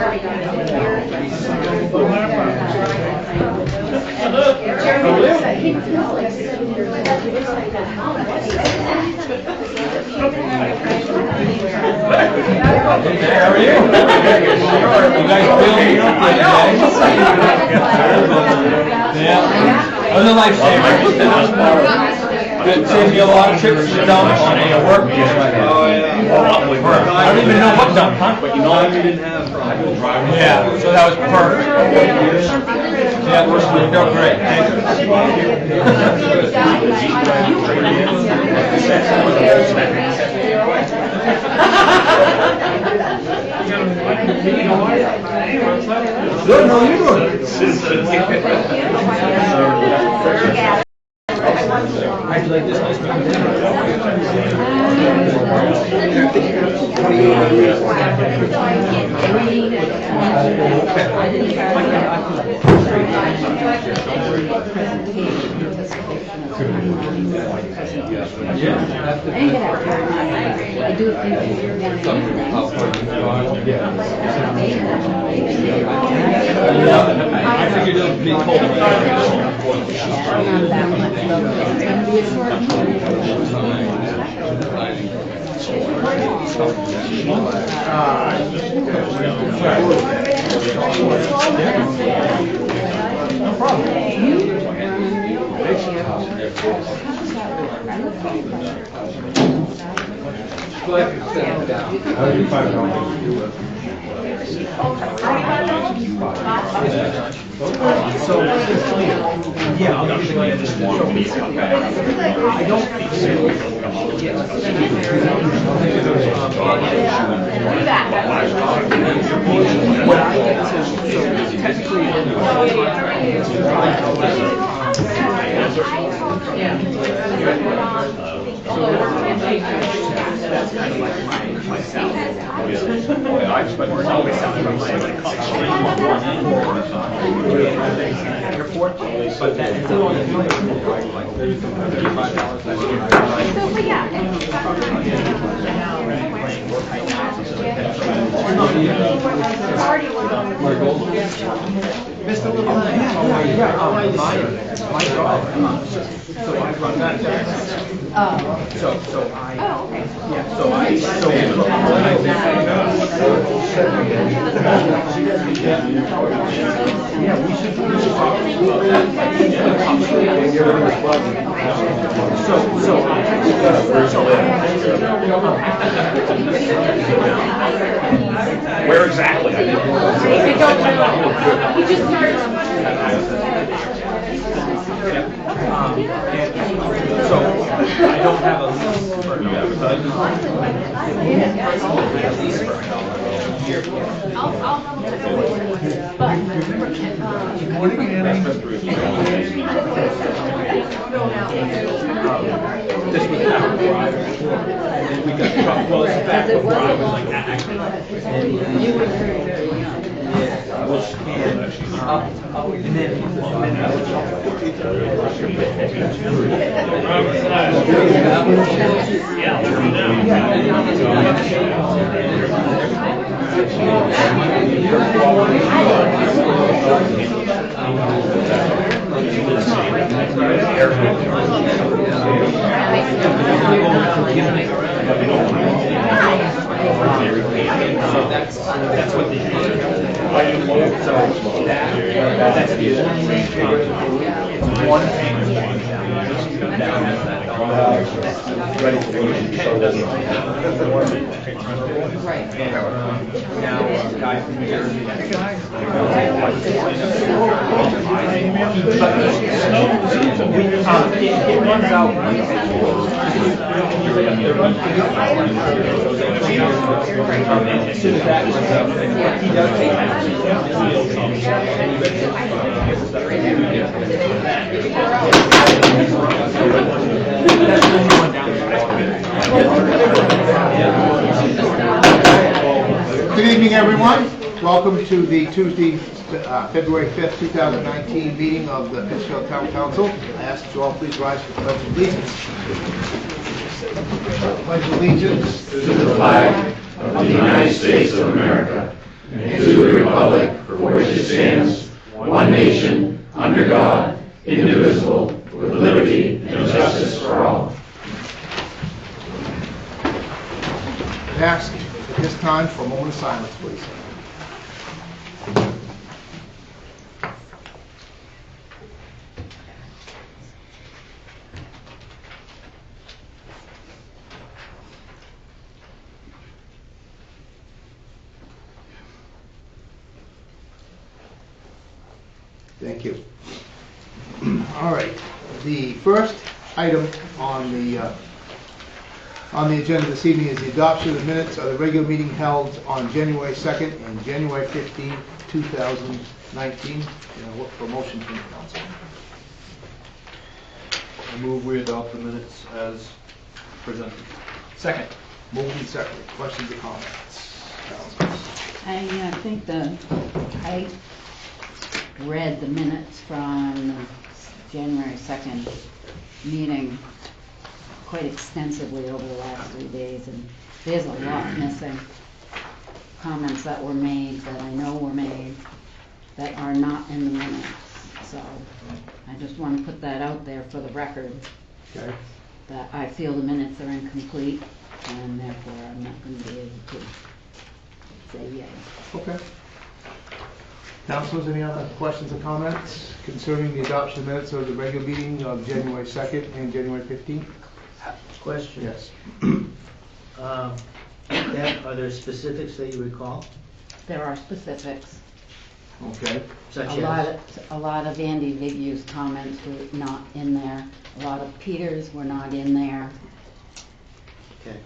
How are you? You guys feeling up Yeah. I was a lifesaver. Good, saved me a lot of trips to the dump on a work day. Oh, yeah. I don't even know what dump, huh? But you know you didn't have Yeah, so that was perfect. Yeah, we're doing great. Good, how are you doing? How'd you like this nice meeting? I do a few things I figured it would be cold. No problem. So, yeah, I'll actually just want to be I don't think so. What I get to, so technically, that's kind of like my salary. I expect it's always sounding like airport, but that it's only like Mr. Little, my job. So I run that. So I. Oh, okay. Yeah. So I. Yeah, we should talk about that. Where exactly? I don't know. He just started. So I don't have a lease for an This was out where I was before. And we got truck, well, it's back before I was like acting. You were very, very young. Yeah, I was and up, and then I was So that's what they did. So that's the one thing down has that ready for right. And now a guy from here. It runs out. As soon as that runs out, he does take Good evening, everyone. Welcome to the Tuesday, February 5th, 2019 meeting of the Pittsfield Town Council. I ask that you all please rise for the Pledge of Allegiance. Pledge allegiance to the flag of the United States of America and to the republic for which it stands, one nation, under God, indivisible, with liberty and justice for all. I ask at this time for a moment of silence, please. Thank you. All right. The first item on the agenda this evening is the adoption of the minutes of the regular meeting held on January 2nd and January 15th, 2019. And I'll look for a motion from the council. I move we adopt the minutes as presented. Second. Moved and seconded. Questions or comments? Councilors? I think I read the minutes from the January 2nd meeting quite extensively over the last 3 days, and there's a lot missing. Comments that were made, that I know were made, that are not in the minutes. So I just want to put that out there for the record, Okay. that I feel the minutes are incomplete, and therefore I'm not going to be able to say yay. Okay. Councilors, any other questions or comments concerning the adoption of minutes of the regular meeting of January 2nd and January 15th? Question. Yes. Deb, are there specifics that you recall? There are specifics. Okay. Such A lot of Andy Vigou's comments were not in there. A lot of Peter's were not in there. Okay.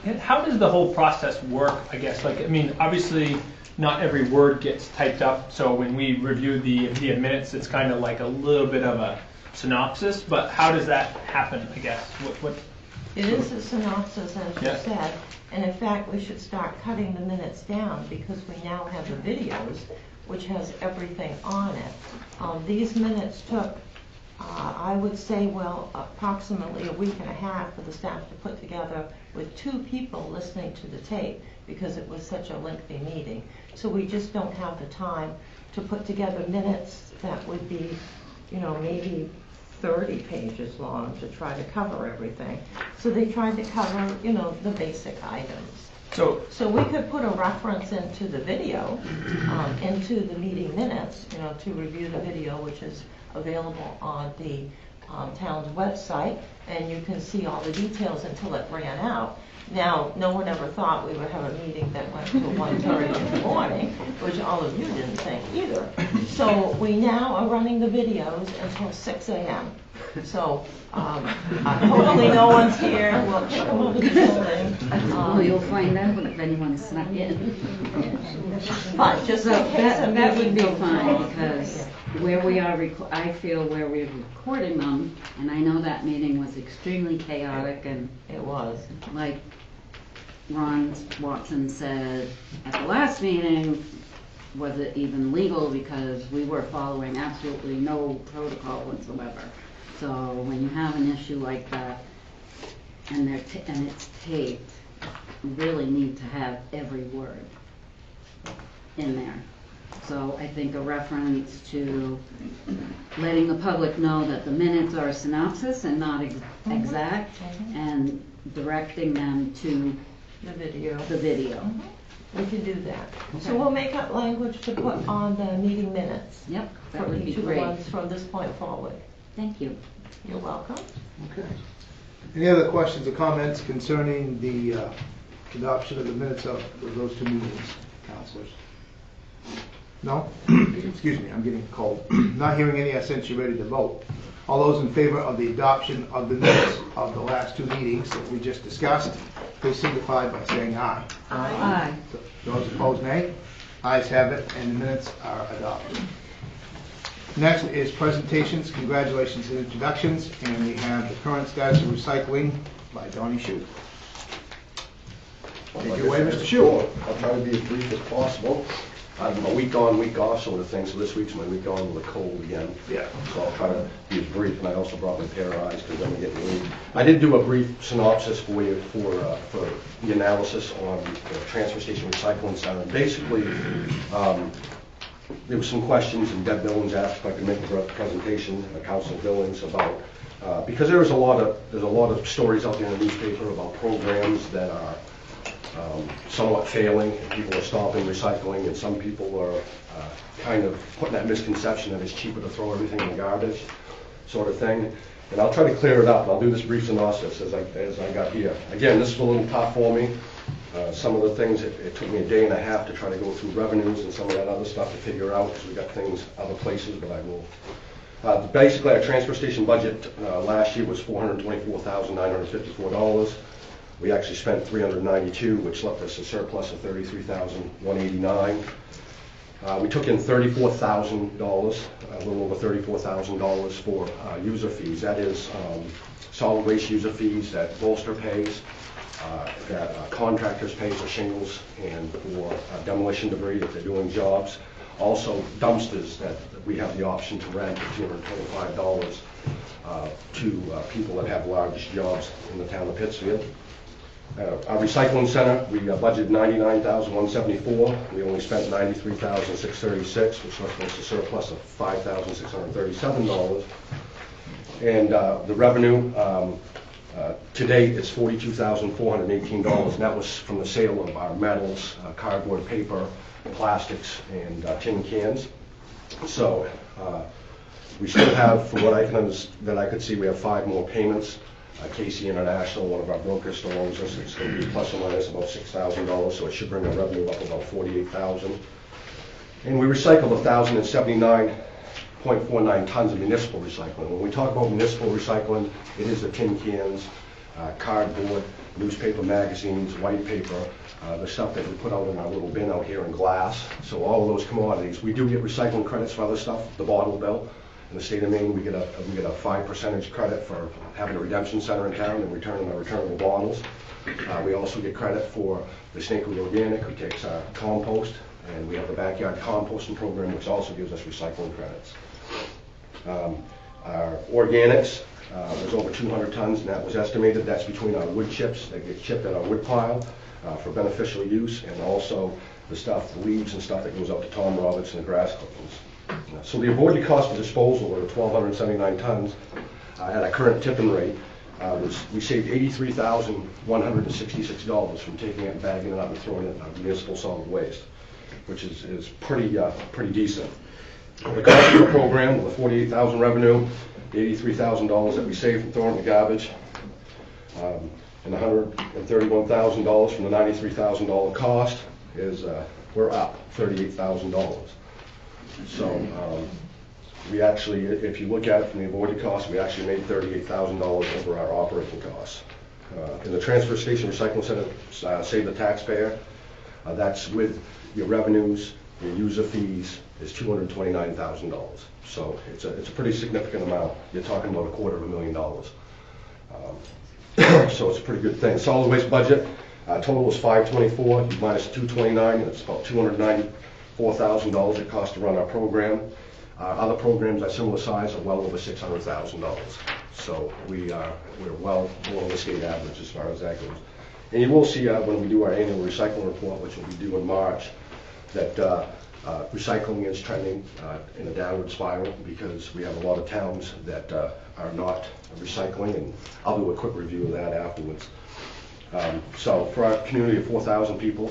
And how does the whole process work, I guess? Like, I mean, obviously, not every word gets typed up, so when we review the minutes, it's kind of like a little bit of a synopsis, but how does that happen, I guess? What? It is a synopsis, as you Yeah. said, and in fact, we should start cutting the minutes down because we now have the videos, which has everything on it. These minutes took, I would say, well, approximately a week and a half for the staff to put together with 2 people listening to the tape because it was such a lengthy meeting. So we just don't have the time to put together minutes that would be, maybe 30 pages long to try to cover everything. So they tried to cover, the basic items. So we could put a reference into the video, into the meeting minutes, to review the video, which is available on the town's website, and you can see all the details until it ran out. Now, no one ever thought we would have a meeting that went to 1:30 in the morning, which all of you didn't think either. So we now are running the videos until 6 a.m. So hopefully no one's here. We'll kick them over the building. Well, you'll find out if anyone snuck in. But just So in case a that would meeting be goes fine, wrong. because where we are, I feel where we're recording them, and I know that meeting was extremely chaotic, and It was. like Ron Watson said at the last meeting, was it even legal, because we were following absolutely no protocol whatsoever. So when you have an issue like that, and it's taped, you really need to have every word in there. So I think a reference to letting the public know that the minutes are a synopsis and not exact, and directing them to The video. the video. We can do that. So we'll make up language to put on the meeting minutes Yep, that for would be each of the great. ones from this point forward. Thank you. You're welcome. Okay. Any other questions or comments concerning the adoption of the minutes of those 2 meetings, councilors? No? Excuse me, I'm getting cold. Not hearing any, I sense you're ready to vote. All those in favor of the adoption of the minutes of the last 2 meetings that we just discussed, please signify by saying aye. Aye. Those opposed, nay. Ayes have it, and the minutes are adopted. Next is presentations, congratulations and introductions, and we have the current status of recycling by Donnie Shu. Take it away, Mr. Shu. I'll try to be as brief as possible. I'm a week on, week off sort of thing, so this week's my week on with a cold again. Yeah. So I'll try to be as brief, and I also brought my pair of eyes because I'm getting late. I did do a brief synopsis for you for the analysis on the transfer station recycling center. And basically, there were some questions, and Deb Billings asked if I could make a presentation, Council Billings, about because there's a lot of stories out there in the newspaper about programs that are somewhat failing, and people are stopping recycling, and some people are kind of putting that misconception that it's cheaper to throw everything in the garbage, sort of thing. And I'll try to clear it up. I'll do this brief synopsis as I got here. Again, this is a little tough for me. Some of the things, it took me a day and a half to try to go through revenues and some of that other stuff to figure out, because we got things other places, but I will. Basically, our transfer station budget last year was $424,954. We actually spent $392, which left us a surplus of $33,189. We took in $34,000, a little over $34,000 for user fees. That is solid waste user fees that Bolster pays, that contractors pay for shingles and for demolition debris if they're doing jobs. Also dumpsters that we have the option to rent for $225 to people that have large jobs in the town of Pittsfield. Our recycling center, we budgeted $99,174. We only spent $93,636, which left us a surplus of $5,637. And the revenue to date is $42,418, and that was from the sale of our metals, cardboard, paper, plastics, and tin cans. So we still have, from what I could see, we have 5 more payments. Casey International, one of our brokers, still owes us. It's going to be plus or minus about $6,000, so it should bring our revenue up about $48,000. And we recycled 1,079.49 tons of municipal recycling. When we talk about municipal recycling, it is the tin cans, cardboard, newspaper, magazines, white paper, the stuff that we put out in our little bin out here in glass. So all of those commodities. We do get recycling credits for other stuff, the bottle bill. In the state of Maine, we get a 5% credit for having a redemption center in town and returning our returnable bottles. We also get credit for the Snakewood Organic, who takes our compost, and we have the backyard composting program, which also gives us recycling credits. Our organics was over 200 tons, and that was estimated. That's between our wood chips that get chipped at our wood pile for beneficial use, and also the stuff, the leaves and stuff that goes out to Tom Roberts and the grass clippings. So the avoided cost of disposal of 1,279 tons at our current tipping rate we saved $83,166 from taking it, bagging it up, and throwing it in municipal solid waste, which is pretty decent. The cost of the program, with the $48,000 revenue, $83,000 that we saved from throwing it in the garbage, and $131,000 from the $93,000 cost is we're up $38,000. So we actually, if you look at it from the avoided cost, we actually made $38,000 over our operating costs. In the transfer station recycling center, save the taxpayer, that's with your revenues, your user fees, is $229,000. So it's a pretty significant amount. You're talking about $250,000. So it's a pretty good thing. Solid waste budget, total was $524 minus $229. It's about $294,000 it costs to run our program. Other programs at similar size are well over $600,000. So we're well below the state average as far as that goes. And you will see when we do our annual recycling report, which will be due in March, that recycling is trending in a downward spiral because we have a lot of towns that are not recycling, and I'll do a quick review of that afterwards. So for our community of 4,000 people,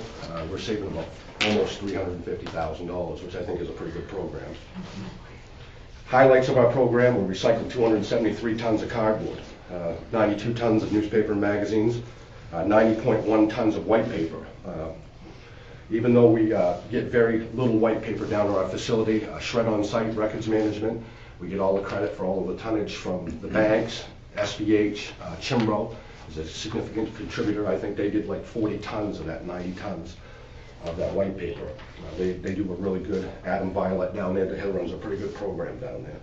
we're saving about almost $350,000, which I think is a pretty good program. Highlights of our program: we recycled 273 tons of cardboard, 92 tons of newspaper and magazines, 90.1 tons of white paper. Even though we get very little white paper down to our facility, Shred On Site Records Management, we get all the credit for all of the tonnage from the banks, SBH, Chimbro is a significant contributor. I think they did like 40 tons of that 90 tons of that white paper. They do a really good. Adam Violet down there, he runs a pretty good program down there.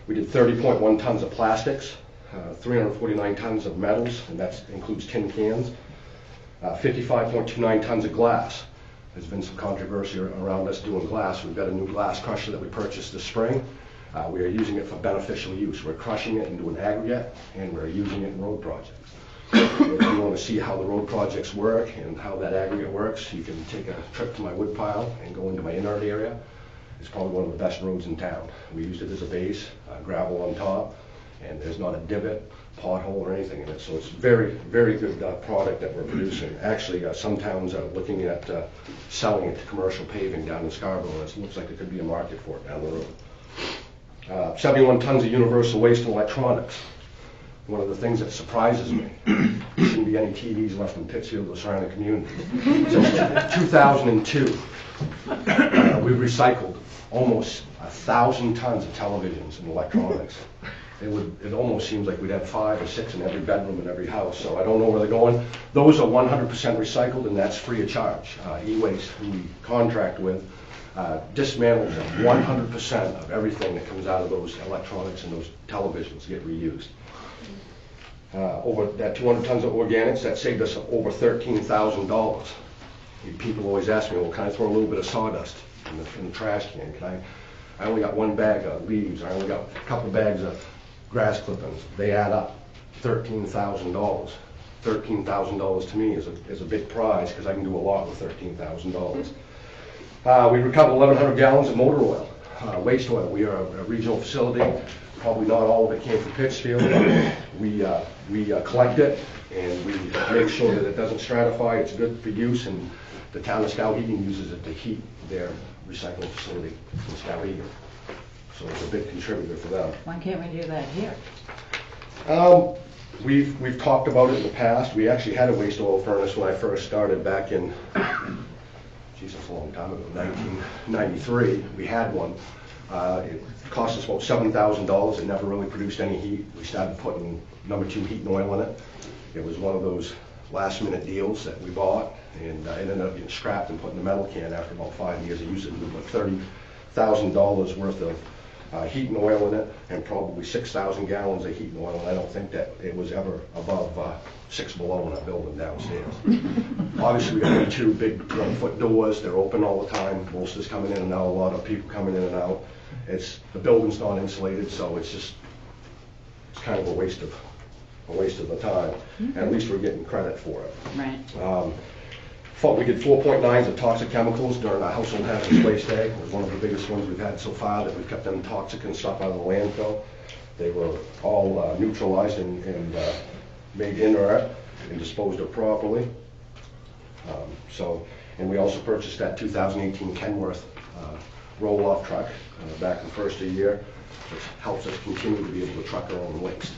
We did 30.1 tons of plastics, 349 tons of metals, and that includes tin cans, 55.29 tons of glass. There's been some controversy around us doing glass. We've got a new glass crusher that we purchased this spring. We are using it for beneficial use. We're crushing it into an aggregate, and we're using it in road projects. If you want to see how the road projects work and how that aggregate works, you can take a trip to my wood pile and go into my inert area. It's probably one of the best roads in town. We used it as a base, gravel on top, and there's not a divot, pothole, or anything in it. So it's very, very good product that we're producing. Actually, some towns are looking at selling it to commercial paving down in Scarborough. It looks like there could be a market for it down the road. 71 tons of universal waste and electronics. One of the things that surprises me, there shouldn't be any TVs left in Pittsfield or the surrounding community. Since 2002, we've recycled almost 1,000 tons of televisions and electronics. It almost seems like we'd have 5 or 6 in every bedroom in every house, so I don't know where they're going. Those are 100% recycled, and that's free of charge. E-Waste, who we contract with, dismantles 100% of everything that comes out of those electronics and those televisions get reused. Over that 200 tons of organics, that saved us over $13,000. People always ask me, well, can I throw a little bit of sawdust in the trash can? I only got 1 bag of leaves. I only got a couple bags of grass clippings. They add up $13,000. $13,000 to me is a big prize because I can do a lot with $13,000. We recovered 1,100 gallons of motor oil, waste oil. We are a regional facility. Probably not all of it came from Pittsfield. We collect it and we make sure that it doesn't stratify. It's good for use, and the town of Skowhegan uses it to heat their recycling facility in Skowhegan. So it's a big contributor for them. Why can't we do that here? We've talked about it in the past. We actually had a waste oil furnace when I first started back in, Jesus, a long time ago, 1993. We had one. It cost us about $7,000. It never really produced any heat. We started putting number 2 heat and oil in it. It was one of those last minute deals that we bought, and it ended up getting scrapped and put in a metal can after about 5 years of use. It was about $30,000 worth of heat and oil in it, and probably 6,000 gallons of heat and oil. And I don't think that it was ever above 6 below in our building downstairs. Obviously, we have 2 big 20-foot doors. They're open all the time. Bolsters coming in and out. A lot of people coming in and out. The building's not insulated, so it's kind of a waste of the time. And at least we're getting credit for it. Right. We did 4.9s of toxic chemicals during our household hazardous waste day. It was one of the biggest ones we've had so far, that we've kept them toxic and stuff out of the landfill. They were all neutralized and made inert and disposed of properly. And we also purchased that 2018 Kenworth roll-off truck back in the first of the year, which helps us continue to be able to truck our own waste.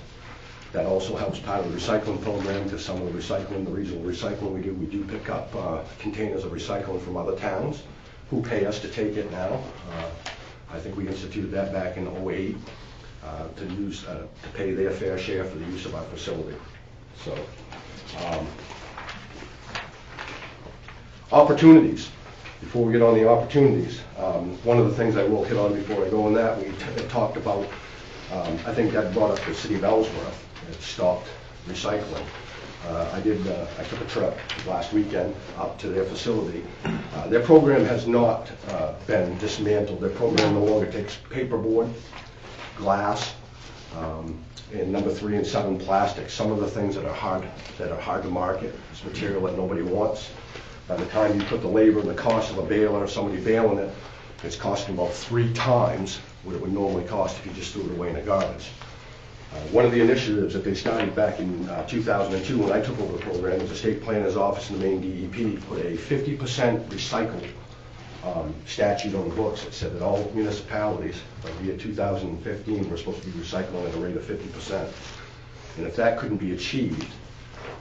That also helps part of the recycling program, because some of the recycling, the regional recycling we do pick up containers of recycling from other towns who pay us to take it now. I think we instituted that back in 2008 to pay their fair share for the use of our facility. So, opportunities. Before we get on the opportunities, one of the things I will hit on before I go on that, we talked about, I think that brought up the city of Ellsworth. It stopped recycling. I took a trip last weekend up to their facility. Their program has not been dismantled. Their program no longer takes paperboard, glass, and number 3 and 7 plastic. Some of the things that are hard to market. It's material that nobody wants. By the time you put the labor and the cost of a baler or somebody baling it, it's costing about 3 times what it would normally cost if you just threw it away in the garbage. One of the initiatives that they started back in 2002 when I took over the program was the State Planner's Office and the Maine DEP put a 50% recycled statute on the books that said that all municipalities by the year 2015 were supposed to be recycling at a rate of 50%. And if that couldn't be achieved,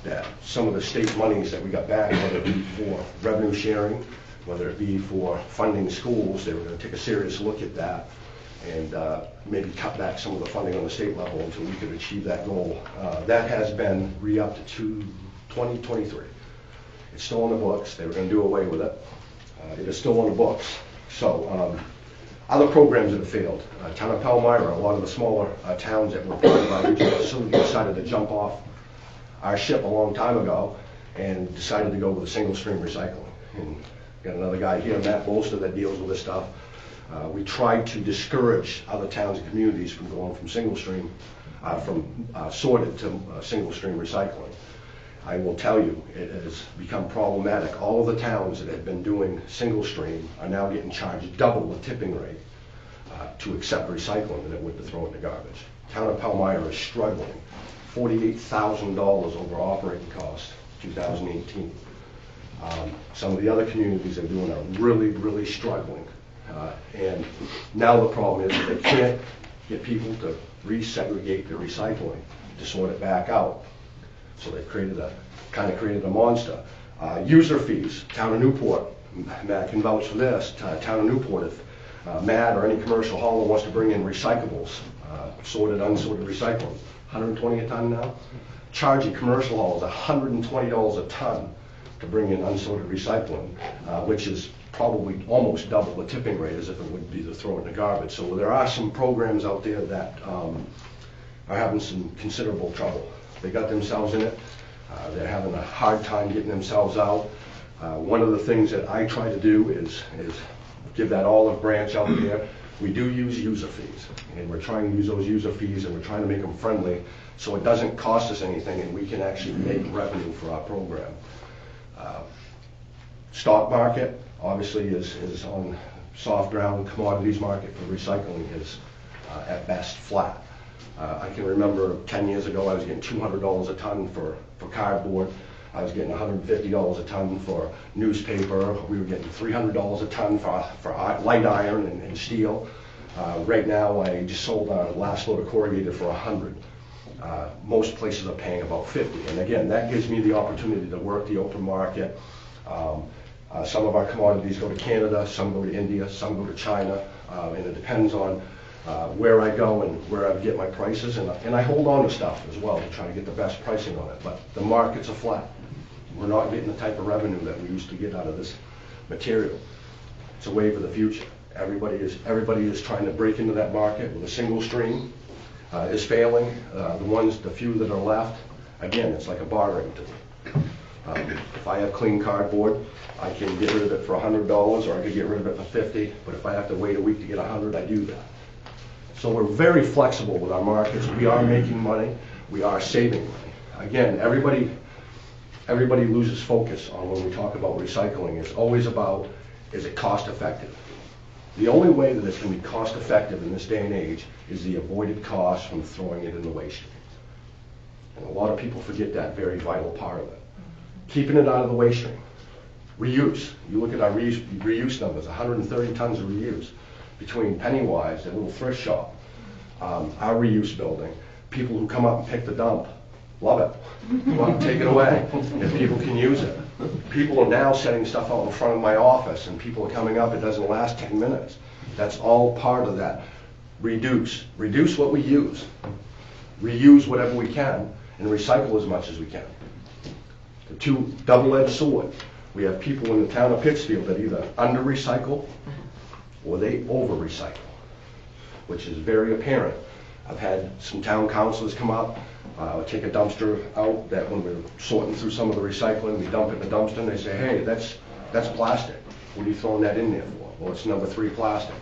that some of the state monies that we got back, whether it be for revenue sharing, whether it be for funding schools, they were going to take a serious look at that and maybe cut back some of the funding on the state level until we could achieve that goal. That has been re-upped to 2023. It's still on the books. They were going to do away with it. It is still on the books. So other programs that have failed. Town of Palmyra, a lot of the smaller towns that were part of our regional facility decided to jump off our ship a long time ago and decided to go with a single stream recycling. And Got another guy here, Matt Bolster, that deals with this stuff. We try to discourage other towns and communities from going from single stream, from sorted to single stream recycling. I will tell you, it has become problematic. All of the towns that have been doing single stream are now getting charged double the tipping rate to accept recycling than it would to throw it in the garbage. Town of Palmyra is struggling. $48,000 over operating costs, 2018. Some of the other communities are doing are really struggling. And now the problem is that they can't get people to resegregate the recycling, to sort it back out. So they've created a monster. User fees, Town of Newport, Matt can vouch for this, Town of Newport, if Matt or any commercial hauler wants to bring in recyclables, sorted, unsorted recycling, 120 a ton now, charging commercial haulers $120 a ton to bring in unsorted recycling, which is probably almost double the tipping rate as if it would be to throw it in the garbage. So there are some programs out there that are having some considerable trouble. They got themselves in it. They're having a hard time getting themselves out. One of the things that I try to do is give that olive branch out there. We do use user fees, and we're trying to use those user fees, and we're trying to make them friendly so it doesn't cost us anything and we can actually make revenue for our program. Stock market obviously is on soft ground. Commodities market for recycling is at best flat. I can remember 10 years ago I was getting $200 a ton for cardboard. I was getting $150 a ton for newspaper. We were getting $300 a ton for light iron and steel. Right now I just sold our last load of corrugated for $100. Most places are paying about $50. And again, that gives me the opportunity to work the open market. Some of our commodities go to Canada, some go to India, some go to China, and it depends on where I go and where I get my prices, and I hold on to stuff as well to try to get the best pricing on it. But the markets are flat. We're not getting the type of revenue that we used to get out of this material. It's a wave of the future. Everybody is trying to break into that market with a single stream. Is failing. The few that are left, again, it's like a bartering tool. If I have clean cardboard, I can get rid of it for $100, or I could get rid of it for $50. But if I have to wait a week to get $100, I do that. So we're very flexible with our markets. We are making money. We are saving money. Again, everybody loses focus on when we talk about recycling. It's always about, is it cost effective? The only way that it's going to be cost effective in this day and age is the avoided cost from throwing it in the waste stream. And a lot of people forget that very vital part of it. Keeping it out of the waste stream. Reuse. You look at our reuse numbers, 130 tons of reuse. Between Pennywise, that little thrift shop, our reuse building, people who come up and pick the dump, love it. Go out and take it away, if people can use it. People are now setting stuff out in front of my office, and people are coming up, it doesn't last 10 minutes. That's all part of that. Reduce. Reduce what we use. Reuse whatever we can, and recycle as much as we can. The two double-edged sword. We have people in the town of Pittsfield that either under-recycle or they over-recycle, which is very apparent. I've had some town councilors come up, take a dumpster out that when we're sorting through some of the recycling, we dump it in the dumpster and they say, hey, that's plastic. What are you throwing that in there for? Well, it's number 3 plastic.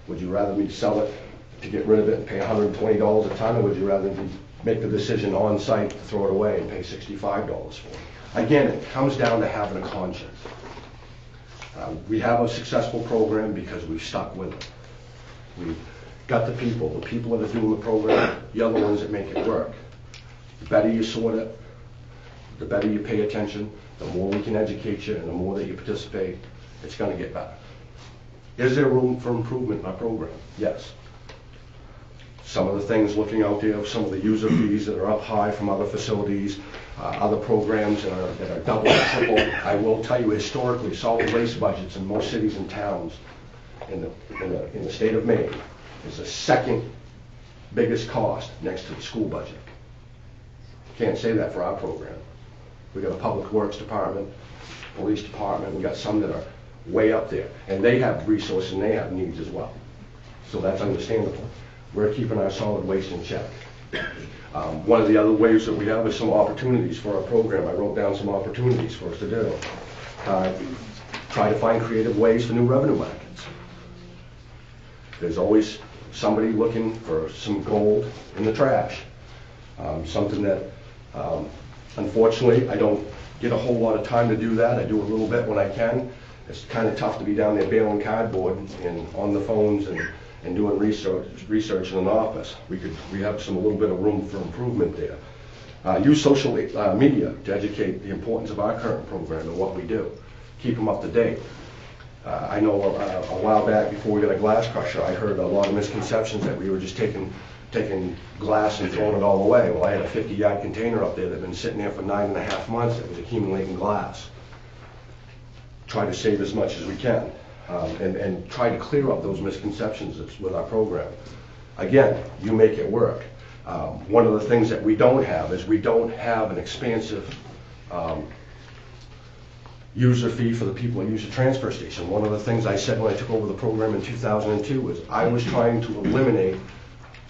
Would you rather me sell it to get rid of it and pay $120 a ton, or would you rather me make the decision on site to throw it away and pay $65 for it? Again, it comes down to having a conscience. We have a successful program because we've stuck with it. We've got the people that are doing the program, the other ones that make it work. The better you sort it, the better you pay attention, the more we can educate you, and the more that you participate, it's going to get better. Is there room for improvement in our program? Yes. Some of the things looking out there, some of the user fees that are up high from other facilities, other programs that are double or triple. I will tell you, historically, solid waste budgets in most cities and towns in the state of Maine is the second biggest cost next to the school budget. Can't say that for our program. We got a public works department, police department. We got some that are way up there, and they have resources and they have needs as well. So that's understandable. We're keeping our solid waste in check. One of the other ways that we have is some opportunities for our program. I wrote down some opportunities for us to do. try to find creative ways for new revenue markets. There's always somebody looking for some gold in the trash. Something that, unfortunately, I don't get a whole lot of time to do that. I do a little bit when I can. It's kind of tough to be down there baling cardboard and on the phones and doing research in an office. We have a little bit of room for improvement there. Use social media to educate the importance of our current program and what we do. Keep them up to date. I know a while back, before we got a glass crusher, I heard a lot of misconceptions that we were just taking glass and throwing it all away. Well, I had a 50-yard container up there that had been sitting there for 9.5 months that was accumulating glass. Try to save as much as we can, and try to clear up those misconceptions with our program. Again, you make it work. One of the things that we don't have is we don't have an expansive user fee for the people that use the transfer station. One of the things I said when I took over the program in 2002 was I was trying to eliminate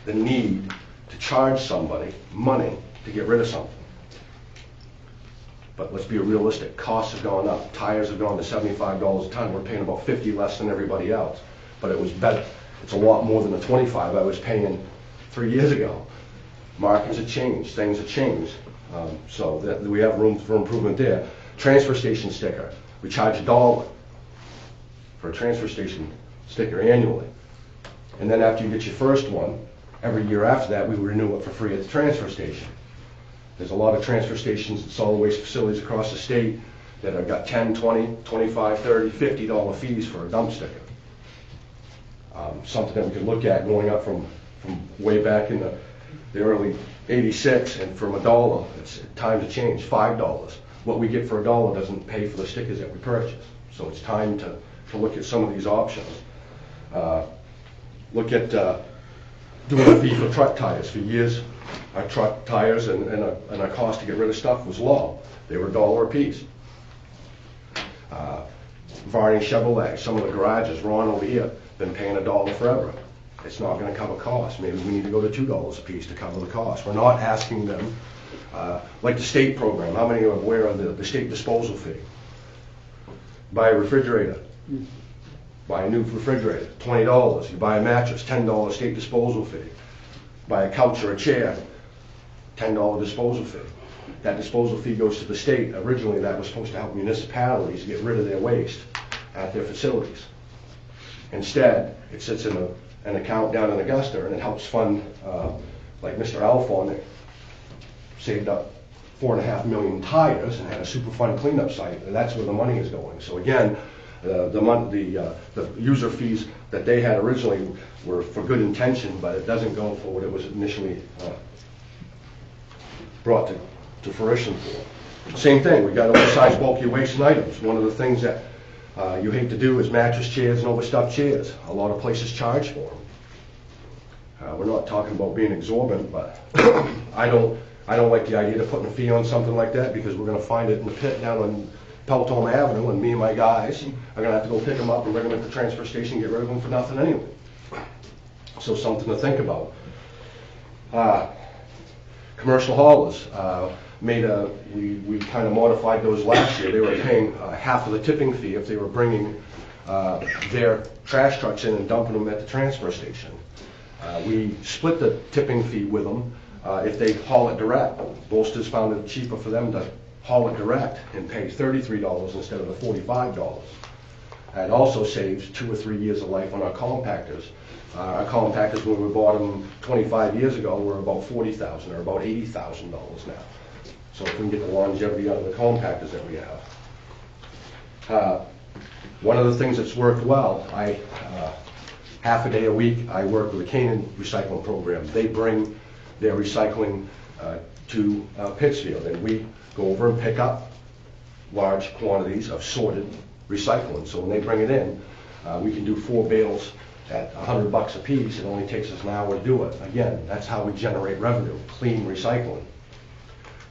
the need to charge somebody money to get rid of something. But let's be realistic, costs have gone up. Tires have gone to $75 a ton. We're paying about 50 less than everybody else. But it was better. It's a lot more than the 25 I was paying 3 years ago. Markets have changed, things have changed. So that we have room for improvement there. Transfer station sticker. We charge $1 for a transfer station sticker annually. And then after you get your first one, every year after that, we renew it for free at the transfer station. There's a lot of transfer stations and solid waste facilities across the state that have got $10, $20, $25, $30, $50 fees for a dump sticker. Something that we could look at going up from way back in the early '86, and from $1, it's time to change, $5. What we get for $1 doesn't pay for the stickers that we purchase. So it's time to look at some of these options. Look at doing a fee for truck tires. For years, our truck tires and our cost to get rid of stuff was low. They were $1 a piece. Varney Chevrolet, some of the garages, Ron over here, been paying $1 forever. It's not going to cover costs. Maybe we need to go to $2 a piece to cover the cost. We're not asking them, like the state program. How many are aware of the state disposal fee? Buy a refrigerator. Buy a new refrigerator, $20. You buy a mattress, $10 state disposal fee. Buy a couch or a chair, $10 disposal fee. That disposal fee goes to the state. Originally, that was supposed to help municipalities get rid of their waste at their facilities. Instead, it sits in an account down in Augusta, and it helps fund, like Mr. Alphon, that saved up 4.5 million tires and had a Superfund cleanup site, and that's where the money is going. So again, the user fees that they had originally were for good intention, but it doesn't go for what it was initially brought to fruition for. Same thing, we got oversized bulky waste and items. One of the things that you hate to do is mattress chairs and overstuffed chairs. A lot of places charge for them. We're not talking about being exorbitant, but I don't like the idea of putting a fee on something like that, because we're going to find it in the pit down on Pelton Avenue, and me and my guys are going to have to go pick them up and bring them to the transfer station and get rid of them for nothing anyway. So something to think about. Commercial haulers, we kind of modified those last year. They were paying half of the tipping fee if they were bringing their trash trucks in and dumping them at the transfer station. We split the tipping fee with them if they haul it direct. Bolsters found it cheaper for them to haul it direct and pay $33 instead of the $45. It also saves 2 or 3 years of life on our compactors. Our compactors, when we bought them 25 years ago, were about $40,000 or about $80,000 now. So if we can get the longevity out of the compactors that we have. One of the things that's worked well, half a day a week, I work with the Canaan recycling program. They bring their recycling to Pittsfield, and we go over and pick up large quantities of sorted recycling. So when they bring it in, we can do 4 bales at $100 a piece. It only takes us an hour to do it. Again, that's how we generate revenue, clean recycling.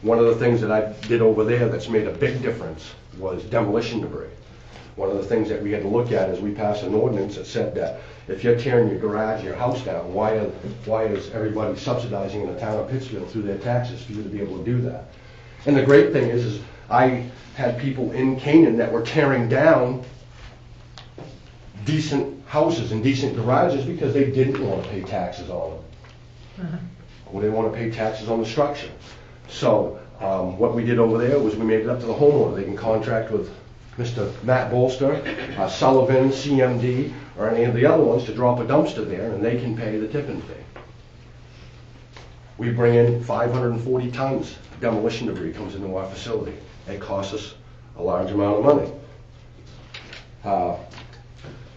One of the things that I did over there that's made a big difference was demolition debris. One of the things that we had to look at is we passed an ordinance that said that if you're tearing your garage, your house down, why is everybody subsidizing in the town of Pittsfield through their taxes for you to be able to do that? And the great thing is I had people in Canaan that were tearing down decent houses and decent garages because they didn't want to pay taxes on them. Or they want to pay taxes on the structure. So what we did over there was we made it up to the homeowner. They can contract with Mr. Matt Bolster, Sullivan, CMD, or any of the other ones to drop a dumpster there, and they can pay the tipping fee. We bring in 540 tons of demolition debris comes into our facility. It costs us a large amount of money.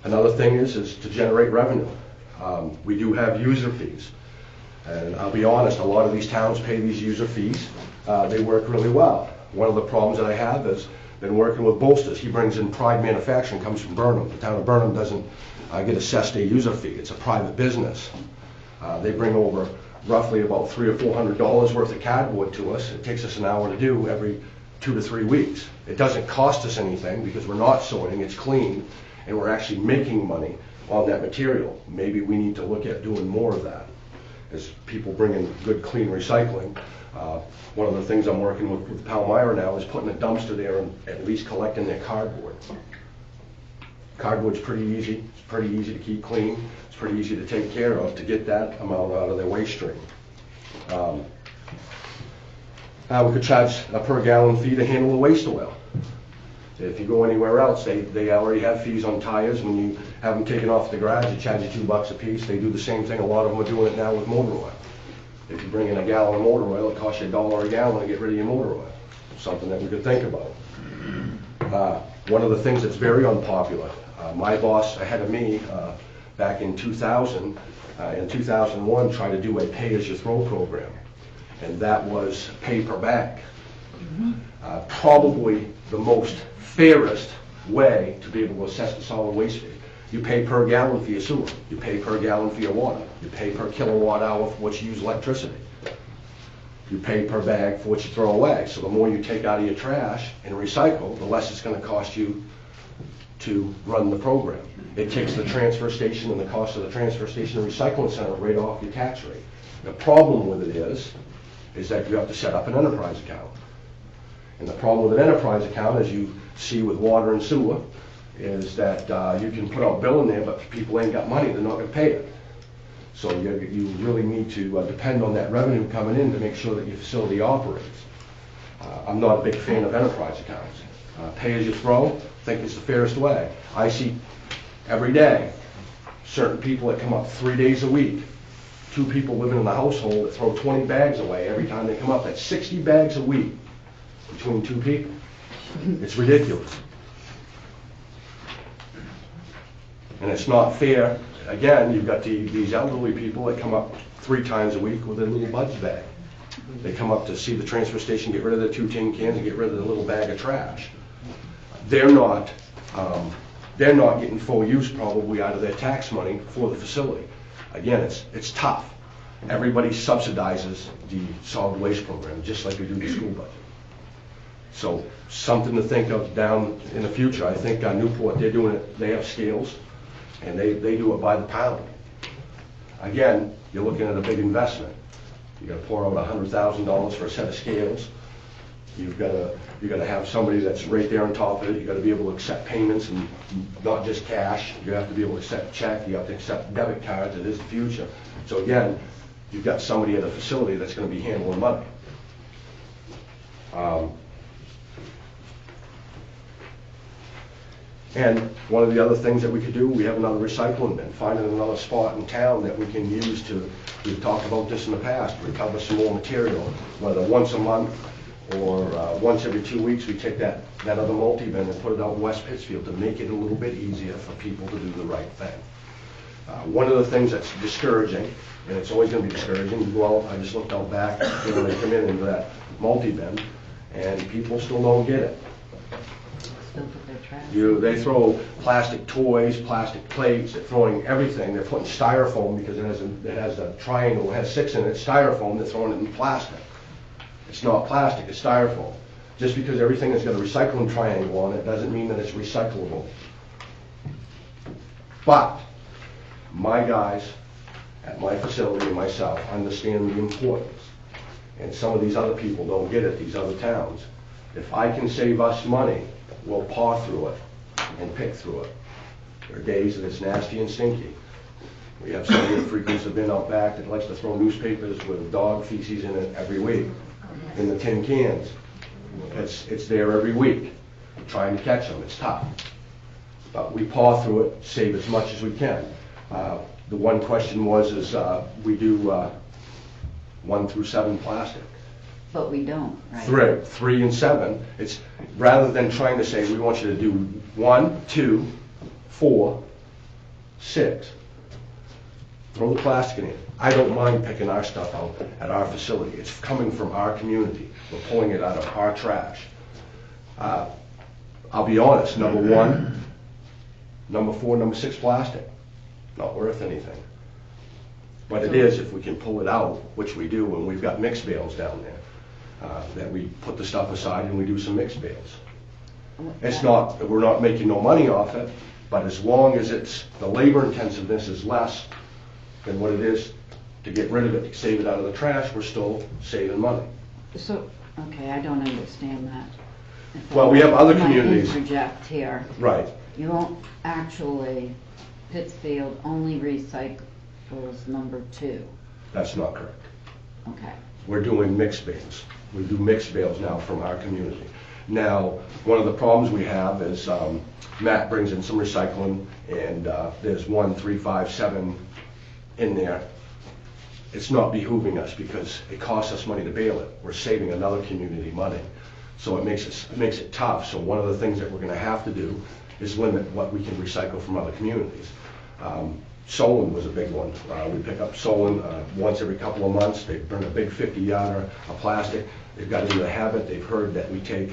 Another thing is to generate revenue. We do have user fees. And I'll be honest, a lot of these towns pay these user fees. They work really well. One of the problems that I have is been working with Bolsters. He brings in Pride Manufacturing, comes from Burnham. The town of Burnham doesn't get assessed a user fee. It's a private business. They bring over roughly about $300 or $400 worth of cardboard to us. It takes us an hour to do every 2 to 3 weeks. It doesn't cost us anything because we're not sorting, it's clean, and we're actually making money on that material. Maybe we need to look at doing more of that as people bring in good, clean recycling. One of the things I'm working with Palmyra now is putting a dumpster there and at least collecting their cardboard. Cardboard's pretty easy. It's pretty easy to keep clean. It's pretty easy to take care of to get that amount out of their waste stream. We could charge a per gallon fee to handle the waste oil. If you go anywhere else, they already have fees on tires. When you have them taken off the garage, they charge you $2 a piece. They do the same thing. A lot of them are doing it now with motor oil. If you bring in a gallon of motor oil, it costs you $1 a gallon to get rid of your motor oil. Something that we could think about. One of the things that's very unpopular, my boss ahead of me back in 2000, in 2001 tried to do a pay-as-you-throw program, and that was pay per bag. Probably the most fairest way to be able to assess the solid waste fee. You pay per gallon for your sewer. You pay per gallon for your water. You pay per kilowatt hour for what you use electricity. You pay per bag for what you throw away. So the more you take out of your trash and recycle, the less it's going to cost you to run the program. It takes the transfer station and the cost of the transfer station and recycling center right off your tax rate. The problem with it is that you have to set up an enterprise account. And the problem with an enterprise account, as you see with water and sewer, is that you can put out bill in there, but if people ain't got money, they're not going to pay it. So you really need to depend on that revenue coming in to make sure that your facility operates. I'm not a big fan of enterprise accounts. Pay as you throw, I think it's the fairest way. I see every day certain people that come up 3 days a week, 2 people living in the household that throw 20 bags away every time they come up. That's 60 bags a week between 2 people. It's ridiculous. And it's not fair. Again, you've got these elderly people that come up 3 times a week with a little budge bag. They come up to see the transfer station, get rid of the 2 tin cans, and get rid of the little bag of trash. They're not getting full use probably out of their tax money for the facility. Again, it's tough. Everybody subsidizes the solid waste program just like we do the school budget. So something to think of down in the future. I think Newport, they're doing it, they have scales, and they do it by the pound. Again, you're looking at a big investment. You got to pour out $100,000 for a set of scales. You've got to have somebody that's right there on top of it. You've got to be able to accept payments and not just cash. You have to be able to accept check. You have to accept debit cards. It is the future. So again, you've got somebody at a facility that's going to be handling money. And one of the other things that we could do, we have another recycling bin, finding another spot in town that we can use to, we've talked about this in the past, recover some more material, whether once a month or once every 2 weeks, we take that other multi-bin and put it out in West Pittsfield to make it a little bit easier for people to do the right thing. One of the things that's discouraging, and it's always going to be discouraging, you go out, I just looked out back when they come in into that multi-bin, and people still don't get it. They throw plastic toys, plastic plates, they're throwing everything. They're putting styrofoam because it has a triangle, it has 6 in it, styrofoam, they're throwing it in plastic. It's not plastic, it's styrofoam. Just because everything has got a recycling triangle on it doesn't mean that it's recyclable. But my guys at my facility and myself understand the importance. And some of these other people don't get it, these other towns. If I can save us money, we'll paw through it and pick through it. There are days that it's nasty and stinky. We have somebody that frequents the bin out back that likes to throw newspapers with dog feces in it every week, in the tin cans. It's there every week. Trying to catch them, it's tough. But we paw through it, save as much as we can. The one question was, we do 1 through 7 plastic. But we don't, right? 3 and 7. It's rather than trying to say we want you to do 1, 2, 4, 6. Throw the plastic in it. I don't mind picking our stuff out at our facility. It's coming from our community. We're pulling it out of our trash. I'll be honest, number 1, number 4, number 6 plastic, not worth anything. But it is if we can pull it out, which we do when we've got mixed bales down there. That we put the stuff aside and we do some mixed bales. It's not, we're not making no money off it, but as long as the labor intensiveness is less than what it is to get rid of it, to save it out of the trash, we're still saving money. So, okay, I don't understand that. If Well, we have other I might communities. interject here. Right. You don't actually, Pittsfield only recycles number 2. That's not correct. Okay. We're doing mixed bales. We do mixed bales now from our community. Now, one of the problems we have is Matt brings in some recycling, and there's 1, 3, 5, 7 in there. It's not behooving us because it costs us money to bale it. We're saving another community money. So it makes it tough. So one of the things that we're going to have to do is limit what we can recycle from other communities. Solon was a big one. We pick up Solon once every couple of months. They bring a big 50-yarder of plastic. They've got into the habit. They've heard that we take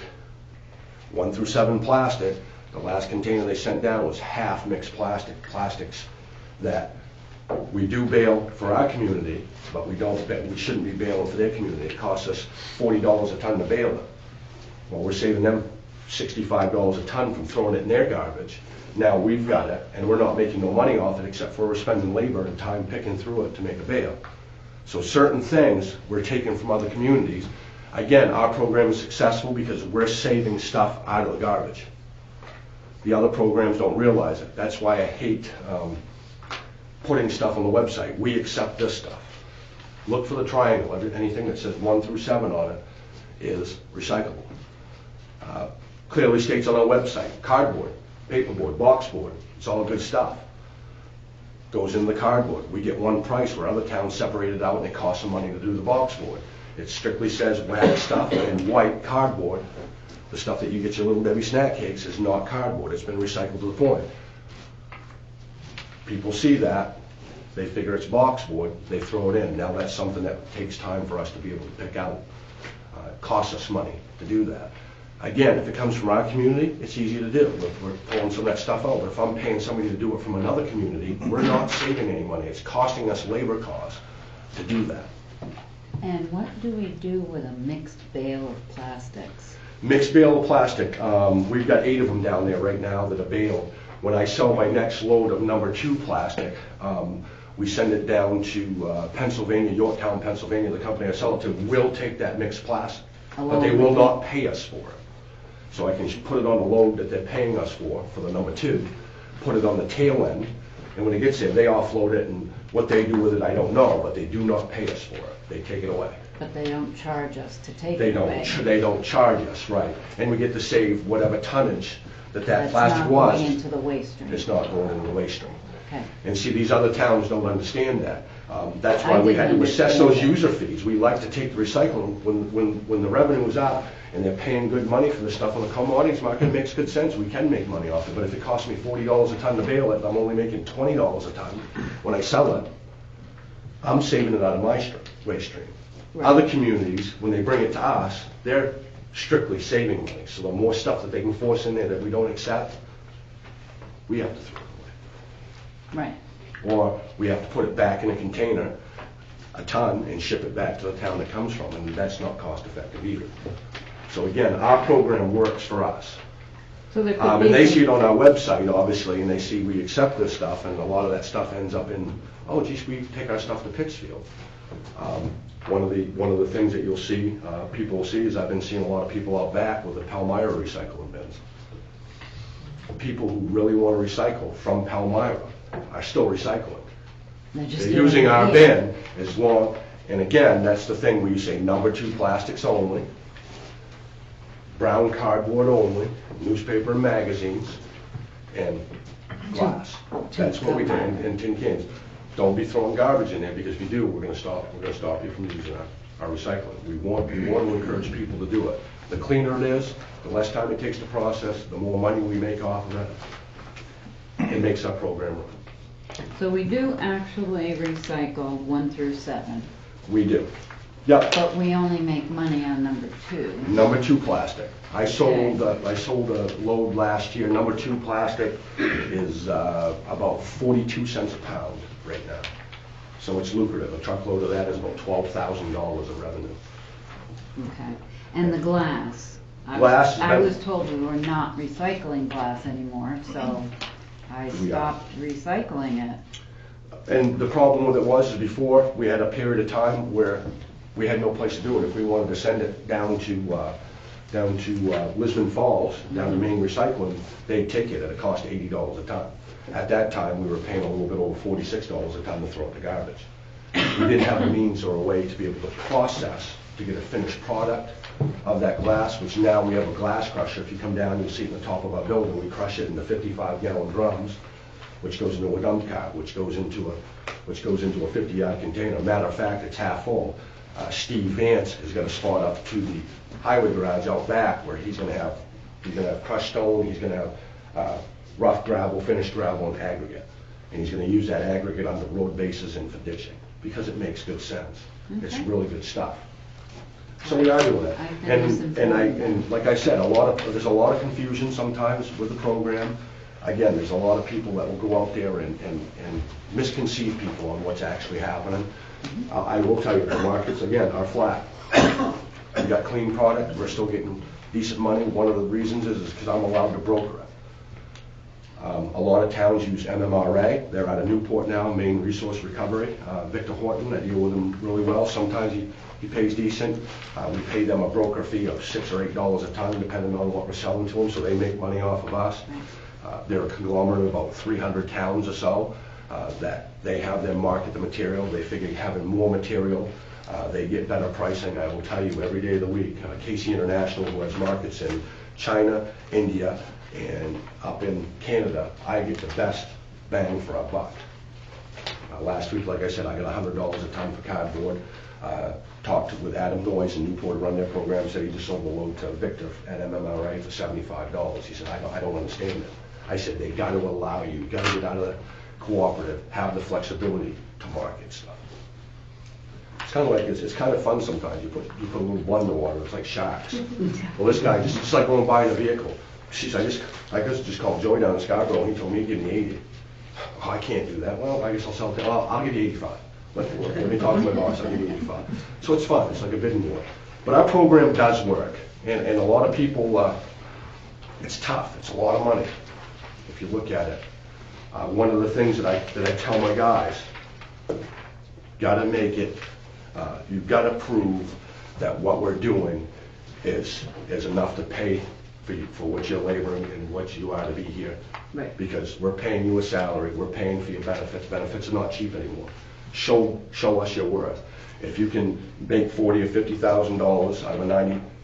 1 through 7 plastic. The last container they sent down was half mixed plastics that we do bale for our community, but we shouldn't be baling for their community. It costs us $40 a ton to bale it. Well, we're saving them $65 a ton from throwing it in their garbage. Now we've got it, and we're not making no money off it except for we're spending labor and time picking through it to make a bale. So certain things we're taking from other communities. Again, our program is successful because we're saving stuff out of the garbage. The other programs don't realize it. That's why I hate putting stuff on the website. We accept this stuff. Look for the triangle. Anything that says 1 through 7 on it is recyclable. Clearly states on our website, cardboard, paperboard, boxboard, it's all good stuff. Goes in the cardboard. We get one price where other towns separate it out and it costs them money to do the boxboard. It strictly says wax stuff and white cardboard. The stuff that you get your Little Debbie snack cakes is not cardboard. It's been recycled to the point. People see that, they figure it's boxboard, they throw it in. Now that's something that takes time for us to be able to pick out. It costs us money to do that. Again, if it comes from our community, it's easy to do. We're pulling some of that stuff out. But if I'm paying somebody to do it from another community, we're not saving any money. It's costing us labor costs to do that. And what do we do with a mixed bale of plastics? Mixed bale of plastic. We've got 8 of them down there right now that are baled. When I sell my next load of number 2 plastic, we send it down to Pennsylvania, Yorktown, Pennsylvania. The company I sell it to will take that mixed plastic, but they will not pay us for it. So I can put it on the load that they're paying us for the number 2, put it on the tail end, and when it gets there, they offload it, and what they do with it, I don't know, but they do not pay us for it. They take it away. But they don't charge us to take They it away. they don't charge us, right. And we get to save whatever tonnage that That's plastic not was. going into the waste stream. It's not going into the waste stream. Okay. And see, these other towns don't understand that. That's why I we had didn't to assess understand those that. user fees. We like to take the recycling when the revenue is up and they're paying good money for the stuff on the commodities market. It makes good sense. We can make money off it. But if it costs me $40 a ton to bale it, and I'm only making $20 a ton when I sell it, I'm saving it out of my waste stream. Right. Other communities, when they bring it to us, they're strictly saving money. So the more stuff that they can force in there that we don't accept, we have to throw it away. Right. Or we have to put it back in a container, a ton, and ship it back to the town it comes from, and that's not cost effective either. So again, our program works for us. So there could be And they some- see it on our website, obviously, and they see we accept this stuff, and a lot of that stuff ends up in, oh, geez, we take our stuff to Pittsfield. One of the things that you'll see, people will see, is I've been seeing a lot of people out back with the Palmyra recycling bins. people who really want to recycle from Palmyra are still recycling. They're just They're doing using it our here. bin as long, and again, that's the thing where you say number 2 plastics only, brown cardboard only, newspaper and magazines, and glass. That's what we do, and tin cans. Don't be throwing garbage in there, because if you do, we're gonna stop you from using our recycling. We want to encourage people to do it. The cleaner it is, the less time it takes to process, the more money we make off of it. It makes our program run. So we do actually recycle 1 through 7, We do. Yep. but we only make money on number 2. Number 2 plastic. I sold a load last year. Number 2 plastic is about 42 cents a pound right now. So it's lucrative. A truckload of that is about $12,000 of revenue. Okay. And the glass? Glass is I better. was told we were not recycling glass anymore, so I We are. stopped recycling it. And the problem with it was, is before, we had a period of time where we had no place to do it. If we wanted to send it down to Lisbon Falls, down to Maine Recycling, they'd take it at a cost of $80 a ton. At that time, we were paying a little bit over $46 a ton to throw out the garbage. We didn't have a means or a way to be able to process, to get a finished product of that glass, which now we have a glass crusher. If you come down, you'll see it in the top of our building. We crush it in the 55-gallon drums, which goes into a dump cart, which goes into a 50-yard container. Matter of fact, it's half full. Steve Vance is going to spot up to the highway garage out back, where he's going to have crushed stone, he's going to have rough gravel, finished gravel, and aggregate. And he's going to use that aggregate on the road bases and for ditching, because it makes good sense. It's Okay. really good stuff. So we are doing it. I've been misinformed. And like I said, there's a lot of confusion sometimes with the program. Again, there's a lot of people that will go out there and misconceive people on what's actually happening. I will tell you, the markets, again, are flat. We got clean product, we're still getting decent money. One of the reasons is because I'm allowed to broker it. A lot of towns use MMRA. They're out of Newport now, Maine Resource Recovery. Victor Horton, I deal with him really well. Sometimes he pays decent. We pay them a broker fee of $6 or $8 a ton, depending on what we're selling to them, so they make money off of us. They're a conglomerate of about 300 towns or so that they have them market the material. They figure having more material, they get better pricing. I will tell you, every day of the week, Casey International, who has markets in China, India, and up in Canada, I get the best bang for our buck. Last week, like I said, I got $100 a ton for cardboard. Talked with Adam Noyes in Newport to run their program, said he just sold a load to Victor at MMRA for $75. He said, I don't understand it. I said, they got to allow you got to get out of the cooperative, have the flexibility to market stuff. It's kind of like, it's kind of fun sometimes. You put a little blood in the water, it's like sharks. Well, this guy, it's like going buying a vehicle. I just called Joey down in Scarborough, and he told me he'd give me 80. Oh, I can't do that. Well, I guess I'll sell it. I'll give you 85. Let me talk to my boss, I'll give you 85. So it's fun, it's like a bidding war. But our program does work, and a lot of people, it's tough, it's a lot of money, if you look at it. One of the things that I tell my guys, gotta make it, you've gotta prove that what we're doing is enough to pay for what you're laboring and what you are to be here. Right. Because we're paying you a salary, we're paying for your benefits. Benefits are not cheap anymore. Show us your worth. If you can make $40,000 or $50,000 out of a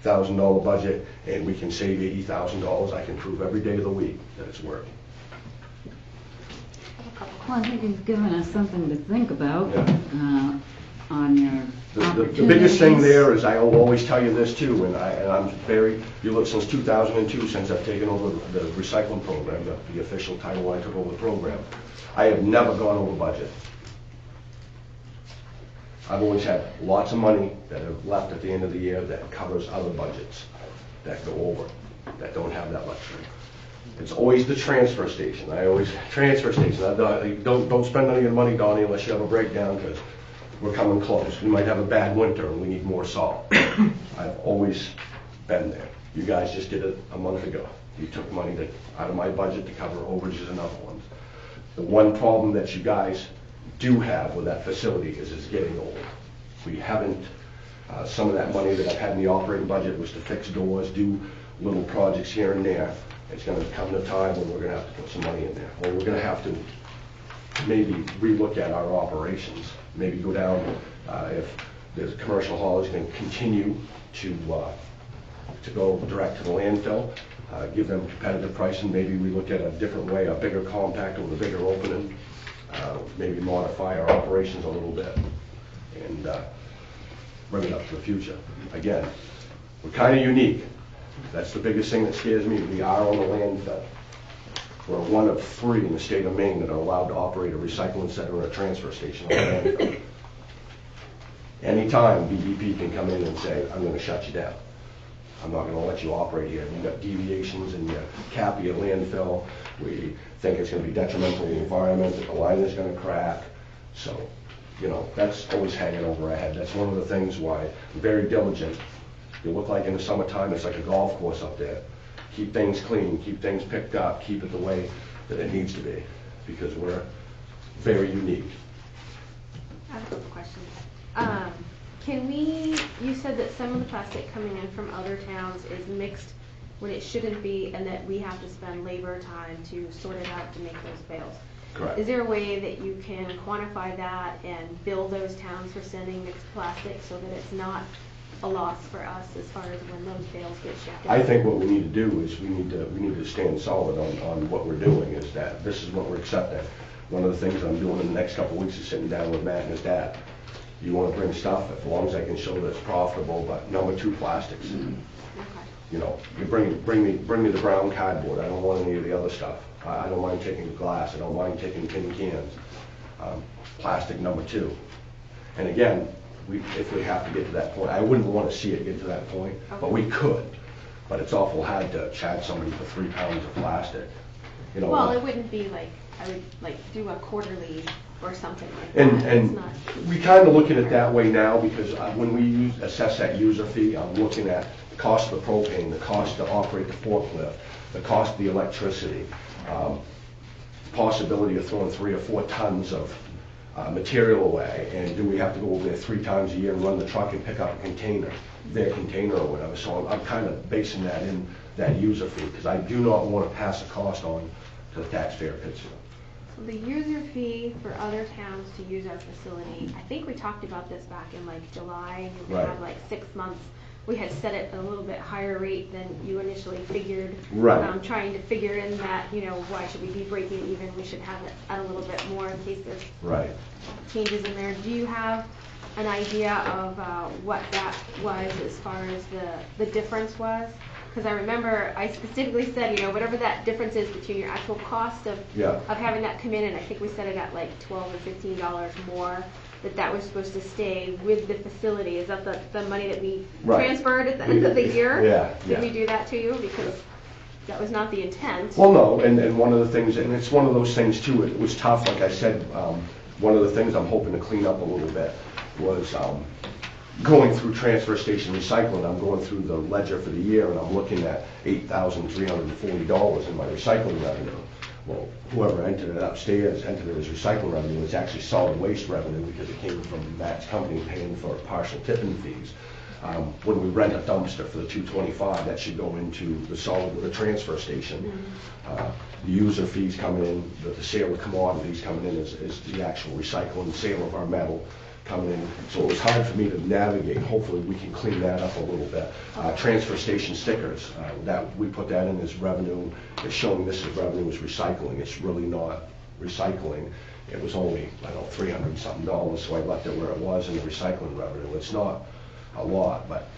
$90,000 budget, and we can save $80,000, I can prove every day of the week that it's working. Well, I think you've given us something to think about Yeah. On your The biggest thing there is, I will always tell you this too, and I'm you look, since 2002, since I've taken over the recycling program, the official title I took over the program, I have never gone over budget. I've always had lots of money that have left at the end of the year that covers other budgets that go over, that don't have that luxury. It's always the transfer station. Transfer station. Don't spend any of your money, Donnie, unless you have a breakdown, because we're coming close. We might have a bad winter and we need more salt. I've always been there. You guys just did it a month ago. You took money out of my budget to cover overages and other ones. The one problem that you guys do have with that facility is it's getting old. We haven't, some of that money that I've had in the operating budget was to fix doors, do little projects here and there. It's gonna come to time when we're gonna have to put some money in there, or we're gonna have to maybe relook at our operations, maybe go down, if the commercial haul is gonna continue to go direct to the landfill, give them competitive pricing, maybe we look at a different way, a bigger compactor with a bigger opening, maybe modify our operations a little bit, and bring it up to the future. Again, we're kind of unique. That's the biggest thing that scares me. We are on the landfill. We're one of 3 in the state of Maine that are allowed to operate a recycling center or a transfer station on the landfill. Anytime DEP can come in and say, I'm going to shut you down. I'm not going to let you operate here. You've got deviations in your cap of your landfill. We think it's going to be detrimental to the environment, that the line is going to crack. So, you know, that's always hanging over our head. That's one of the things why I'm very diligent. You look like in the summertime, it's like a golf course up there. Keep things clean, keep things picked up, keep it the way that it needs to be, because we're very unique. I have a couple questions. You said that some of the plastic coming in from other towns is mixed when it shouldn't be, and that we have to spend labor time to sort it out to make those bales. Correct. Is there a way that you can quantify that and bill those towns for sending mixed plastic so that it's not a loss for us as far as when those bales get shipped out? I think what we need to do is we need to stand solid on what we're doing, is that this is what we're accepting. One of the things I'm doing in the next couple of weeks is sitting down with Matt and his dad. You want to bring stuff, as long as I can show that it's profitable, but number 2, plastics. Okay. You know, you bring me the brown cardboard. I don't want any of the other stuff. I don't mind taking the glass. I don't mind taking tin cans. Plastic number 2. And again, if we have to get to that point, I wouldn't want to see it get to that point, but we could. But it's awful hard to charge somebody for 3 pounds of plastic. You know. Well, it wouldn't be like, I would like do a quarterly or something like that. And we kind of look at it that way now, because when we assess that user fee, I'm looking at the cost of the propane, the cost to operate the forklift, the cost of the electricity, possibility of throwing 3 or 4 tons of material away, and do we have to go over there 3 times a year and run the truck and pick up a container, their container or whatever. So I'm kind of basing that in that user fee, because I do not want to pass a cost on to the taxpayer Pittsfield. So the user fee for other towns to use our facility, I think we talked about this back in like July. You Right. had like 6 months. We had set it at a little bit higher rate than you initially figured. Right. Trying to figure in that, you know, why should we be breaking even? We should have it at a little bit more in case there's Right. changes in there. Do you have an idea of what that was as far as the difference was? Because I remember I specifically said, you know, whatever that difference is between your actual cost of having that come in, and I think we set it at like $12 or $15 more, that was supposed to stay with the facility. Is that the money that we transferred at the end of the year? Yeah. Did we do that to you? Because that was not the intent. Well, no, and one of the things, and it's one of those things too, it was tough, like I said, one of the things I'm hoping to clean up a little bit was going through transfer station recycling. I'm going through the ledger for the year, and I'm looking at $8,340 in my recycling revenue. Well, whoever entered it upstairs entered it as recycling revenue. It's actually solid waste revenue, because it came from Matt's company paying for partial tipping fees. When we rent a dumpster for the $225, that should go into the transfer station. The user fees coming in, the sale of commodities coming in is the actual recycling, sale of our metal coming in. So it was hard for me to navigate. Hopefully we can clean that up a little bit. Transfer station stickers, that we put that in as revenue. It's showing this as revenue is recycling. It's really not recycling. It was only, I don't know, $300 and something, so I left it where it was in the recycling revenue. It's not a lot, but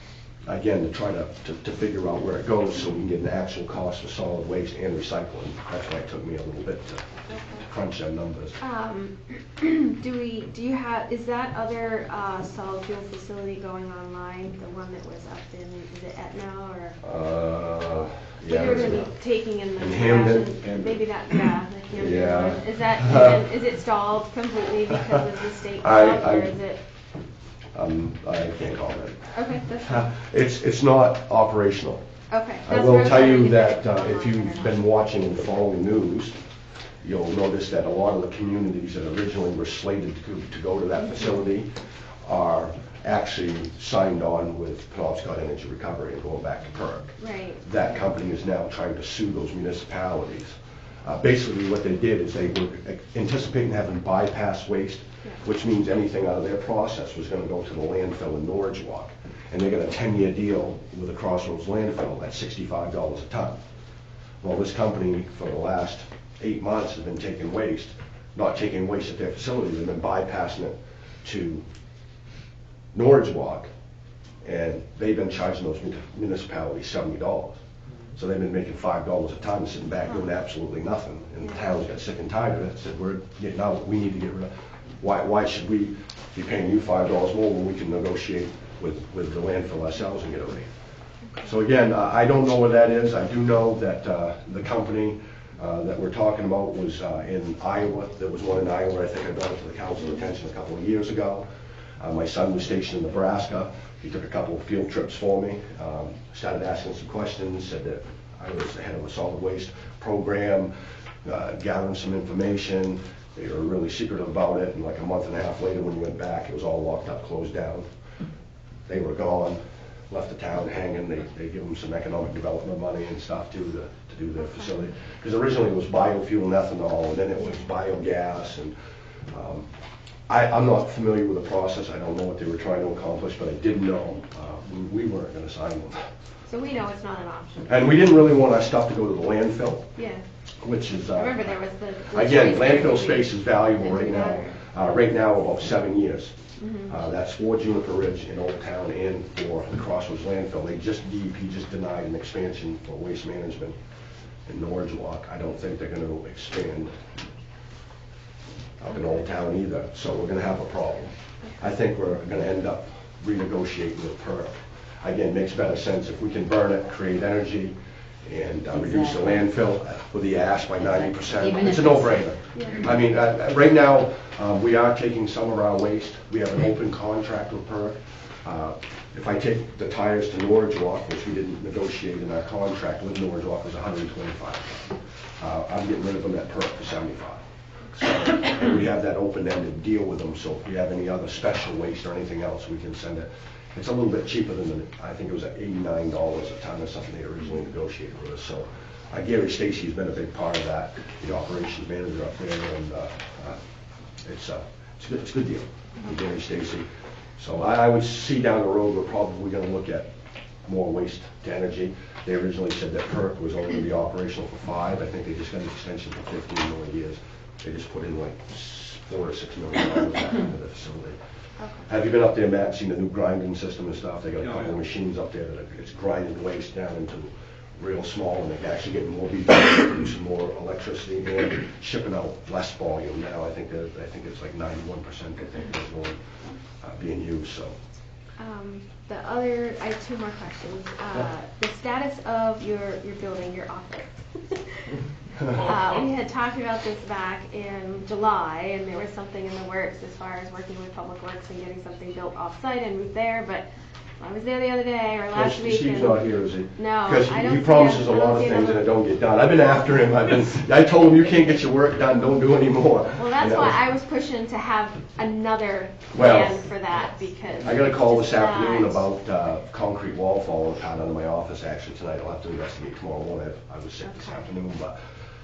again, to try to figure out where it goes so we can get an actual cost for solid waste and recycling. That's why it took me a little bit to crunch them numbers. Is that other solid fuel facility going online, the one that was up in, is it Etna or? Yeah. You're going to be taking in the Hamden. maybe that, the Hamden Yeah. one. Is that, is it stalled completely because of the state stuff, or is it? I can't comment. Okay, that's fine. It's not operational. Okay. I will tell you that if you've been watching and following news, you'll notice that a lot of the communities that originally were slated to go to that facility are actually signed on with Penobscot Energy Recovery and going back to PERC. Right. That company is now trying to sue those municipalities. Basically, what they did is they were anticipating having bypass waste, which means anything out of their process was going to go to the landfill in Norridgewock. And they got a 10-year deal with the Crossroads landfill at $65 a ton. Well, this company, for the last 8 months, has been taking waste, not taking waste at their facility, they've been bypassing it to Norridgewock, and they've been charging those municipalities $70. So they've been making $5 a ton, sitting back doing absolutely nothing. And the town's got sick and tired of it, said, we're getting out, we need to get rid of, why should we be paying you $5 more when we can negotiate with the landfill ourselves and get a rate? So again, I don't know where that is. I do know that the company that we're talking about was in Iowa. There was one in Iowa, I think I brought it to the council's attention a couple of years ago. My son was stationed in Nebraska. He took a couple of field trips for me, started asking some questions, said that I was the head of a solid waste program, gathering some information. They were really secretive about it, and like a month and a half later when we went back, it was all locked up, closed down. They were gone, left the town hanging. They give them some economic development money and stuff too to do their facility. Because originally it was biofuel and ethanol, and then it was biogas, and I'm not familiar with the process. I don't know what they were trying to accomplish, but I did know we weren't going to sign them. So we know it's not an option. And we didn't really want our stuff to go to the landfill, Yeah. which is, I remember there was the again, choice there landfill between- space is valuable right now. Right now, about 7 years. Mm-hmm. That's for Juniper Ridge in Old Town and for the Crossroads landfill. DEP just denied an expansion for waste management in Norridgewock. I don't think they're going to expand up in Old Town either, so we're going to have a problem. I think we're going to end up renegotiating with PERC. Again, makes better sense if we can burn it, create energy, and reduce the landfill with the ash by 90%. Even It's a if it's- no-brainer. Yeah. I mean, right now, we are taking some of our waste. We have an open contract with PERC. If I take the tires to Norridgewock, which we didn't negotiate in our contract with Norridgewock, was $125. I'm getting rid of them at PERC for $75. So, and we have that open-ended deal with them, so if we have any other special waste or anything else, we can send it. It's a little bit cheaper than, I think it was at $89 a ton or something they originally negotiated with us. So Gary Stacy's been a big part of that, the operations manager up there, and it's a good deal with Gary Stacy. So I would see down the road we're probably going to look at more waste to energy. They originally said that PERC was only going to be operational for 5. I think they just got an extension for 15 more years. They just put in like $4 or $6 million back into the facility. Okay. Have you been up there, Matt, seen the new grinding system and stuff? They got a couple of machines up there that it's grinding waste down into real small, and they can actually get more BTU, producing more electricity, and shipping out less volume now. I think it's like 91%. I think is going being used. So. I have 2 more questions. The status of your building, your office. We had talked about this back in July, and there was something in the works as far as working with Public Works and getting something built off-site and moved there, but I was there the other day, or last week. Steve's not here, is he? No, Because I don't he see promises him. a I don't lot of see him things ever. and it don't get done. I've been after him. I told him, you can't get your work done, don't do any more. Well, that's why I was pushing to have another Well, plan for that, because. I got a call it's this afternoon not- about concrete wall falling apart out of my office actually tonight. I'll have to investigate tomorrow morning. I was sick this Okay. afternoon, but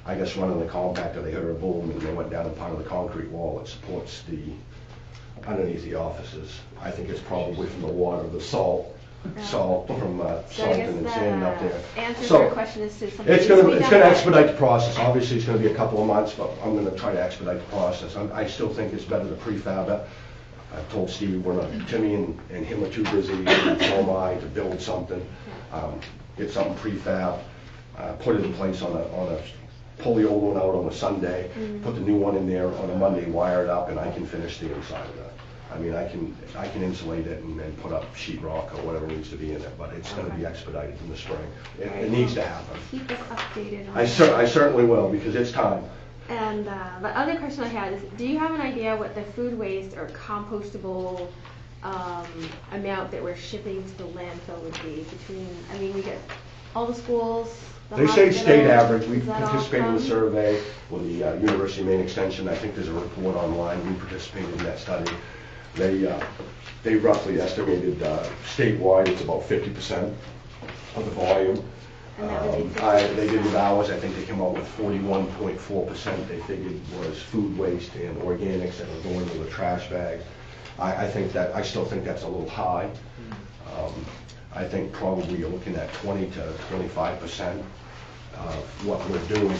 I guess running the compactor, they heard a boom and they went down a part of the concrete wall that supports the, underneath the offices. I think it's probably from the water, the salt from So I salting guess and sand up there. the answer to So, your question is to something. It's needs to going be to done. expedite the process. Obviously, it's going to be a couple of months, but I'm going to try to expedite the process. I still think it's better to prefab it. I've told Steve Timmy and him are too busy, and so am I, to build something. Get something prefab, put it in place on a pull the old one out on a Sunday, put the new one in there on a Monday, wire it up, and I can finish the inside of that. I mean, I can insulate it and put up sheetrock or whatever needs to be in it, but it's going to be expedited in the spring. It needs to happen. Keep us updated on I that. certainly will, because it's time. And the other question I had is, do you have an idea what the food waste or compostable amount that we're shipping to the landfill would be between, I mean, we get all the schools, the They say state hospitals, average. We is that all participated in the from- survey with the University of Maine Extension. I think there's a report online. We participated in that study. They roughly estimated statewide it's about 50% of the volume. And that would be They did with ours, I think they came out with 41.4% they figured was food waste and organics that were going into the trash bags. I still think that's a little high. I think probably you're looking at 20 to 25% of what we're doing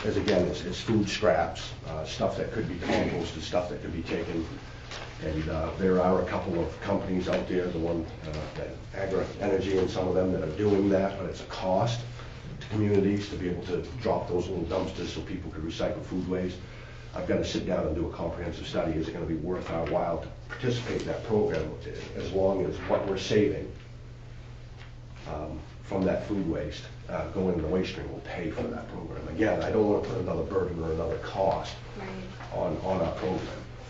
is again, it's food scraps, stuff that could be composted, stuff that could be taken. And there are a couple of companies out there, the one, Agri Energy and some of them that are doing that, but it's a cost to communities to be able to drop those little dumpsters so people could recycle food waste. I've got to sit down and do a comprehensive study. Is it going to be worth our while to participate in that program as long as what we're saving from that food waste going in the waste stream will pay for that program? Again, I don't want to put another burden or another cost on our program.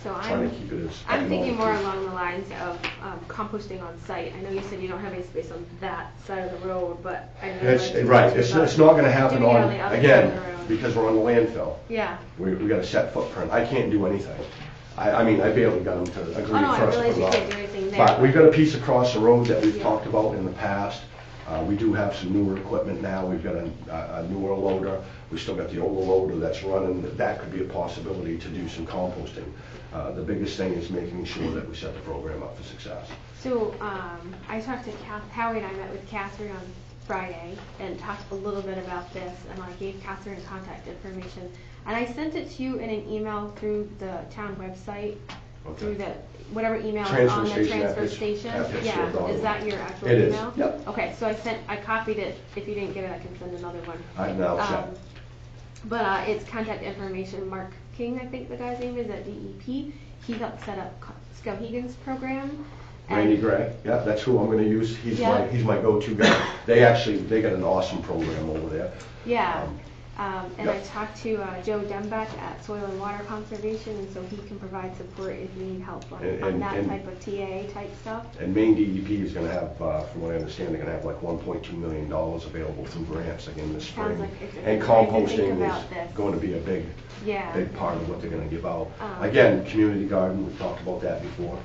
So Trying to keep it as I'm thinking more economic. along the lines of composting on site. I know you said you don't have any space on that side of the road, but I know It's, right, it's not going to happen doing it on, on the other side of again, the road. because we're on the landfill. Yeah. We got a set footprint. I can't do anything. I mean, I barely got them to agree Oh, no, I first. realize to you put it can't on. do anything there. But we've got a piece across the road that we've Yeah. talked about in the past. We do have some newer equipment now. We've got a newer loader. We still got the older loader that's running. That could be a possibility to do some composting. The biggest thing is making sure that we set the program up for success. So I talked to Howie and I met with Catherine on Friday and talked a little bit about this, and I gave Catherine contact information. And I sent it to you in an email through the town website, through the whatever email is on the transfer station. Yeah, is that your actual It is, email? yep. Okay, so I copied it. If you didn't get it, I can send another one. Now set. But it's contact information. Mark King, I think the guy's name is, at DEP. He helped set up Skowhegan's program. Randy Gray, yeah, that's who I'm going to use. He's Yeah. my go-to guy. They got an awesome program over there. Yeah. And I Yep. talked to Joe Dembeck at Soil and Water Conservation, and so he can provide support if you need help on that type of TA type stuff. And Maine DEP is going to have, from what I understand, they're going to have like $1.2 million available through grants again this spring. Sounds like it's a And good time to think composting about this. is going to be a big Yeah. part of what they're going to give out. Um, Again, community garden, we've talked about that before.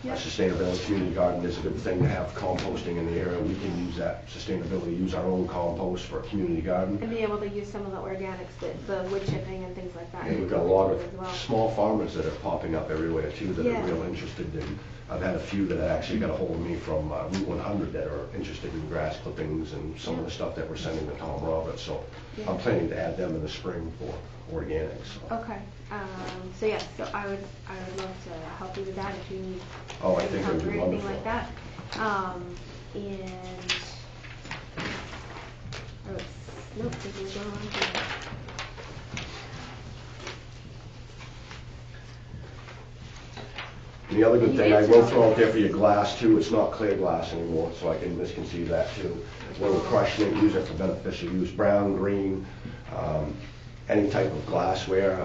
Yep. Sustainability community garden is a good thing to have composting in the area. We can use that sustainability, use our own compost for a community garden. And be able to use some of the organics, the wood chipping and things like that. And we've got a lot of as well. small farmers that are popping up everywhere too that Yeah. are real interested in. I've had a few that actually got a hold of me from Route 100 that are interested in grass clippings and some of the stuff that we're sending to Tom Roberts. So Yeah. I'm planning to add them in the spring for organics. So. Okay. So yes, so I would love to help you with that if you need Oh, I any think help that would or be anything wonderful. like that. And nope, this is going on here. And the other good You thing, I answered will all throw out the there for your glass too, it's not clear glass anymore, so I can misconceive that too. When we're crushing it, use it for beneficial use, brown, green, any type of glassware,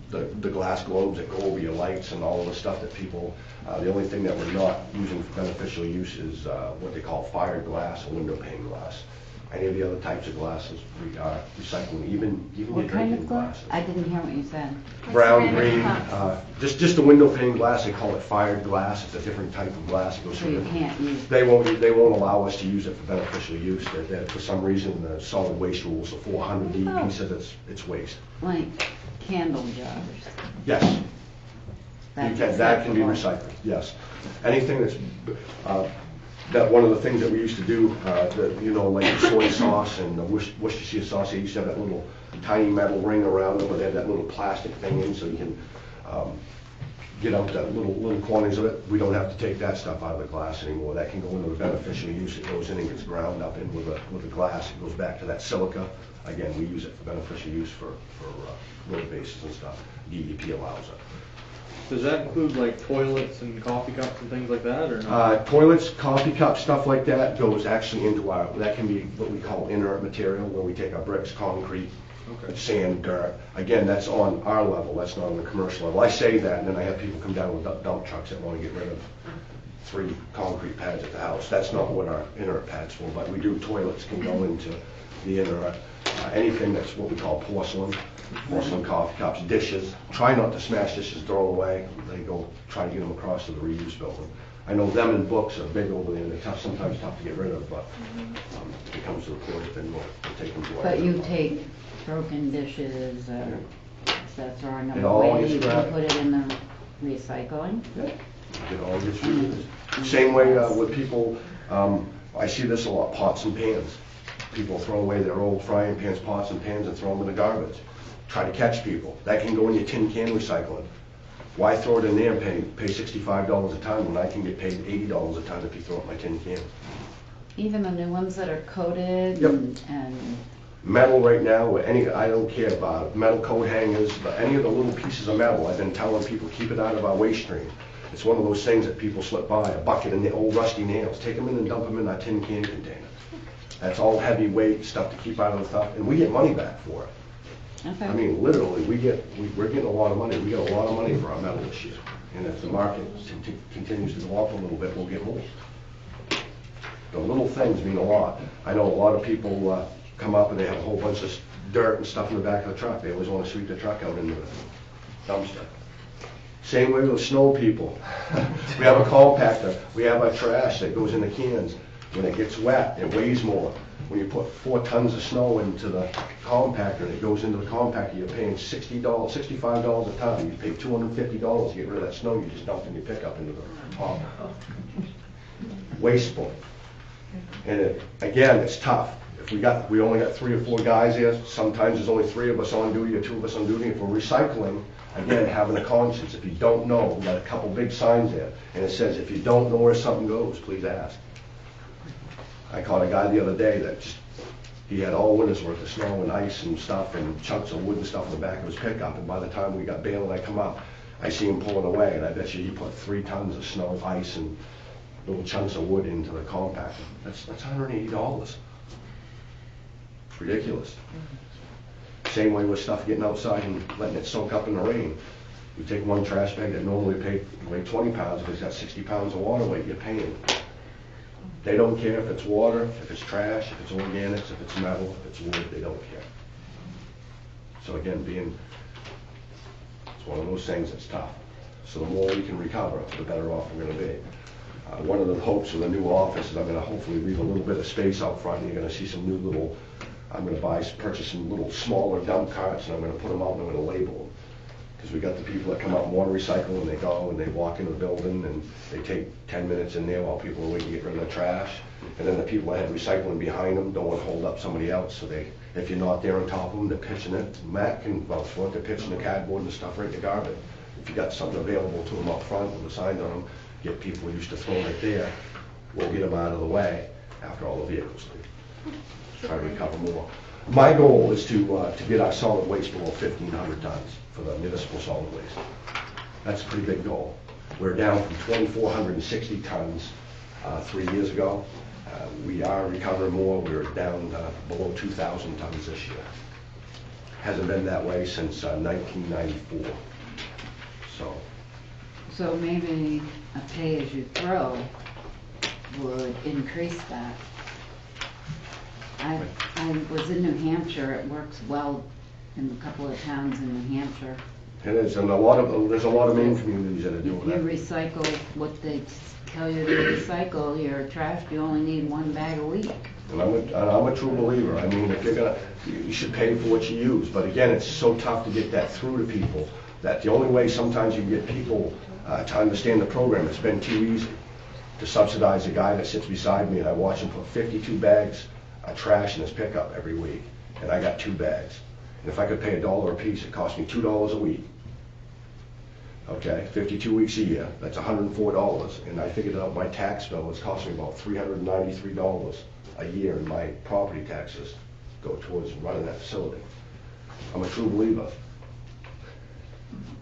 the glass globes that go over your lights and all of the stuff that people, the only thing that we're not using for beneficial use is what they call fired glass or window pane glass. Any of the other types of glasses, we are recycling, even your What kind drinking of glass? glasses. I didn't hear what you said. Brown, ceramic green, cups. just a window pane glass, they call it fired glass, it's a different type of glass. It goes So through you the- can't use. They won't allow us to use it for beneficial use. That for some reason, the solid waste rules, the 400 Oh. DEP says it's waste. Like candle jars. Yes, That's that can be acceptable. recycled, yes. Anything that one of the things that we used to do, like soy sauce and the Worcestershire sauce, they used to have that little tiny metal ring around them, where they had that little plastic thing in, so you can get out that little quantities of it. We don't have to take that stuff out of the glass anymore. That can go into the beneficial use. It goes in and gets ground up in with the glass. It goes back to that silica. Again, we use it for beneficial use for road bases and stuff. DEP allows it. Does that include like toilets and coffee cups and things like that, or not? Toilets, coffee cups, stuff like that goes actually into that can be what we call inert material, where we take our bricks, concrete, Okay. sand, dirt. Again, that's on our level, that's not on the commercial level. I say that, and then I have people come down with dump trucks that want to get rid of 3 concrete pads at the house. That's not what our inert pads for, but we do toilets can go into the inert. anything that's what we call porcelain coffee cups, dishes. Try not to smash dishes, throw them away. They go try to get them across to the reuse building. I know them and books are big over there. They're sometimes tough to get rid of, but if it comes to the point, then we'll take them away. But you take broken dishes, instead of throwing them It all away, gets you can scrapped. put it in the recycling? Yeah, it all gets reused. Same way with people, I see this a lot, pots and pans. People throw away their old frying pans, pots and pans, and throw them in the garbage. Try to catch people. That can go in your tin can recycling. Why throw it in there and pay $65 a ton when I can get paid $80 a ton if you throw it in my tin can? Even the new ones that are coated Yep. and Metal right now, or I don't care about metal coat hangers, but any of the little pieces of metal, I've been telling people, keep it out of our waste stream. It's one of those things that people slip by, a bucket and the old rusty nails. Take them in and dump them in that tin can container. That's all heavyweight stuff to keep out of the stuff, and we get money back for it. okay. I mean, literally, we're getting a lot of money. We get a lot of money for our metal this year. And if the market continues to go up a little bit, we'll get more. The little things mean a lot. I know a lot of people come up and they have a whole bunch of dirt and stuff in the back of the truck. They always want to sweep the truck out into the dumpster. Same way with snow people. We have a compactor. We have our trash that goes in the cans. When it gets wet, it weighs more. When you put 4 tons of snow into the compactor and it goes into the compactor, you're paying $60, $65 a ton. You pay $250 to get rid of that snow you just dumped in your pickup into the hopper. Wasteful. And again, it's tough. If we only got 3 or 4 guys here, sometimes there's only 3 of us on duty or 2 of us on duty. If we're recycling, again, having a conscience. If you don't know, we got a couple big signs there, and it says, if you don't know where something goes, please ask. I caught a guy the other day that he had all winter's worth of snow and ice and stuff and chunks of wood and stuff in the back of his pickup, and by the time we got bailed and I come up, I see him pulling away, and I bet you he put 3 tons of snow, ice, and little chunks of wood into the compactor. That's $180. Ridiculous. Same way with stuff getting outside and letting it soak up in the rain. You take one trash bag that normally weigh 20 pounds, if it's got 60 pounds of water weight, you're paying. They don't care if it's water, if it's trash, if it's organics, if it's metal, if it's wood, they don't care. So again, it's one of those things that's tough. So the more we can recover, the better off we're going to be. One of the hopes of the new office is I'm going to hopefully leave a little bit of space out front, and you're going to see some new little, I'm going to purchase some little smaller dump carts, and I'm going to put them out and I'm going to label them. Because we got the people that come out and want to recycle, and they go and they walk into the building and they take 10 minutes in there while people are waiting to get rid of their trash. And then the people that had recycling behind them don't want to hold up somebody else, so if you're not there on top of them, they're pitching it. Matt can vouch for it, they're pitching the cardboard and the stuff right in the garbage. If you got something available to them up front with a sign on them, get people used to throwing it there, we'll get them out of the way after all the vehicles leave. Try to recover more. My goal is to get our solid waste below 1,500 tons for the municipal solid waste. That's a pretty big goal. We're down from 2,460 tons 3 years ago. We are recovering more. We're down below 2,000 tons this year. Hasn't been that way since 1994. So maybe a pay-as-you-throw would increase that. I was in New Hampshire. It works well in a couple of towns in New Hampshire. It is, and there's a lot of Maine communities that are doing You that. recycle what they tell you to recycle, your trash, you only need 1 bag a week. And I'm a true believer. I mean, if you should pay for what you use. But again, it's so tough to get that through to people that the only way sometimes you can get people to understand the program, it's been too easy to subsidize a guy that sits beside me and I watch him put 52 bags of trash in his pickup every week, and I got 2 bags. And if I could pay $1 a piece, it cost me $2 a week. Okay, 52 weeks a year, that's $104. And I figured out my tax bill, it's costing me about $393 a year in my property taxes go towards running that facility. I'm a true believer.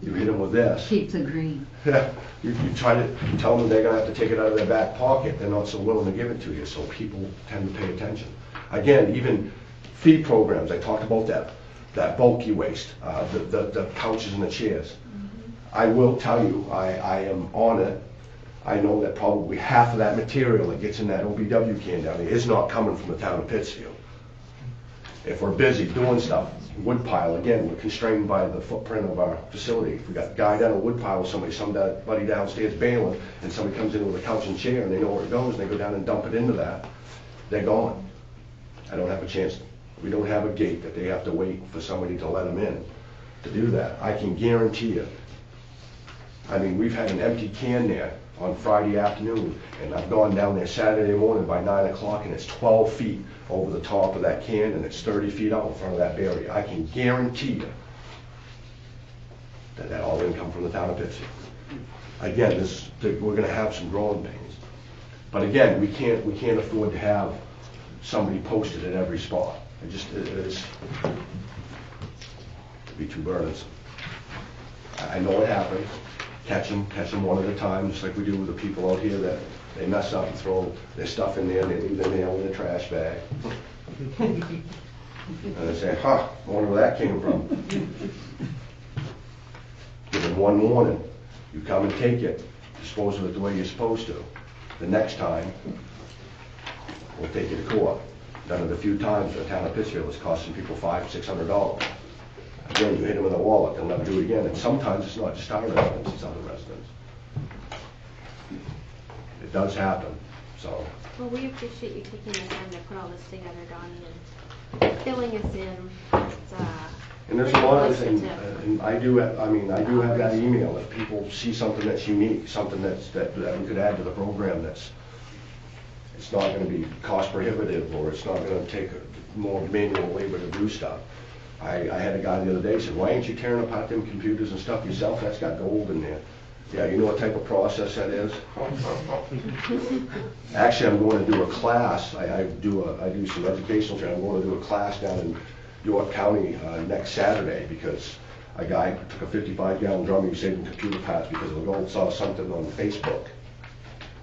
You hit them with this. Keep the green. Yeah, you tell them they're going to have to take it out of their back pocket. They're not so willing to give it to you, so people tend to pay attention. Again, even feed programs, I talked about that bulky waste, the couches and the chairs. I will tell you, I am on it. I know that probably half of that material that gets in that OBW can down there is not coming from the town of Pittsfield. If we're busy doing stuff, wood pile, again, we're constrained by the footprint of our facility. If we got a guy down a wood pile with somebody downstairs bailing, and somebody comes in with a couch and chair, and they know where it goes, and they go down and dump it into that, they're gone. I don't have a chance. We don't have a gate that they have to wait for somebody to let them in to do that. I can guarantee you. I mean, we've had an empty can there on Friday afternoon, and I've gone down there Saturday morning by 9 o'clock, and it's 12 feet over the top of that can, and it's 30 feet out in front of that barrier. I can guarantee you that that all didn't come from the town of Pittsfield. Again, we're going to have some growing pains, but again, we can't afford to have somebody posted at every spot. It'd be too burdensome. I know it happens. Catch them one at a time, just like we do with the people out here that they mess up and throw their stuff in there, and they leave their mail in the trash bag. And they say, I wonder where that came from. Give them one warning. You come and take it, dispose of it the way you're supposed to. The next time, we'll take you to court. Done it a few times. The town of Pittsfield is costing people $500-600. Again, you hit them in the wallet, they'll never do it again. And sometimes it's not just our residents, it's other residents. It does happen, so. Well, we appreciate you taking the time to put all this together, Donnie, and filling us in. And there's a lot of things, and I do have that email. If people see something that's unique, something that we could add to the program it's not going to be cost prohibitive, or it's not going to take more manual labor to do stuff. I had a guy the other day said, why ain't you tearing apart them computers and stuff yourself? That's got gold in there. Yeah, you know what type of process that is? Actually, I'm going to do a class. I do some educational training. I'm going to do a class down in York County next Saturday, because a guy took a 55-gallon drum. He was saving computer parts because of the gold. Saw something on Facebook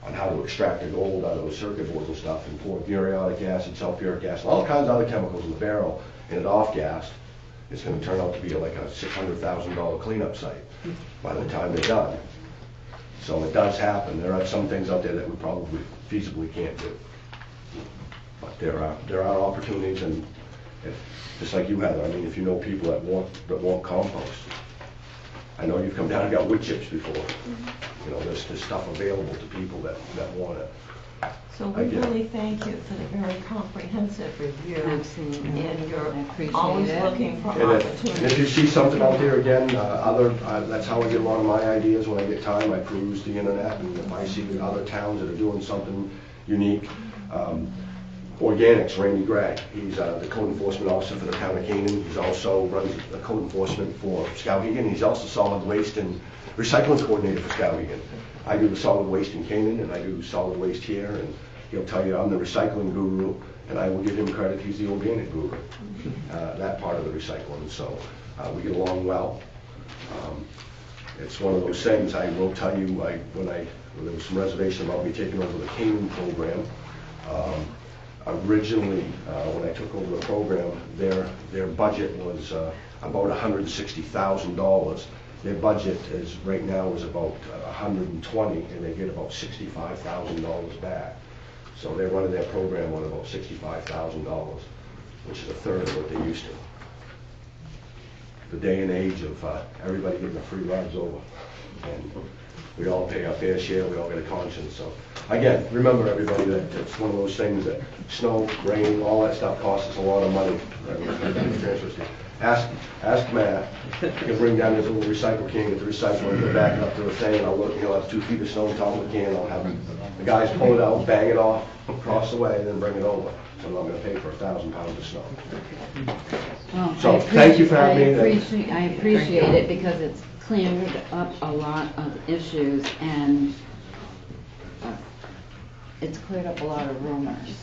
on how to extract the gold out of those circuit boards and stuff, and pour muriatic acid, sulfuric acid, all kinds of other chemicals in the barrel, and it off-gassed. It's going to turn out to be like a $600,000 cleanup site by the time they're done. So it does happen. There are some things out there that we probably feasibly can't do. But there are opportunities, and just like you, Heather, I mean, if you know people that want compost. I know you've come down and got wood chips before. You know, there's stuff available to people that want it. So we really thank you for the very comprehensive review. Absolutely. And you're I appreciate always it. looking for And opportunities. if you see something out there, again, that's how I get a lot of my ideas. When I get time, I peruse the internet, and if I see other towns that are doing something unique. Organics, Randy Gregg, he's the code enforcement officer for the town of Canaan. He's also runs the code enforcement for Skowhegan. He's also solid waste and recycling coordinator for Skowhegan. I do the solid waste in Canaan, and I do solid waste here, and he'll tell you I'm the recycling guru, and I will give him credit, he's the organic guru, that part of the recycling. So we get along well. It's one of those things. I will tell you, when there was some reservation about me taking over the Canaan program, originally, when I took over the program, their budget was about $160,000. Their budget right now is about $120,000, and they get about $65,000 back. So they're running their program on about $65,000, which is a third of what they used to. The day and age of everybody getting a free rides over, and we all pay our fair share. We all get a conscience. So again, remember everybody that it's one of those things that snow, rain, all that stuff costs us a lot of money. Ask Matt. He'll bring down his little recycle can, get the recycling, get back up to the thing, and he'll have 2 feet of snow on top of the can. I'll have the guys pull it out, bang it off, cross the way, and then bring it over. So I'm not going to pay for 1,000 pounds of snow. Well, So thank you for having me. I appreciate it, because it's cleared up a lot of issues, and it's cleared up a lot of rumors.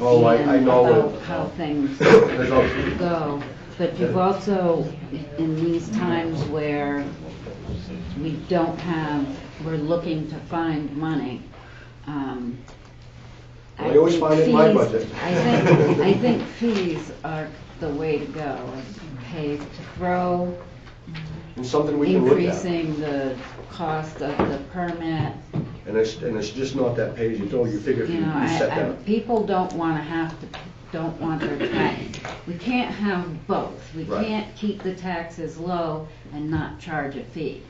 Oh, I know about how things There's also- go. But you've also, in these times where we're looking to find money. I always find it in my budget. I think fees are the way to go. Pay to throw, And something we can look at. increasing the cost of the permit. And it's just not that pay as you throw. You figure if You you know, set that. people don't want to have to don't want their tax. We can't have both. We Right. can't keep the taxes low and not charge a fee.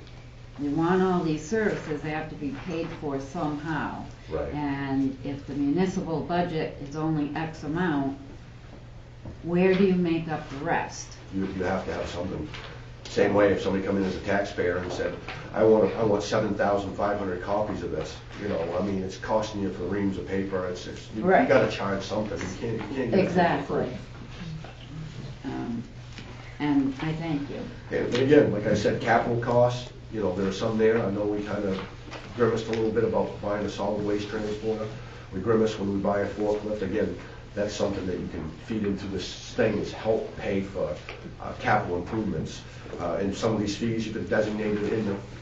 We want all these services, they have to be paid for somehow. Right. And if the municipal budget is only X amount, where do you make up the rest? You have to have something. Same way, if somebody come in as a taxpayer and said, I want 7,500 copies of this, you know, I mean, it's costing you for reams of paper, you Right. gotta charge something, you can't get it for Exactly. free. And I thank you. And again, like I said, capital costs, you know, there are some there. I know we kind of grimaced a little bit about buying a solid waste transporter. We grimace when we buy a forklift. Again, that's something that you can feed into this thing, is help pay for capital improvements. And some of these fees you could designate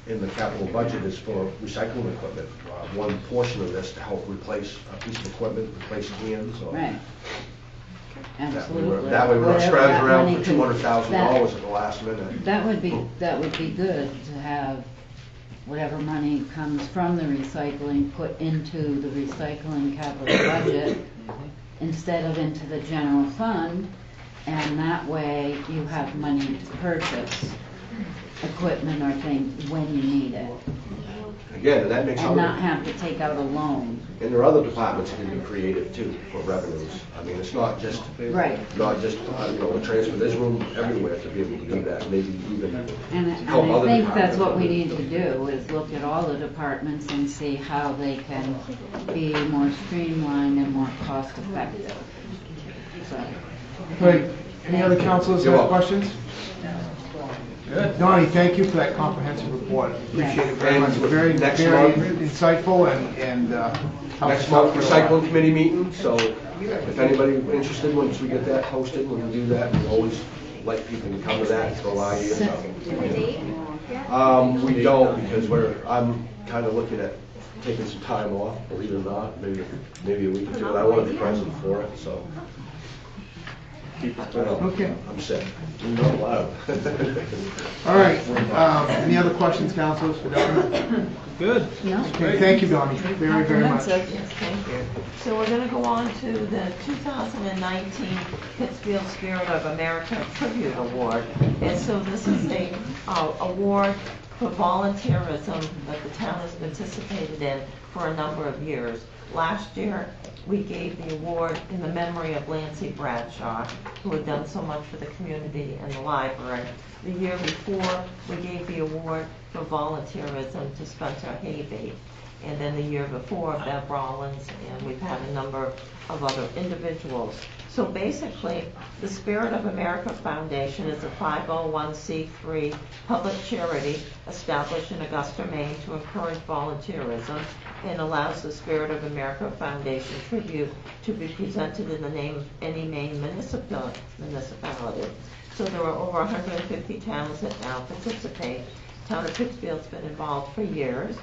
in the capital budget is for recycling equipment. One portion of this to help replace a piece of equipment, replace cans. Or Right. Absolutely. That way we're not Whatever scrounging that around money for could- $200,000 at the last minute. That would be good to have whatever money comes from the recycling put into the recycling capital budget instead of into the general fund, and that way you have money to purchase equipment or things when you need it, Again, and that makes and not have to take out a loan. And there are other departments that can be creative too for revenues. I mean, it's not just, Right. not just, you know, the transfer, there's room everywhere to be able to do that, maybe even And help I other think departments. that's what we need to do, is look at all the departments and see how they can be more streamlined and more cost effective. So, Great. Any other councilors You're have welcome. questions? Donnie, thank you for that comprehensive report. Appreciate it very much. Very, Next very month. insightful and helps Next us out month, quite a lot. recycling committee meeting, so if anybody interested, once we get that posted, when we do that, we always like people to come to that and throw ideas out. Do you have a date? Yeah? We don't, because I'm kind of looking at taking some time off, believe it or not, maybe a week or two, and I want to be present for it, so. I know, Okay. I'm sick. You're not allowed. All right. Any other questions, councilors, for Donnie? Good. no? Okay, thank you, Donnie, very, very much. Yes, thank you. So we're going to go on to the 2019 Pittsfield Spirit of America Tribute Award. And so this is a award for volunteerism that the town has participated in for a number of years. Last year, we gave the award in the memory of Lancy Bradshaw, who had done so much for the community and the library. The year before, we gave the award for volunteerism to Spencer Havey. And then the year before, Bev Rollins, and we've had a number of other individuals. So basically, the Spirit of America Foundation is a 501c3 public charity established in Augusta, Maine to encourage volunteerism, and allows the Spirit of America Foundation tribute to be presented in the name of any Maine municipality. So there are over 150 towns that now participate. Town of Pittsfield's been involved for years.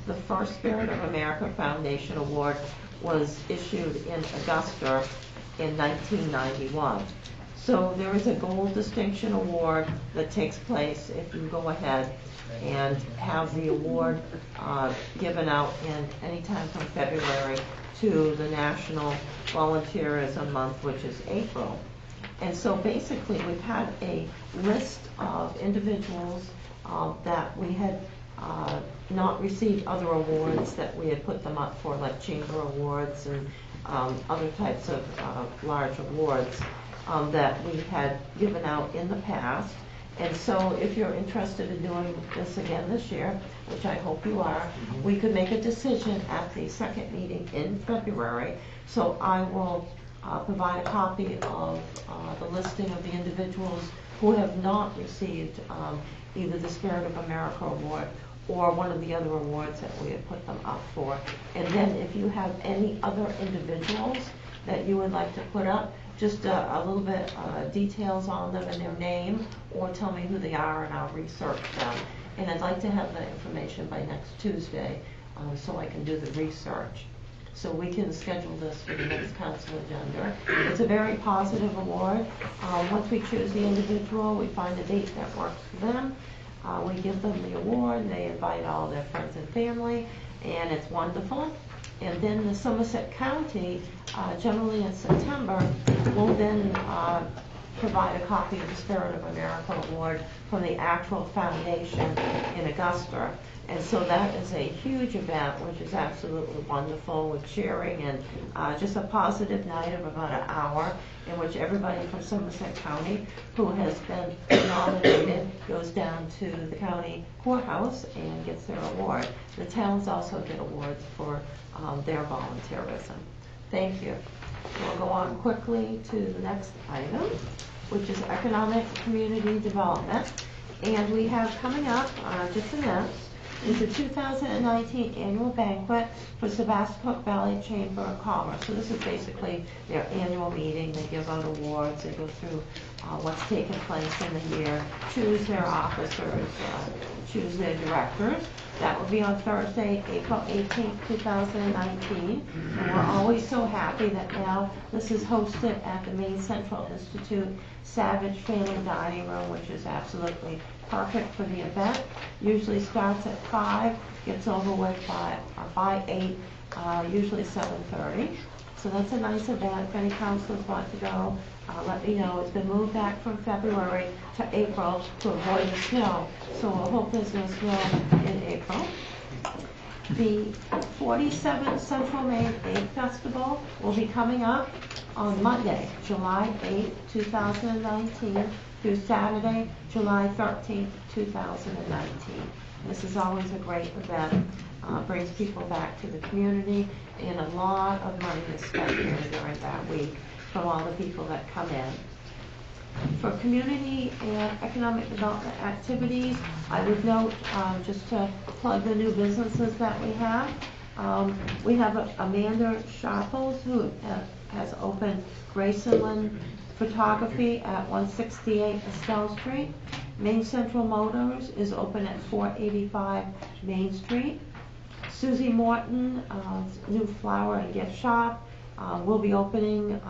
The first Spirit of America Foundation Award was issued in Augusta in 1991. So there is a gold distinction award that takes place if you go ahead and have the award given out in any time from February to the National Volunteerism Month, which is April. And so basically we've had a list of individuals that we had not received other awards, that we had put them up for, like chamber awards and other types of large awards that we had given out in the past. And so if you're interested in doing this again this year, which I hope you are, we could make a decision at the second meeting in February. So I will provide a copy of the listing of the individuals who have not received either the Spirit of America Award or one of the other awards that we have put them up for. And then if you have any other individuals that you would like to put up, just a little bit details on them and their name, or tell me who they are and I'll research them. And I'd like to have that information by next Tuesday so I can do the research. So we can schedule this for the next council agenda. It's a very positive award. Once we choose the individual, we find a date that works for them. We give them the award, they invite all their friends and family, and it's wonderful. And then the Somerset County, generally in September, will then provide a copy of the Spirit of America Award from the actual foundation in Augusta. And so that is a huge event, which is absolutely wonderful, with cheering and just a positive night of about an hour, in which everybody from Somerset County who has been nominated goes down to the county courthouse and gets their award. The towns also get awards for their volunteerism. Thank you. We'll go on quickly to the next item, which is economic community development. And we have coming up, just announced, is the 2019 annual banquet for Sebastopol Valley Chamber of Commerce. So this is basically their annual meeting. They give out awards, they go through what's taken place in the year, choose their officers, choose their directors. That will be on Thursday, April 18th, 2019. And we're always so happy that now this is hosted at the Maine Central Institute Savage Family Dining Room, which is absolutely perfect for the event. Usually starts at 5, gets over with by 8, usually 7:30. So that's a nice event. If any counselors want to go, let me know. It's been moved back from February to April to avoid the snow. So we'll hope there's no snow in April. The 47th Central Maine Egg Festival will be coming up on Monday, July 8th, 2019 through Saturday, July 13th, 2019. This is always a great event. Brings people back to the community, and a lot of money is spent here during that week from all the people that come in. For community and economic development activities, I would note, just to plug the new businesses that we have Amanda Sharples, who has opened Graceland Photography at 168 Estelle Street. Maine Central Motors is open at 485 Main Street. Susie Morton, new flower and gift shop, will be opening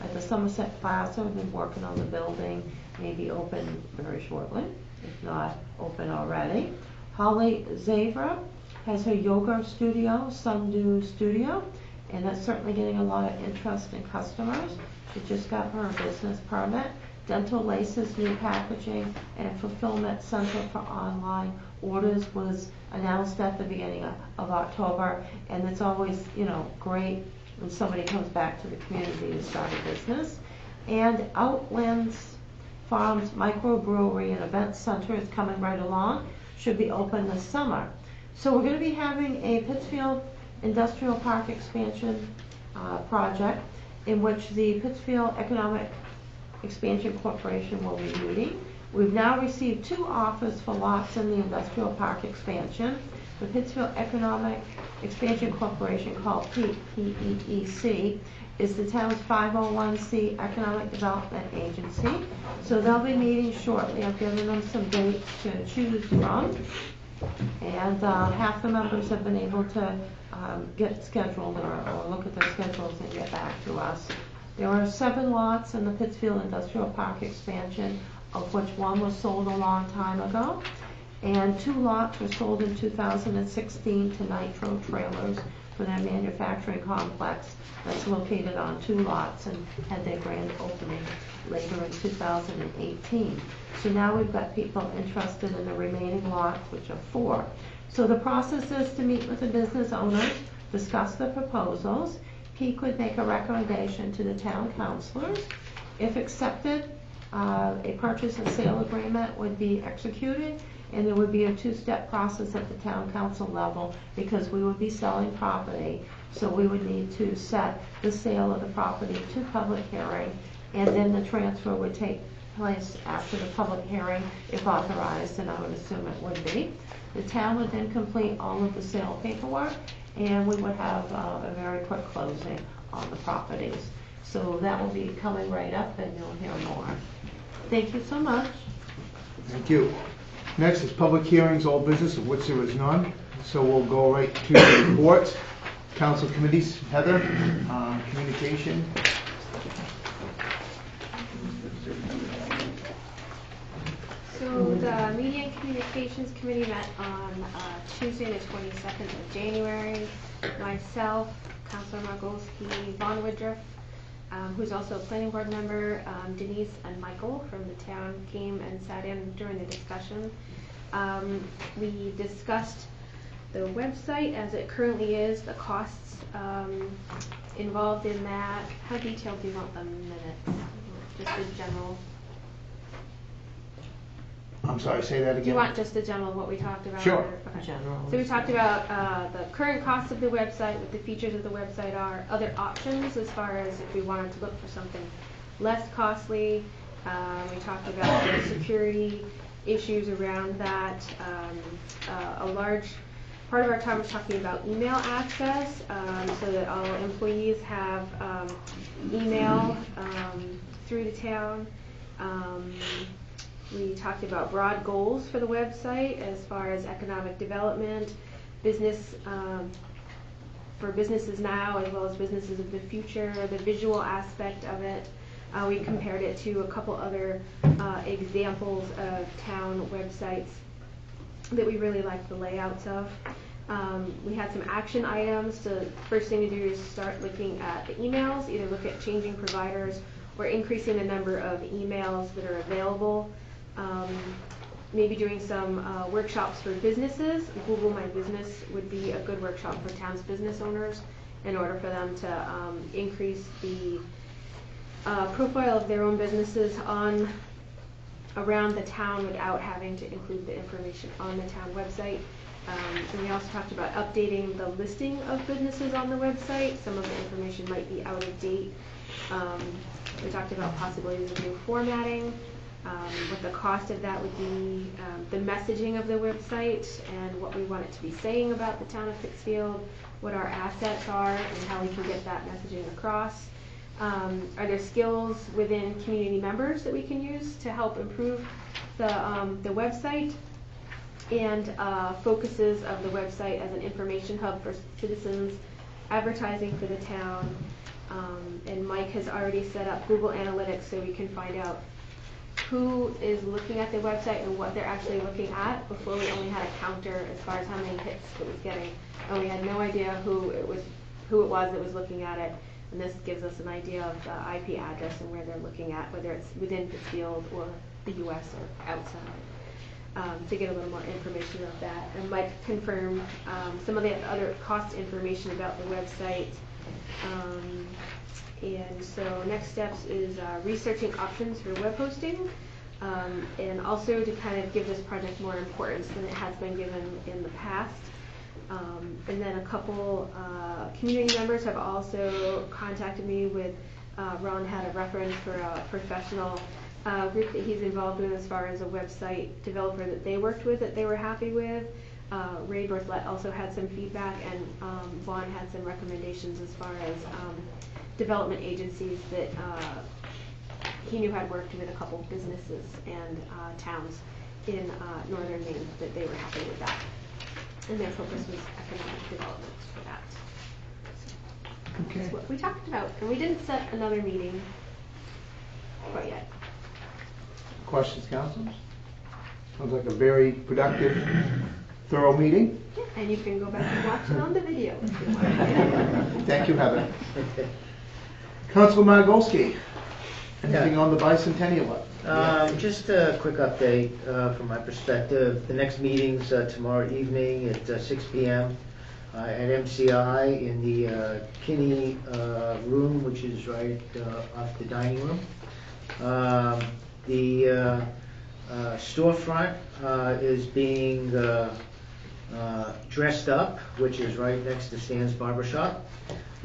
at the Somerset Plaza. We've been working on the building, maybe open very shortly, if not open already. Holly Zavra has her yoga studio, Sundew Studio, and that's certainly getting a lot of interest in customers. She just got her business permit. Dental Laces new packaging and fulfillment center for online orders was announced at the beginning of October, and it's always, great when somebody comes back to the community to start a business. And Outlands Farms Microbrewery and Event Center is coming right along, should be open this summer. So we're going to be having a Pittsfield Industrial Park expansion project, in which the Pittsfield Economic Expansion Corporation will be meeting. We've now received 2 offers for lots in the industrial park expansion. The Pittsfield Economic Expansion Corporation, called PEEC, is the town's 501c economic development agency. So they'll be meeting shortly. I've given them some dates to choose from. And half the members have been able to get scheduled or look at their schedules and get back to us. There are 7 lots in the Pittsfield Industrial Park expansion, of which 1 was sold a long time ago, and 2 lots were sold in 2016 to Nitro Trailers for their manufacturing complex that's located on 2 lots and had their grand opening later in 2018. So now we've got people interested in the remaining lots, which are 4. So the process is to meet with the business owners, discuss the proposals. Peak would make a recommendation to the town councilors. If accepted, a purchase and sale agreement would be executed, and there would be a 2-step process at the town council level, because we would be selling property. So we would need to set the sale of the property to public hearing, and then the transfer would take place after the public hearing, if authorized, and I would assume it would be. The town would then complete all of the sale paperwork, and we would have a very quick closing on the properties. So that will be coming right up, and you'll hear more. Thank you so much. Thank you. Next is public hearings, all business, of which there is none. So we'll go right to the reports. Council committees, Heather, communication. So So the Media and Communications Committee met on Tuesday, the 22nd of January. Myself, Councilor Margolski, Vaughn Woodruff, who's also a planning board member, Denise and Michael from the town came and sat in during the discussion. We discussed the website as it currently is, the costs involved in that. How detailed do you want the minutes? Just as general. I'm sorry, say that again. Do you want just the general what we talked about? Sure. Okay. General. So we talked about the current costs of the website, what the features of the website are, other options as far as if we wanted to look for something less costly. We talked about the security issues around that. A large part of our time was talking about email access, so that all employees have email through the town. We talked about broad goals for the website as far as economic development, business for businesses now as well as businesses of the future, the visual aspect of it. We compared it to a couple other examples of town websites that we really liked the layouts of. We had some action items. The first thing to do is start looking at the emails, either look at changing providers or increasing the number of emails that are available. Maybe doing some workshops for businesses. Google My Business would be a good workshop for town's business owners in order for them to increase the profile of their own businesses around the town without having to include the information on the town website. And we also talked about updating the listing of businesses on the website. Some of the information might be out of date. We talked about possibilities of new formatting, what the cost of that would be, the messaging of the website, and what we want it to be saying about the town of Pittsfield, what our assets are, and how we can get that messaging across. Are there skills within community members that we can use to help improve the website? And focuses of the website as an information hub for citizens, advertising for the town, and Mike has already set up Google Analytics so we can find out who is looking at the website and what they're actually looking at. Before, we only had a counter as far as how many hits it was getting, and we had no idea who it was that was looking at it. And this gives us an idea of the IP address and where they're looking at, whether it's within Pittsfield or the U.S. or outside, to get a little more information about that. And Mike confirmed some of the other cost information about the website. And so next steps is researching options for web hosting, and also to kind of give this project more importance than it has been given in the past. And then a couple community members have also contacted me with, Ron had a reference for a professional group that he's involved with as far as a website developer that they worked with that they were happy with. Ray Berthlett also had some feedback, and Vaughn had some recommendations as far as development agencies that he knew had worked with a couple businesses and towns in northern Maine that they were happy with that. And their focus was economic development for that. So Okay. that's what we talked about. And we didn't set another meeting quite yet. Questions, councilors? Sounds like a very productive, thorough meeting. Yeah, and you can go back and watch it on the video if you want. Thank you, Heather. Councilor Margolski, anything on the bicentennial? Just a quick update from my perspective. The next meeting's tomorrow evening at 6 p.m. At MCI in the Kinney room, which is right off the dining room. The storefront is being dressed up, which is right next to Stan's Barbershop.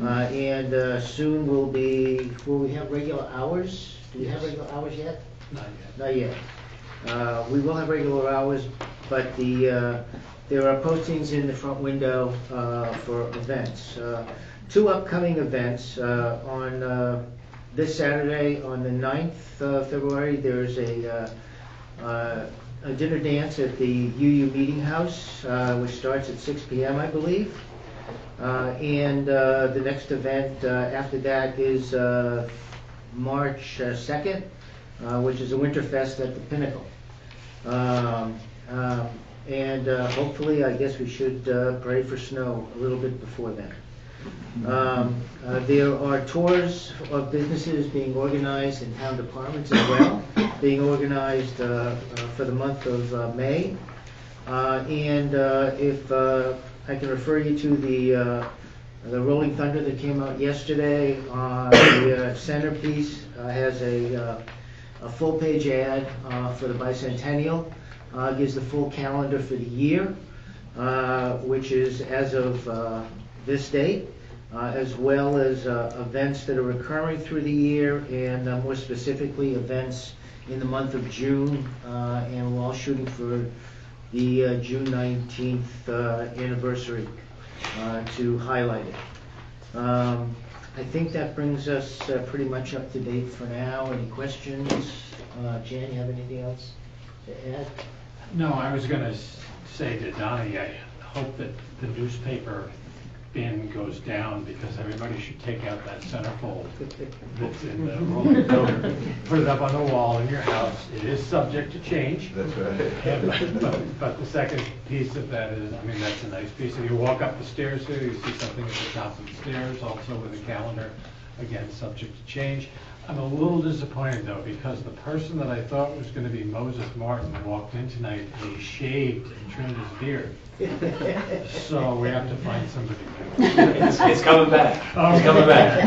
And soon will we have regular hours? Do we have regular hours yet? Not yet. We will have regular hours, but there are postings in the front window for events. Two upcoming events. On this Saturday, on the 9th of February, there's a dinner dance at the UU Meeting House, which starts at 6 p.m., I believe. And the next event after that is March 2nd, which is a Winterfest at the Pinnacle. And hopefully, I guess we should pray for snow a little bit before then. There are tours of businesses being organized in town departments as well, being organized for the month of May. And if I can refer you to the Rolling Thunder that came out yesterday, the centerpiece has a full-page ad for the bicentennial. Gives the full calendar for the year, which is as of this date, as well as events that are occurring through the year, and more specifically events in the month of June, and we're all shooting for the June 19th anniversary to highlight it. I think that brings us pretty much up to date for now. Any questions? Jan, you have anything else to add? No, I was going to say to Donnie, I hope that the newspaper bin goes down, because everybody should take out that centerfold that's in the Rolling Thunder, put it up on the wall in your house. It is subject to change. That's right. But the second piece of that is, I mean, that's a nice piece. If you walk up the stairs here, you see something at the top of the stairs, also with a calendar, again, subject to change. I'm a little disappointed, though, because the person that I thought was going to be Moses Martin walked in tonight and he shaved and trimmed his beard. So we have to find somebody new. It's coming back. It's coming back.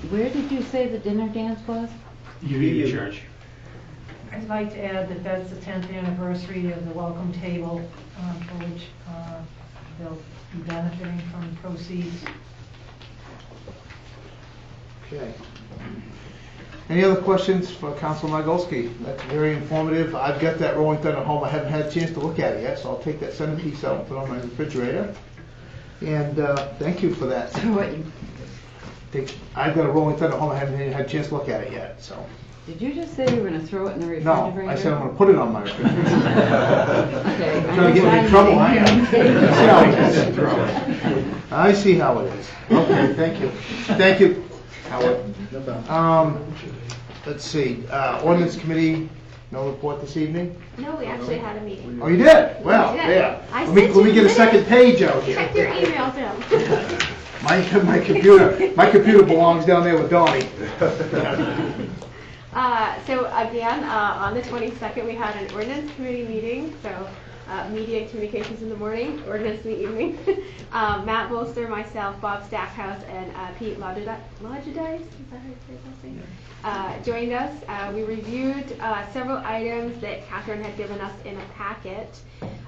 Where did you say the dinner dance was? UU Church. I'd like to add that that's the 10th anniversary of the welcome table, for which they'll be benefiting from proceeds. Okay. Any other questions for Councilor Migulski? That's very informative. I've got that Rolling Thunder at home. I haven't had a chance to look at it yet, so I'll take that centerpiece out and put it on my refrigerator. And thank you for that. I've got a Rolling Thunder at home. I haven't had a chance to look at it yet. So. Did you just say you were going to throw it in the refrigerator? No, I said I'm going to put it on my refrigerator. Okay. I'm trying to get me in trouble. I see how it is. Okay, thank you. Thank you, Howard. Let's see. Ordinance Committee, no report this evening? No, we actually had a meeting. Oh, you did? Well, We did. yeah. I Let me sent you get a the second page out here. Check your email, Tim. My computer belongs down there with Donnie. So again, on the 22nd, we had an ordinance committee meeting. So media and communications in the morning, ordinance in the evening. Matt Bolster, myself, Bob Stackhouse, and Pete Lodgidice, is that how you say his last name? Joined us. We reviewed several items that Catherine had given us in a packet.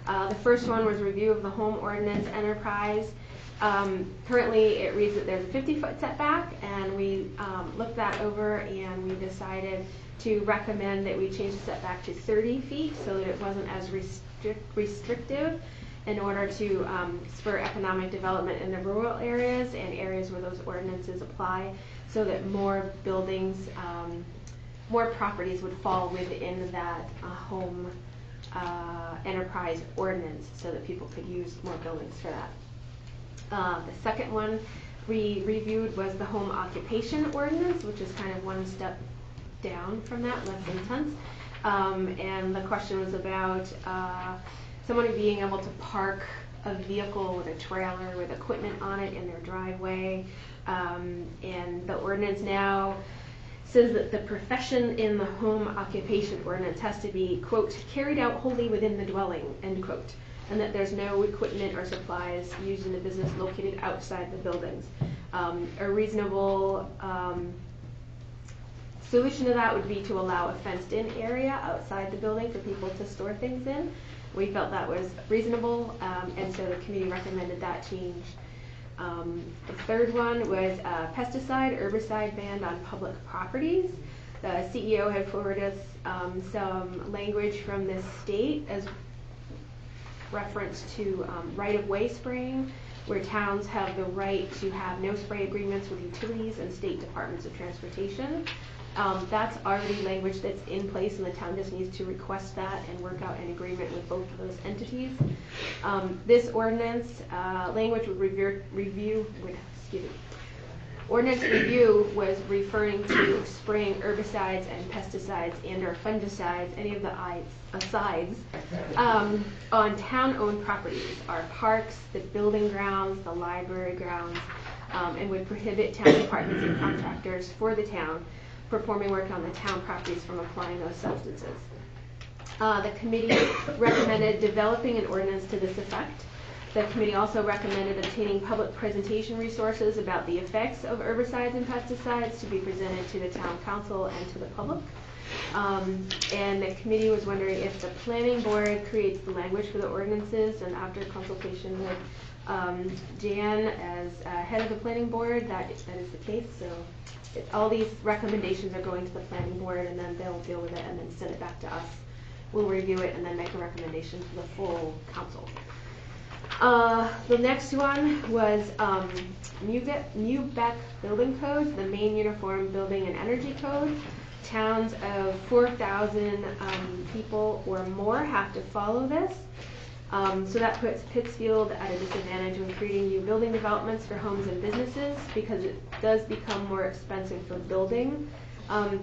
The first one was review of the home ordinance enterprise. Currently, it reads that there's a 50-foot setback, and we looked that over and we decided to recommend that we change the setback to 30 feet so that it wasn't as restrictive, in order to spur economic development in the rural areas and areas where those ordinances apply, so that more buildings, more properties would fall within that home enterprise ordinance, so that people could use more buildings for that. The second one we reviewed was the home occupation ordinance, which is kind of one step down from that, less intense. And the question was about someone being able to park a vehicle with a trailer with equipment on it in their driveway. And the ordinance now says that the profession in the home occupation ordinance has to be, quote, carried out wholly within the dwelling, end quote, and that there's no equipment or supplies used in the business located outside the buildings. A reasonable solution to that would be to allow a fenced-in area outside the building for people to store things in. We felt that was reasonable, and so the committee recommended that change. The third one was a pesticide, herbicide ban on public properties. The CEO had forwarded us some language from the state as reference to right-of-way spraying, where towns have the right to have no spray agreements with utilities and state departments of transportation. That's already language that's in place, and the town just needs to request that and work out an agreement with both of those entities. This ordinance language would Ordinance review was referring to spraying herbicides and pesticides and or fungicides, any of the sides, on town-owned properties, our parks, the building grounds, the library grounds, and would prohibit town departments and contractors for the town performing work on the town properties from applying those substances. The committee recommended developing an ordinance to this effect. The committee also recommended obtaining public presentation resources about the effects of herbicides and pesticides to be presented to the town council and to the public. And the committee was wondering if the planning board creates the language for the ordinances, and after consultation with Jan as head of the planning board, that is the case. So all these recommendations are going to the planning board, and then they'll deal with it and then send it back to us. We'll review it and then make a recommendation to the full council. The next one was MUBEC building codes, the main uniform building and energy code. Towns of 4,000 people or more have to follow this. So that puts Pittsfield at a disadvantage when creating new building developments for homes and businesses because it does become more expensive for building.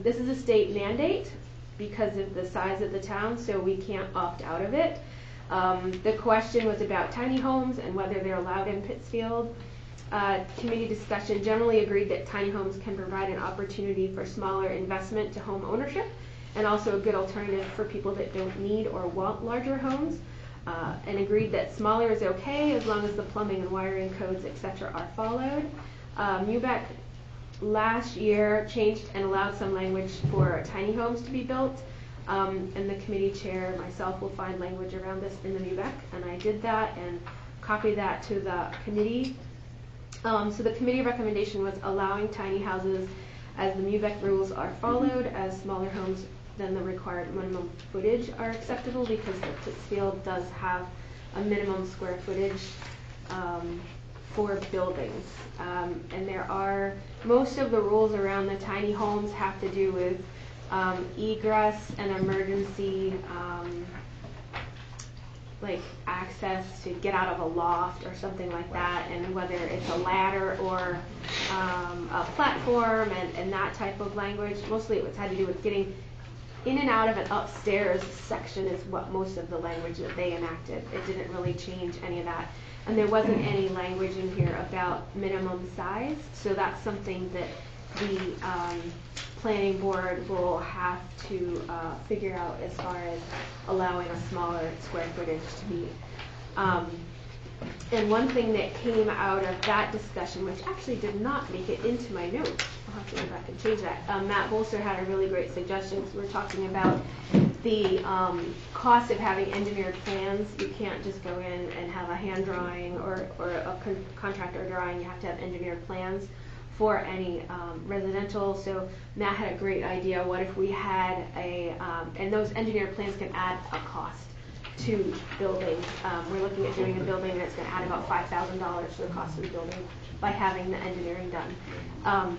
This is a state mandate because of the size of the town, so we can't opt out of it. The question was about tiny homes and whether they're allowed in Pittsfield. Committee discussion generally agreed that tiny homes can provide an opportunity for smaller investment to home ownership and also a good alternative for people that don't need or want larger homes, and agreed that smaller is okay as long as the plumbing and wiring codes, etc. are followed. MUBEC last year changed and allowed some language for tiny homes to be built. And the committee chair, myself, will find language around this in the MUBEC, and I did that and copied that to the committee. So the committee recommendation was allowing tiny houses as the MUBEC rules are followed, as smaller homes than the required minimum footage are acceptable because the Pittsfield does have a minimum square footage for buildings. And there are, most of the rules around the tiny homes have to do with egress and emergency, like access to get out of a loft or something like that, and whether it's a ladder or a platform and that type of language. Mostly it had to do with getting in and out of an upstairs section is what most of the language that they enacted. It didn't really change any of that. And there wasn't any language in here about minimum size, so that's something that the planning board will have to figure out as far as allowing a smaller square footage to be. And one thing that came out of that discussion, which actually did not make it into my notes, I'll have to go back and change that. Matt Bolster had a really great suggestion because we were talking about the cost of having engineered plans. You can't just go in and have a hand drawing or a contractor drawing. You have to have engineered plans for any residential. So Matt had a great idea. What if we had and those engineered plans can add a cost to buildings. We're looking at doing a building that's going to add about $5,000 to the cost of the building by having the engineering done.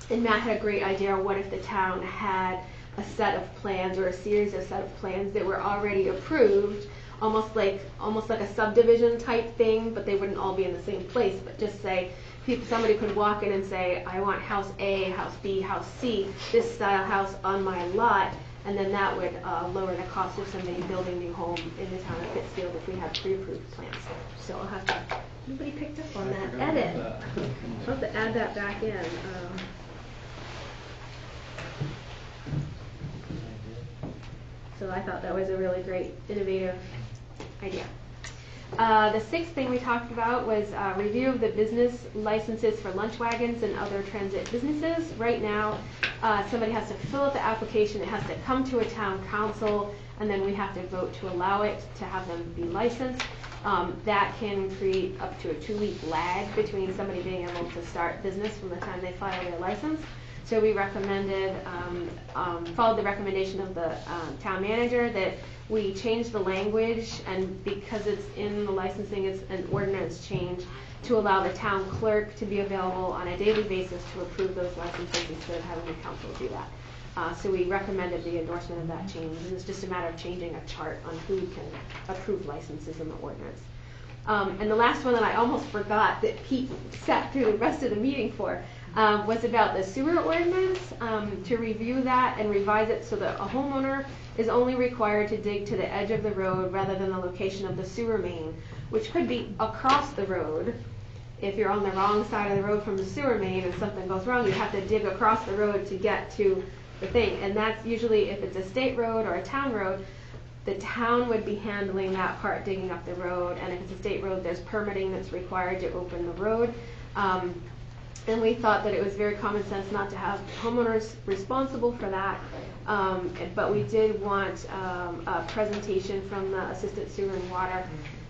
And Matt had a great idea. What if the town had a set of plans or a series of set of plans that were already approved, almost like a subdivision type thing, but they wouldn't all be in the same place, but just say somebody could walk in and say, I want house A, house B, house C, this style house on my lot, and then that would lower the cost of somebody building a new home in the town of Pittsfield if we had pre-approved plans. So I'll have to, nobody picked up on that edit. I'll have to add that back in. So I thought that was a really great, innovative idea. The sixth thing we talked about was review of the business licenses for lunch wagons and other transit businesses. Right now, somebody has to fill out the application, it has to come to a town council, and then we have to vote to allow it to have them be licensed. That can create up to a 2-week lag between somebody being able to start business from the time they file their license. So we recommended, followed the recommendation of the town manager that we change the language, and because it's in the licensing, it's an ordinance change to allow the town clerk to be available on a daily basis to approve those licenses instead of having the council do that. So we recommended the endorsement of that change, and it's just a matter of changing a chart on who can approve licenses in the ordinance. And the last one that I almost forgot that Pete sat through the rest of the meeting for was about the sewer ordinance, to review that and revise it so that a homeowner is only required to dig to the edge of the road rather than the location of the sewer main, which could be across the road. If you're on the wrong side of the road from the sewer main and something goes wrong, you have to dig across the road to get to the thing. And that's usually, if it's a state road or a town road, the town would be handling that part, digging up the road. And if it's a state road, there's permitting that's required to open the road. And we thought that it was very common sense not to have homeowners responsible for that. But we did want a presentation from the Assistant Sewer and Water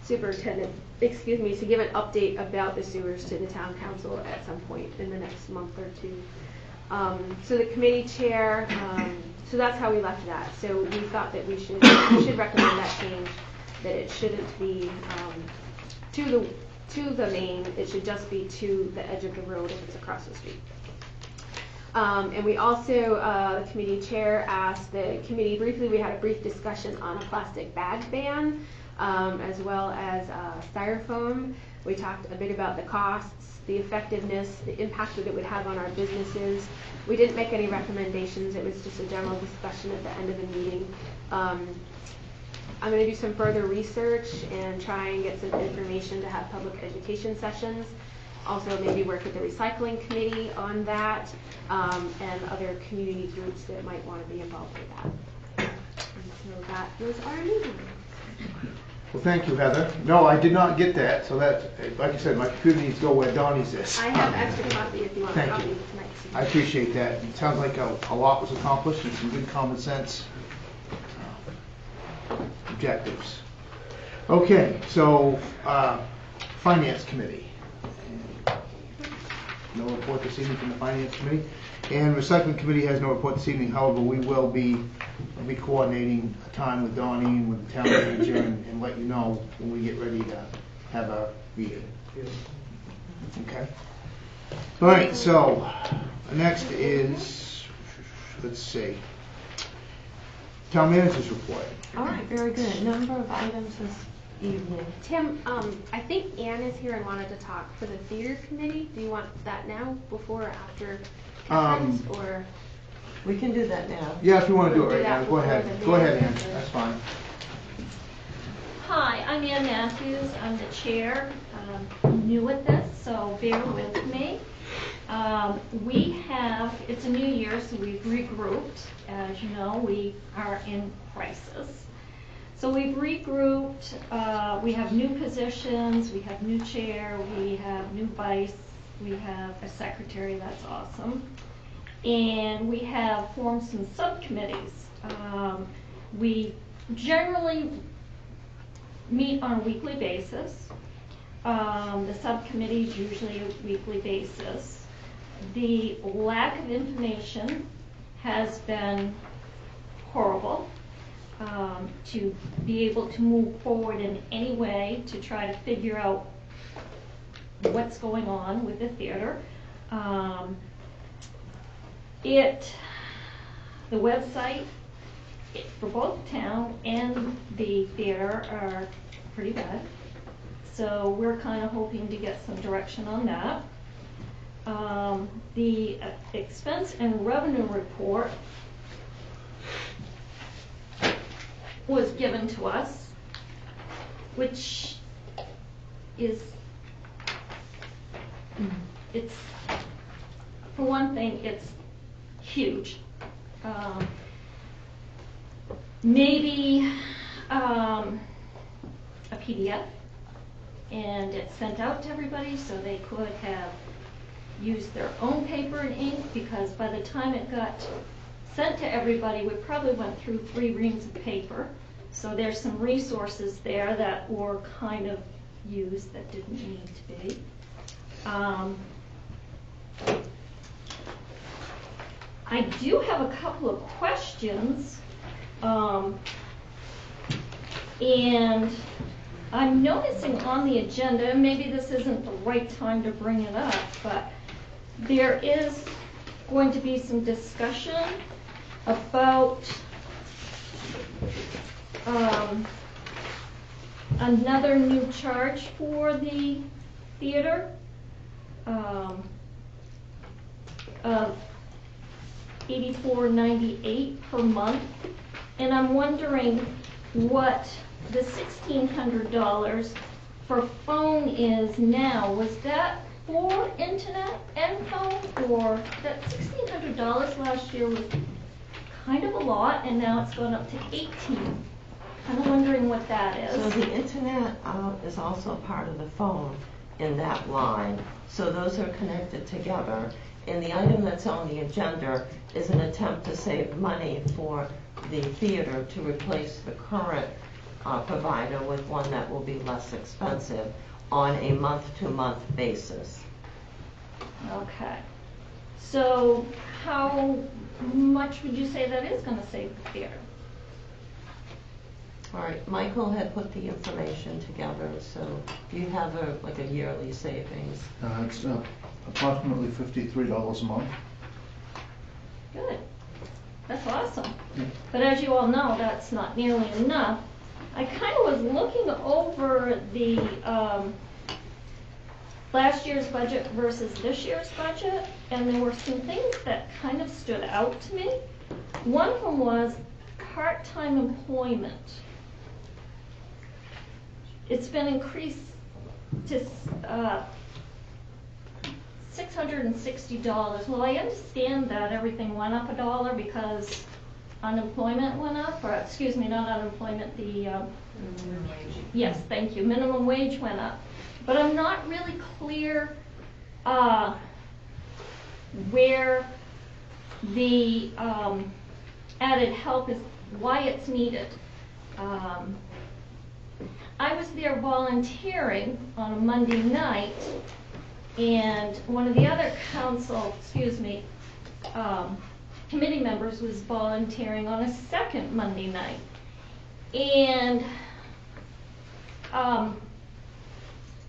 Superintendent, to give an update about the sewers to the town council at some point in the next month or two. So the committee chair, so that's how we left that. So we thought that we should recommend that change, that it shouldn't be to the main, it should just be to the edge of the road if it's across the street. And we also, the committee chair asked the committee briefly, we had a brief discussion on a plastic bag ban, as well as styrofoam. We talked a bit about the costs, the effectiveness, the impact that it would have on our businesses. We didn't make any recommendations, it was just a general discussion at the end of the meeting. I'm going to do some further research and try and get some information to have public education sessions. Also maybe work with the recycling committee on that, and other community groups that might want to be involved with that. And so that was our meeting. Well, thank you, Heather. No, I did not get that, so that, like I said, my computer needs to go where Donnie's is. I have extra copy if you want a Thank copy you. tonight. I appreciate that. It sounds like a lot was accomplished and some good common sense objectives. Okay, so Finance Committee. No report this evening from the Finance Committee. And Recycling Committee has no report this evening. However, we will be coordinating a time with Donnie and with the town manager and let you know when we get ready to have a meeting. Okay. All right, so next is, let's see, town manager's report. All right, very good. Number of items this evening. Tim, I think Ann is here and wanted to talk for the theater committee. Do you want that now, before or after conference, or? We can do that now. Yeah, if you want to do it right that now, go ahead. before the Go ahead, meeting. Ann. That's fine. Hi, I'm Ann Matthews. I'm the chair. New at this, so bear with me. It's a new year, so we've regrouped. As you know, we are in crisis. So we've regrouped. We have new positions. We have new chair. We have new vice. We have a secretary. That's awesome. And we have formed some subcommittees. We generally meet on a weekly basis. The subcommittees usually a weekly basis. The lack of information has been horrible. To be able to move forward in any way to try to figure out what's going on with the theater. The website for both the town and the theater are pretty bad. So we're kind of hoping to get some direction on that. The expense and revenue report was given to us, which is, it's, for one thing, it's huge. Maybe a PDF, and it's sent out to everybody so they could have used their own paper and ink, because by the time it got sent to everybody, we probably went through 3 reams of paper. So there's some resources there that were kind of used that didn't need to be. I do have a couple of questions, and I'm noticing on the agenda, maybe this isn't the right time to bring it up, but there is going to be some discussion about another new charge for the theater. of $84.98 per month. And I'm wondering what the $1,600 for phone is now. Was that for internet and phone, or that $1,600 last year was kind of a lot, and now it's gone up to $1,800? Kind of wondering what that So is. the internet is also part of the phone in that line. So those are connected together. And the item that's on the agenda is an attempt to save money for the theater to replace the current provider with one that will be less expensive on a month-to-month basis. Okay. So how much would you say that is going to save the theater? All right, Michael had put the information together, so do you have like a yearly savings? It's approximately $53 a month. Good. That's awesome. But as you all know, that's not nearly enough. I kind of was looking over the last year's budget versus this year's budget, and there were some things that kind of stood out to me. One of them was part-time employment. It's been increased to $660. Well, I understand that everything went up $1 because unemployment went up, or excuse me, not unemployment, the minimum wage. Yes, thank you. Minimum wage went up. But I'm not really clear where the added help is, why it's needed. I was there volunteering on a Monday night, and one of the other committee members was volunteering on a second Monday night. And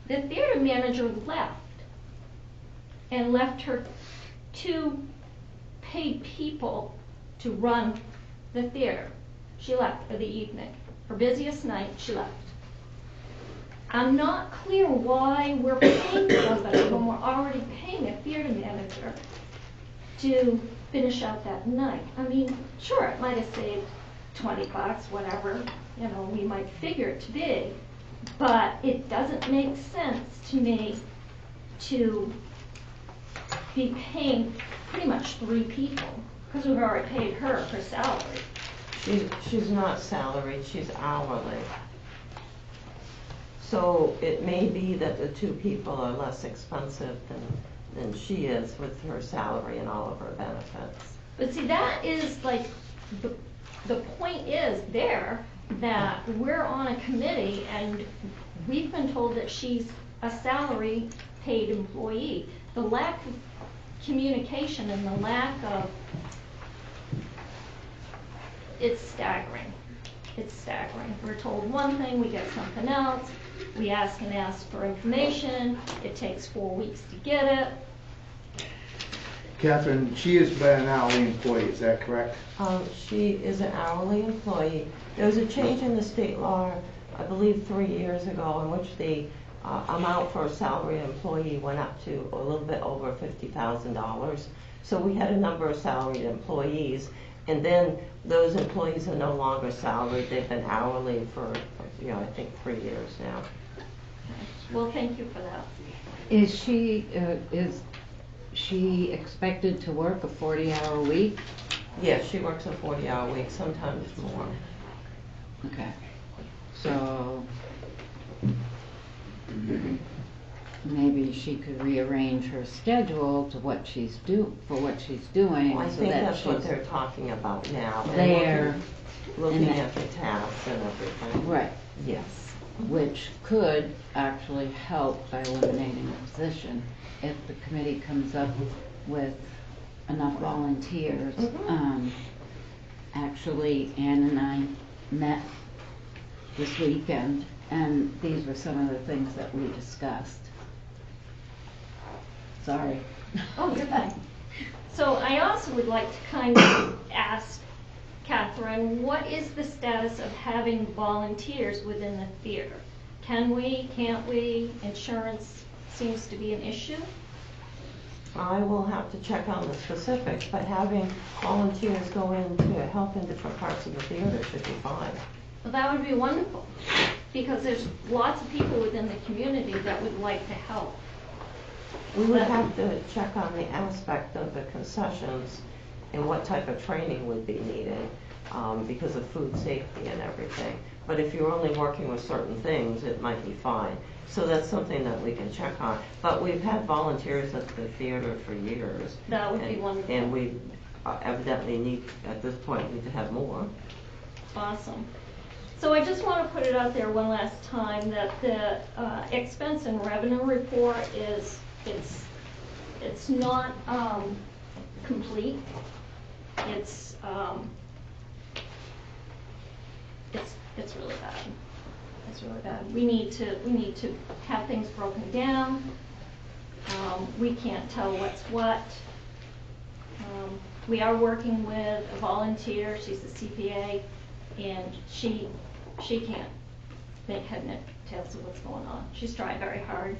the theater manager left her 2 paid people to run the theater. She left for the evening. Her busiest night, she left. I'm not clear why we're paying somebody when we're already paying a theater manager to finish out that night. I mean, sure, it might have saved $20, whatever, we might figure it to be, but it doesn't make sense to me to be paying pretty much 3 people, because we've already paid her salary. She's not salaried, she's hourly. So it may be that the 2 people are less expensive than she is with her salary and all of her benefits. But see, that is like, the point is there that we're on a committee and we've been told that she's a salary paid employee. The lack of communication and the lack of, it's staggering. It's staggering. We're told one thing, we get something else. We ask for information. It takes 4 weeks to get it. Catherine, she is an hourly employee, is that correct? She is an hourly employee. There was a change in the state law, I believe 3 years ago, in which the amount for a salary employee went up to a little bit over $50,000. So we had a number of salaried employees, and then those employees are no longer salaried. They've been hourly for, I think 3 years now. Well, thank you for that. Is she expected to work a 40-hour week? Yes, she works a 40-hour week, sometimes more. Okay. So maybe she could rearrange her schedule to what she's doing. Well, I so think that that's what she's they're talking about now. there, Looking and at the tasks and everything. right, Yes. which could actually help by eliminating a position if the committee comes up with enough volunteers. Actually, Ann and I met this weekend, and these were some of the things that we discussed. Sorry. Oh, you're fine. So I also would like to kind of ask Catherine, what is the status of having volunteers within the theater? Can we, can't we? Insurance seems to be an issue. I will have to check on the specifics, but having volunteers go in to help in different parts of the theater should be fine. Well, that would be wonderful, because there's lots of people within the community that would like to help. We would have to check on the aspect of the concessions and what type of training would be needed because of food safety and everything. But if you're only working with certain things, it might be fine. So that's something that we can check on. But we've had volunteers at the theater for years. That would be wonderful. And we evidently need, at this point, need to have more. Awesome. So I just want to put it out there one last time that the expense and revenue report is, it's not complete. It's really bad. It's really bad. We need to have things broken down. We can't tell what's what. We are working with a volunteer. She's a CPA, and she can't make head and tails of what's going on. She's tried very hard,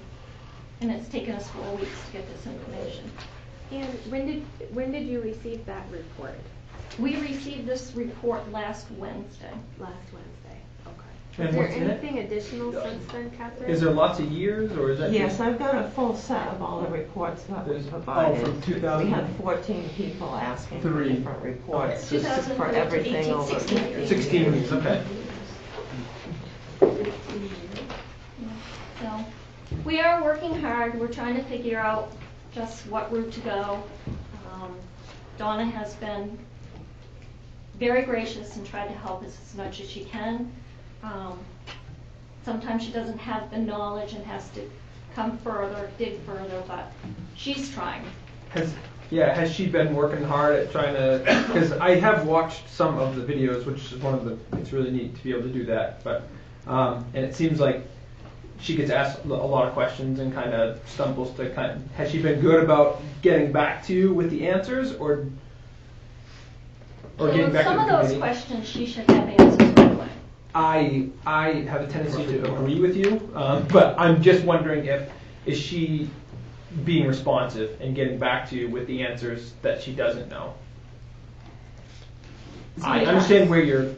and it's taken us 4 weeks to get this information. And when did you receive that report? We received this report last Wednesday. Last Wednesday. Okay. And Is there what's in it? anything additional since then, Catherine? Is there lots of years, or is that Yes, just? I've got a full set of all the reports that we There's- provided. from 2000? We had 14 people asking for Three. different reports, Okay. just for everything 2018, over 15 16 weeks, okay. So, we are working hard. We're trying to figure out just what route to go. Donna has been very gracious and tried to help us as much as she can. Sometimes she doesn't have the knowledge and has to come further, dig further, but she's trying. Has she been working hard at trying to, because I have watched some of the videos, which is one of the, it's really neat to be able to do that, but, and it seems like she gets asked a lot of questions and kind of stumbles to has she been good about getting back to you with the answers, or getting back Some to of the those committee? questions she should have answers right away. I have a tendency to agree with you, but I'm just wondering is she being responsive and getting back to you with the answers that she doesn't know? I understand where you're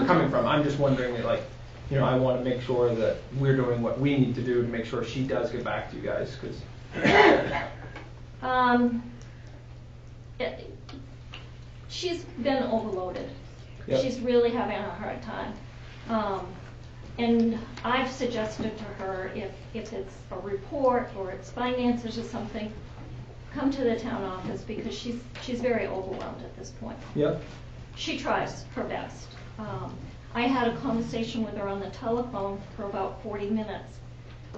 coming from. I'm just wondering, like, I want to make sure that we're doing what we need to do to make sure she does get back to you guys, because. She's been overloaded. Yep. She's really having a hard time. And I've suggested to her, if it's a report or it's finances or something, come to the town office, because she's very overwhelmed at this point. Yep. She tries her best. I had a conversation with her on the telephone for about 40 minutes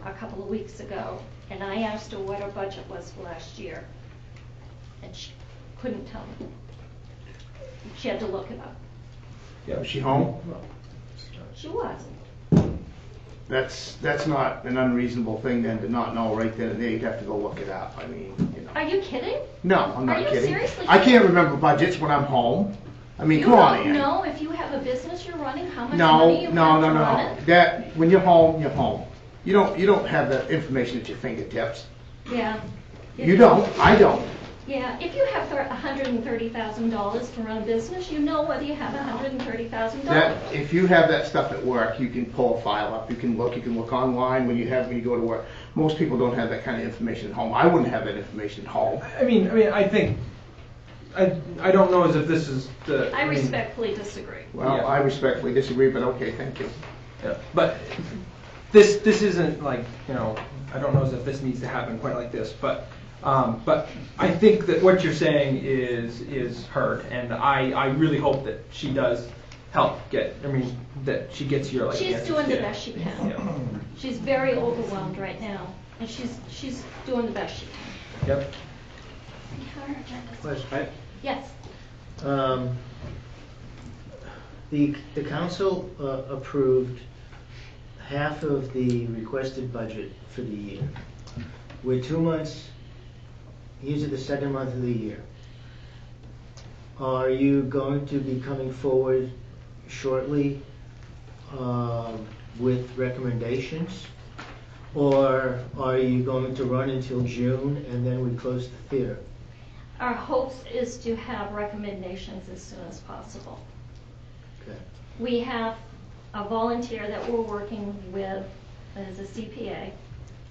a couple of weeks ago, and I asked her what her budget was for last year, and she couldn't tell me. She had to look it up. Yeah, is she home? She was. That's not an unreasonable thing then to not know right then and there. You'd have to go look it up. I mean, Are you kidding? No, I'm not Are you kidding. seriously I kidding? can't remember budgets when I'm home. I mean, You come on, don't Ann. know if you have a business you're running, how much No, money you no, have no, to run no. it? That when you're home, you're home. You don't have that information at your fingertips. Yeah. You don't. I don't. Yeah, if you have $130,000 to run a business, you know whether you have $130,000. That if you have that stuff at work, you can pull a file up. You can look online when you go to work. Most people don't have that kind of information at home. I wouldn't have that information at home. I mean, I think I don't know as if this is the. I respectfully disagree. Well, Yeah. I respectfully disagree, but okay, thank you. Yeah, but this isn't like, I don't know as if this needs to happen quite like this, but I think that what you're saying is heard, and I really hope that she does help that she gets your She's answers. doing the Yeah. best she can. Yeah. She's very overwhelmed right now, and she's doing the best she can. Yep. Question. Yes. The council approved half of the requested budget for the year. We're 2 months into the second month of the year. Are you going to be coming forward shortly with recommendations? Or are you going to run until June and then we close the theater? Our hopes is to have recommendations as soon as possible. Okay. We have a volunteer that we're working with as a CPA,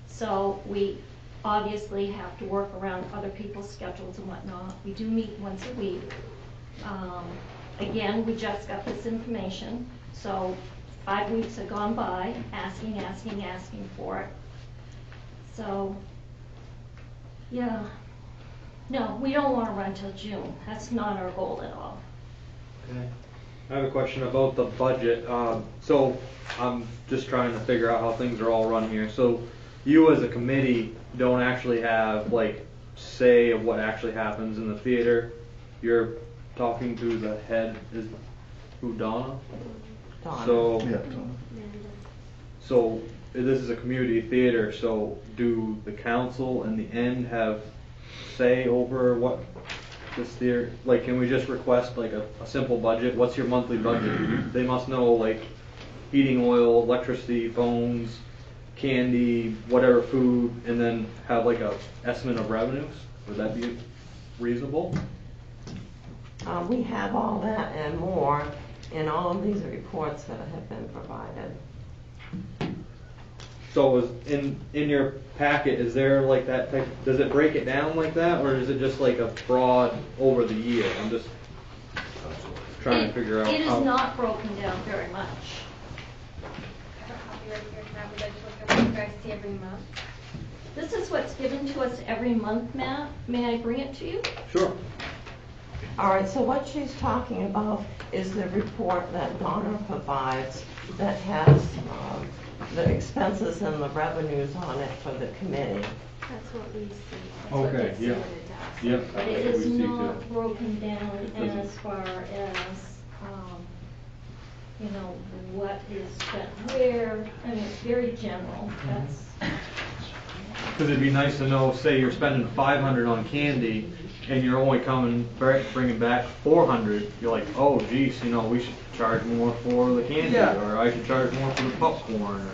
so we obviously have to work around other people's schedules and whatnot. We do meet once a week. Again, we just got this information, so 5 weeks have gone by, asking for it. So, yeah. No, we don't want to run till June. That's not our goal at all. Okay. I have a question about the budget. So I'm just trying to figure out how things are all run here. So you as a committee don't actually have like say of what actually happens in the theater. You're talking to the head, is who, Donna? Donna. So, Yeah. so this is a community theater, so do the council in the end have say over what this theater, like, can we just request like a simple budget? What's your monthly budget? They must know like heating oil, electricity, phones, candy, whatever food, and then have like a estimate of revenues? Would that be reasonable? We have all that and more in all of these reports that have been provided. So is in your packet, is there like that type, does it break it down like that, or is it just like a broad over the year? I'm just trying to figure out It is how. not broken down very much. I have a copy right here. Can I have the budget look at what you guys see every month? This is what's given to us every month, Matt. May I bring it to you? Sure. All right, so what she's talking about is the report that Donna provides that has the expenses and the revenues on it for the committee. That's what we see. That's Okay, what gets yeah. submitted to us. Yep. But it is not broken down as far as, you know, what is spent where. I mean, it's very general. That's. Because it'd be nice to know, say you're spending $500 on candy, and you're only bringing back 400. You're like, oh, geez, you know, we should charge more for the candy, Yeah. or I should charge more for the popcorn. Or,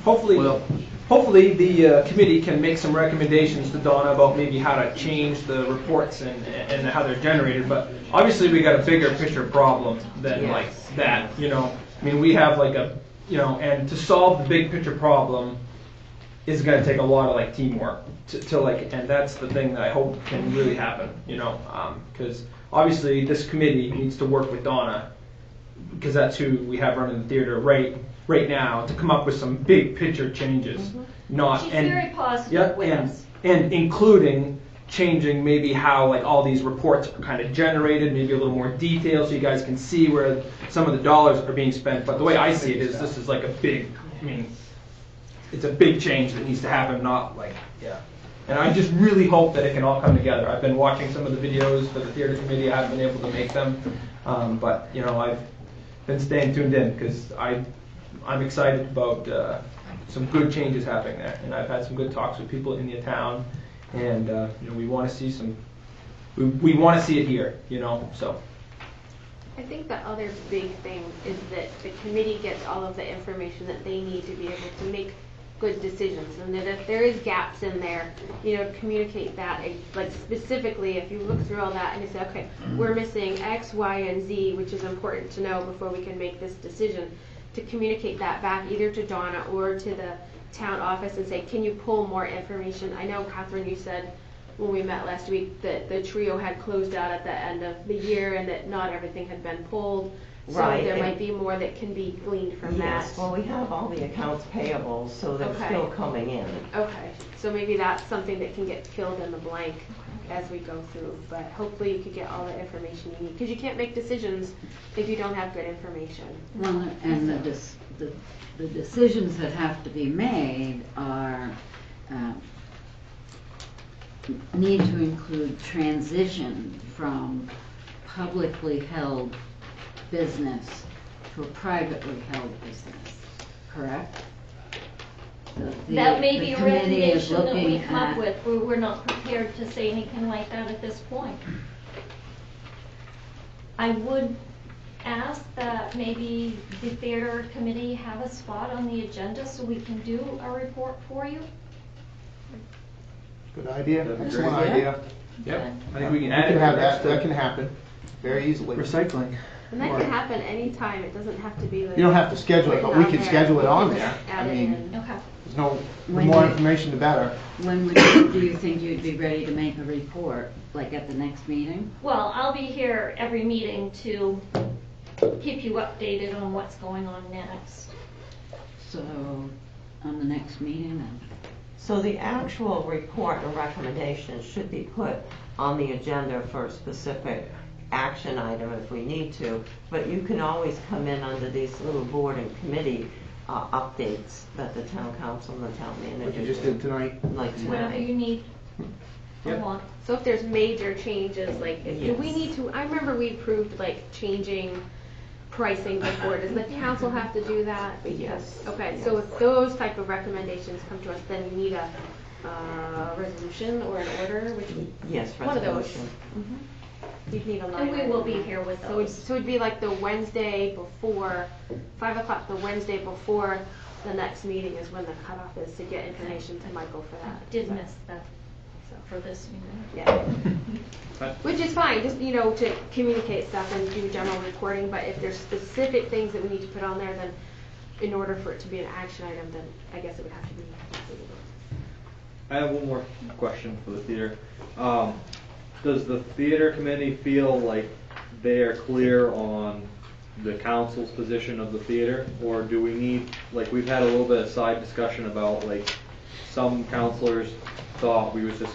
Hopefully, Well- hopefully the committee can make some recommendations to Donna about maybe how to change the reports and how they're generated. But obviously, we got a bigger picture problem than Yes. like that. You know, I mean, we have like a, you know, and to solve the big picture problem is going to take a lot of like teamwork to like, and that's the thing that I hope can really happen. You know, because obviously this committee needs to work with Donna, because that's who we have running the theater right now, to come up with some big picture changes. Not She's and very positive yeah, with and, us. and including changing maybe how like all these reports are kind of generated, maybe a little more detail so you guys can see where some of the dollars are being spent. But the way I see it is this is like a big, I mean, it's a big change that needs to happen, not like, yeah. And I just really hope that it can all come together. I've been watching some of the videos for the theater committee. I haven't been able to make them, but you know, I've been staying tuned in because I'm excited about some good changes happening there, and I've had some good talks with people in the town, and you know, we want to see some. We want to see it here, you know. So. I think the other big thing is that the committee gets all of the information that they need to be able to make good decisions, and that if there is gaps in there, you know, communicate that. Like specifically, if you look through all that and you say, okay, we're missing X, Y, and Z, which is important to know before we can make this decision, to communicate that back either to Donna or to the town office and say, can you pull more information? I know, Catherine, you said when we met last week that the trio had closed out at the end of the year and that not everything had been pulled. So Right, there and- might be more that can be gleaned from Yes, that. well, we have all the accounts payables, so they're Okay. still coming in. Okay, so maybe that's something that can get filled in the blank as we go through, but hopefully you could get all the information you need, because you can't make decisions if you don't have good information. Well, and the decisions that have to be made are, need to include transition from publicly held business to a privately held business, correct? That may be a committee is recommendation that we looking come up at- with. We're not prepared to say anything like that at this point. I would ask that maybe the theater committee have a spot on the agenda so we can do a report for you? Good idea, That'd be excellent great. idea. Yep, I think we can We add it can have next that, to that can happen very easily. recycling. And that can happen anytime, it doesn't have to be like. You don't have to schedule it, but we written can on schedule it there. on We can there. just I add it mean, in. Okay. there's no, the When more you- information, the better. When do you think you'd be ready to make a report, like at the next meeting? Well, I'll be here every meeting to keep you updated on what's going on next. So, on the next meeting then? So the actual report and recommendations should be put on the agenda for a specific action item if we need to, but you can always come in under these little board and committee updates that the town council and the town manager What you just do. did tonight. Like Whatever tonight. you need. Yep. I want. So if there's major changes, like, do we Yes. need to, I remember we approved like changing pricing before, does the council have to do that? Because- Yes. Okay, so if those type of recommendations come to us, then you need a resolution or an order, which we. Yes, One of those. resolution. You'd need a And line. we will be here with So those. so it'd be like the Wednesday before, 5 o'clock, the Wednesday before the next meeting is when the cutoff is to get information to Michael for that. Did miss that So, for this meeting. yeah. Which is fine, just, to communicate stuff and do general reporting, but if there's specific things that we need to put on there, then in order for it to be an action item, then I guess it would have to be included. I have one more question for the theater. Does the theater committee feel like they are clear on the council's position of the theater? Or do we need, like, we've had a little bit of side discussion about, like, some counselors thought we was just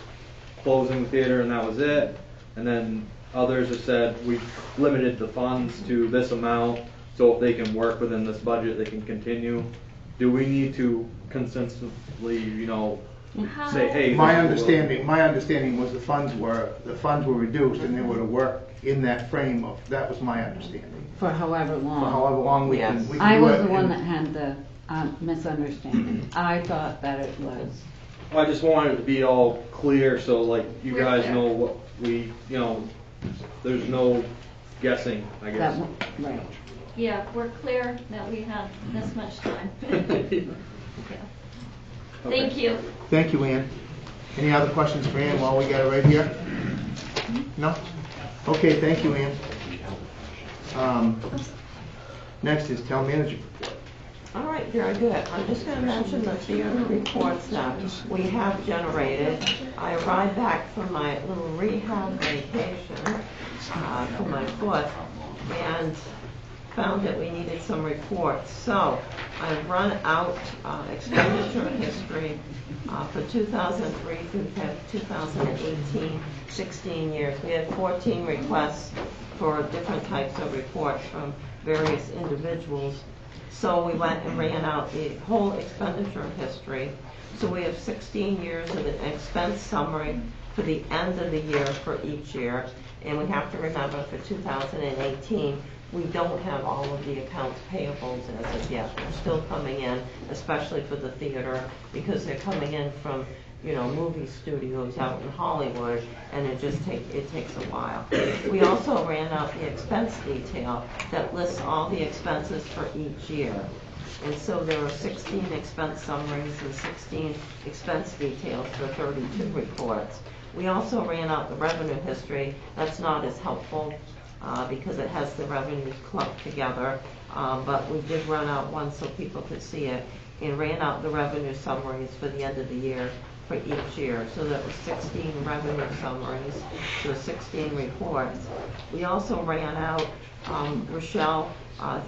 closing the theater and that was it. And then others have said we've limited the funds to this amount, so if they can work within this budget, they can continue. Do we need to consensually, say, hey. My this is what understanding was the funds were reduced and they were to work in that frame of, that was my understanding. For however long. For however long we can, Yes. we can I do was it the one in- that had the misunderstanding. I thought that it was. I just wanted it to be all clear, so like you We're guys clear. know what we, there's no guessing, I guess. Right. Yeah, we're clear that we have this much time. Yeah. Thank you. Thank you, Ann. Any other questions for Ann while we got it right here? No? Okay, thank you, Ann. Next is town manager report. All right, very good. I'm just going to mention the theater reports that we have generated. I arrived back from my little rehab vacation for my foot and found that we needed some reports. So I've run out expenditure history for 2003 through 2018, 16 years. We had 14 requests for different types of reports from various individuals. So we went and ran out the whole expenditure history. So we have 16 years of an expense summary for the end of the year for each year. And we have to remember for 2018, we don't have all of the accounts payables as of yet. They're still coming in, especially for the theater, because they're coming in from, movie studios out in Hollywood, and it takes a while. We also ran out the expense detail that lists all the expenses for each year. And so there are 16 expense summaries and 16 expense details for 32 reports. We also ran out the revenue history. That's not as helpful because it has the revenues clumped together, but we did run out one so people could see it, and ran out the revenue summaries for the end of the year for each year. So that was 16 revenue summaries, so 16 reports. We also ran out, Rochelle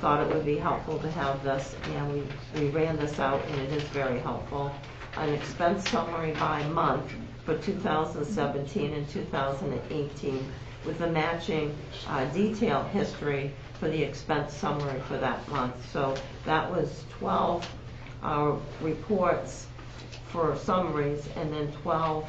thought it would be helpful to have this, and we ran this out, and it is very helpful. An expense summary by month for 2017 and 2018 with the matching detailed history for the expense summary for that month. So that was 12 reports for summaries and then 12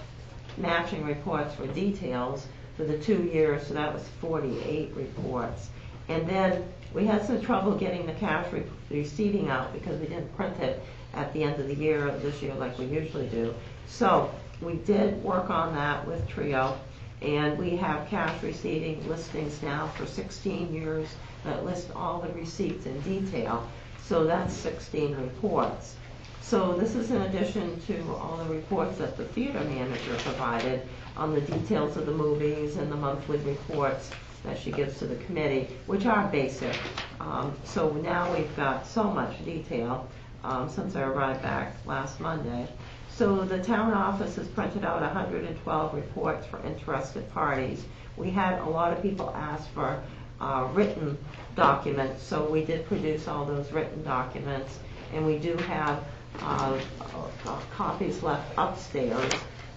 matching reports for details for the 2 years, so that was 48 reports. And then we had some trouble getting the cash receipting out because we didn't print it at the end of the year this year like we usually do. So we did work on that with Trio, And we have cash receipting listings now for 16 years that list all the receipts in detail. So that's 16 reports. So this is in addition to all the reports that the theater manager provided on the details of the movies and the monthly reports that she gives to the committee, which are basic. So now we've got so much detail since I arrived back last Monday. So the town office has printed out 112 reports for interested parties. We had a lot of people ask for written documents, so we did produce all those written documents, and we do have copies left upstairs.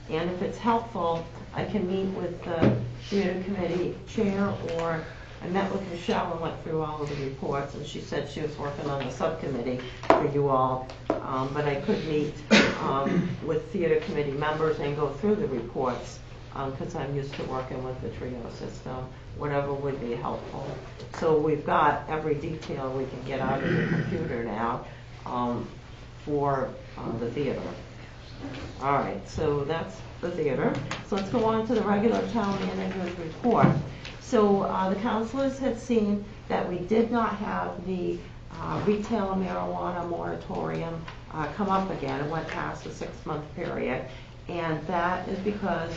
And if it's helpful, I can meet with the theater committee chair, or I met with Michelle and went through all of the reports, and she said she was working on the subcommittee for you all, but I could meet with theater committee members and go through the reports, because I'm used to working with the TRIO system, whatever would be helpful. So we've got every detail we can get out of the computer now for the theater. All right, so that's the theater. So let's go on to the regular town manager's report. So the councilors had seen that we did not have the retail marijuana moratorium come up again. It went past the 6-month period, and that is because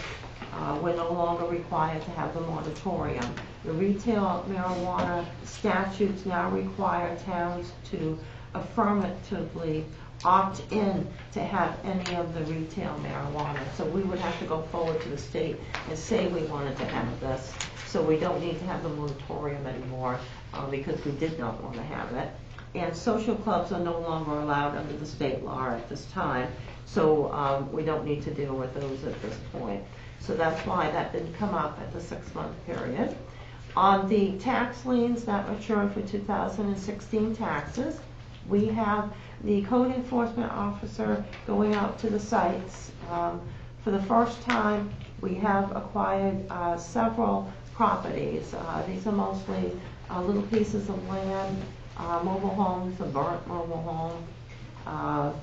we're no longer required to have the moratorium. The retail marijuana statutes now require towns to affirmatively opt in to have any of the retail marijuana. So we would have to go forward to the state and say we wanted to have this. So we don't need to have the moratorium anymore because we did not want to have it. And social clubs are no longer allowed under the state law at this time. So we don't need to deal with those at this point. So that's why that didn't come up at the 6-month period. On the tax liens that matured for 2016 taxes, we have the code enforcement officer going out to the sites. For the first time, we have acquired several properties. These are mostly little pieces of land, mobile homes, a burnt mobile home.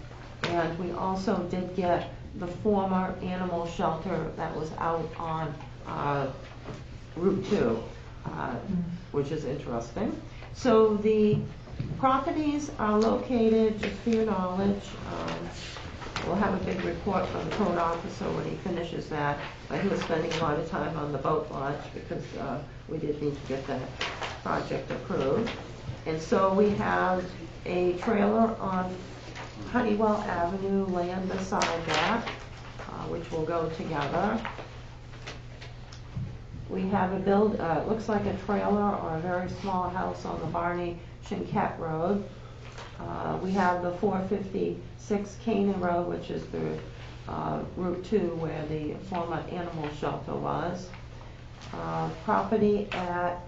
And we also did get the former animal shelter that was out on Route 2, which is interesting. So the properties are located, just for your knowledge, we'll have a big report from the code officer when he finishes that, but he was spending a lot of time on the boat launch because we did need to get that project approved. And so we have a trailer on Honeywell Avenue, land beside that, which will go together. We have it looks like a trailer or a very small house on the Barney Chinquette Road. We have the 456 Canaan Road, which is the Route 2 where the former animal shelter was. Property at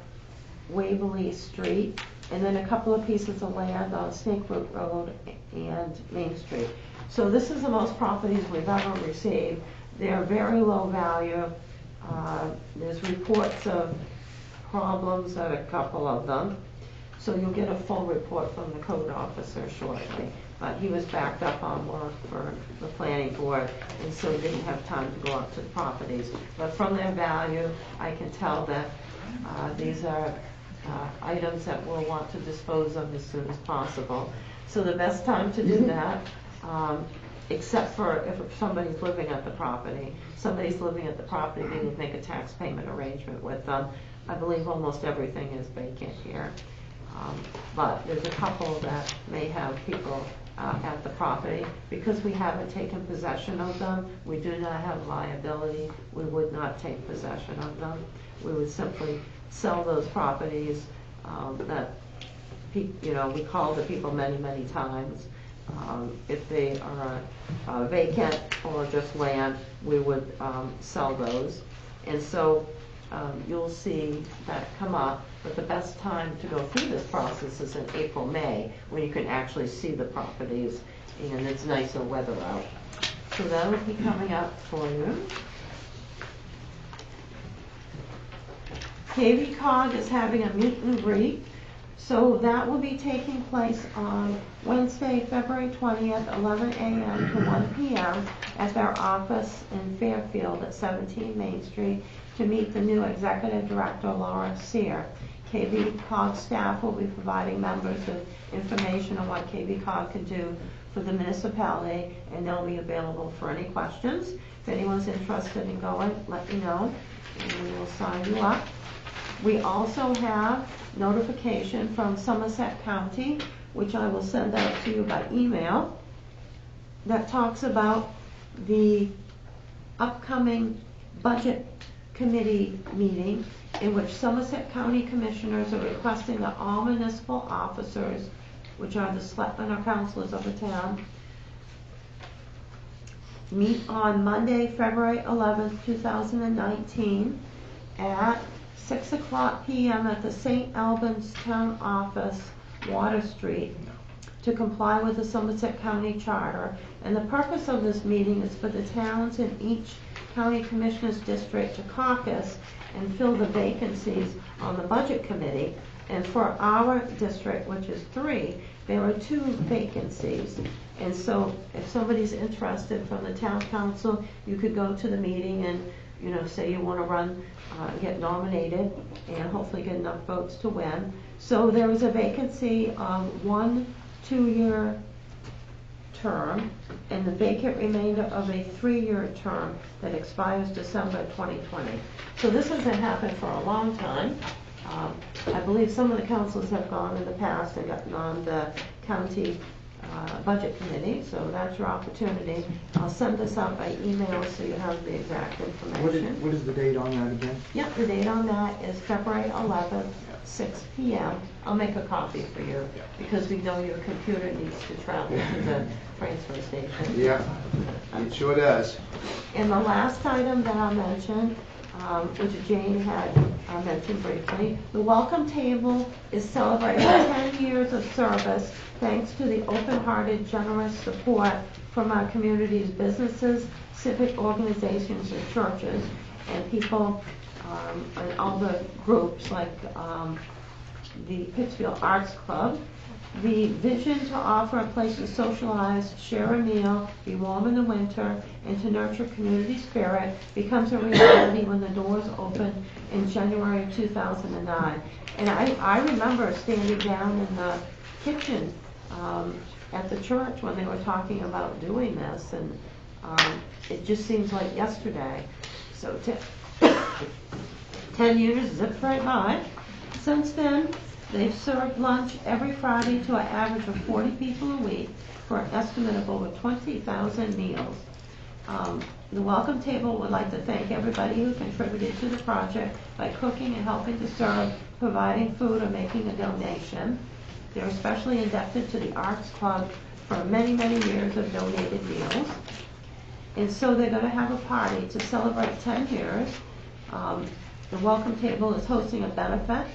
Waverly Street, and then a couple of pieces of land on Snake Root Road and Main Street. So this is the most properties we've ever received. They're very low value. There's reports of problems at a couple of them. So you'll get a full report from the code officer shortly. But he was backed up on work for the planning board, and so didn't have time to go up to the properties. But from their value, I can tell that these are items that we'll want to dispose of as soon as possible. So the best time to do that, except for if somebody's living at the property. Somebody's living at the property, we would make a tax payment arrangement with them. I believe almost everything is vacant here. But there's a couple that may have people at the property. Because we haven't taken possession of them, we do not have liability. We would not take possession of them. We would simply sell those properties that, we call the people many, many times. If they are vacant or just land, we would sell those. And so you'll see that come up, but the best time to go through this process is in April, May, when you can actually see the properties and it's nicer weather out. So that will be coming up for you. KV Cog is having a meet and greet. So that will be taking place on Wednesday, February 20th, 11 a.m. to 1 p.m. at their office in Fairfield at 17 Main Street to meet the new Executive Director, Laura Sear. KV Cog staff will be providing members with information on what KV Cog can do for the municipality, and they'll be available for any questions. If anyone's interested in going, let me know, and we will sign you up. We also have notification from Somerset County, which I will send out to you by email, that talks about the upcoming budget committee meeting in which Somerset County Commissioners are requesting that all municipal officers, which are the selectmen or councilors of the town, meet on Monday, February 11th, 2019 at 6 o'clock p.m. at the St. Albans Town Office, Water Street, to comply with the Somerset County Charter. And the purpose of this meeting is for the towns in each county commissioner's district to caucus and fill the vacancies on the budget committee. And for our district, which is 3, there are 2 vacancies. And so if somebody's interested from the town council, you could go to the meeting and, you know, say you want to run, get nominated, and hopefully get enough votes to win. So there is a vacancy of 1 2-year term and the vacant remainder of a 3-year term that expires December 2020. So this has been happening for a long time. I believe some of the councils have gone in the past and gotten on the county budget committee, so that's your opportunity. I'll send this out by email so you have the exact information. What is the date on that again? Yep, the date on that is February 11th, 6 p.m. I'll make a copy for you because we know your computer needs to travel to the transfer station. Yeah, it sure does. And the last item that I'll mention, which Jane had mentioned briefly, the welcome table is celebrating 10 years of service thanks to the open-hearted, generous support from our community's businesses, civic organizations, and churches, and people and all the groups like the Pittsfield Arts Club. The vision to offer a place to socialize, share a meal, be warm in the winter, and to nurture community spirit becomes a reality when the doors open in January of 2009. And I remember standing down in the kitchen at the church when they were talking about doing this, and it just seems like yesterday. So 10 years zipped right by. Since then, they've served lunch every Friday to an average of 40 people a week for an estimate of over 20,000 meals. The Welcome Table would like to thank everybody who contributed to the project by cooking and helping to serve, providing food, or making a donation. They're especially indebted to the Arts Club for many, many years of donated meals. And so they're going to have a party to celebrate 10 years. The Welcome Table is hosting a benefit,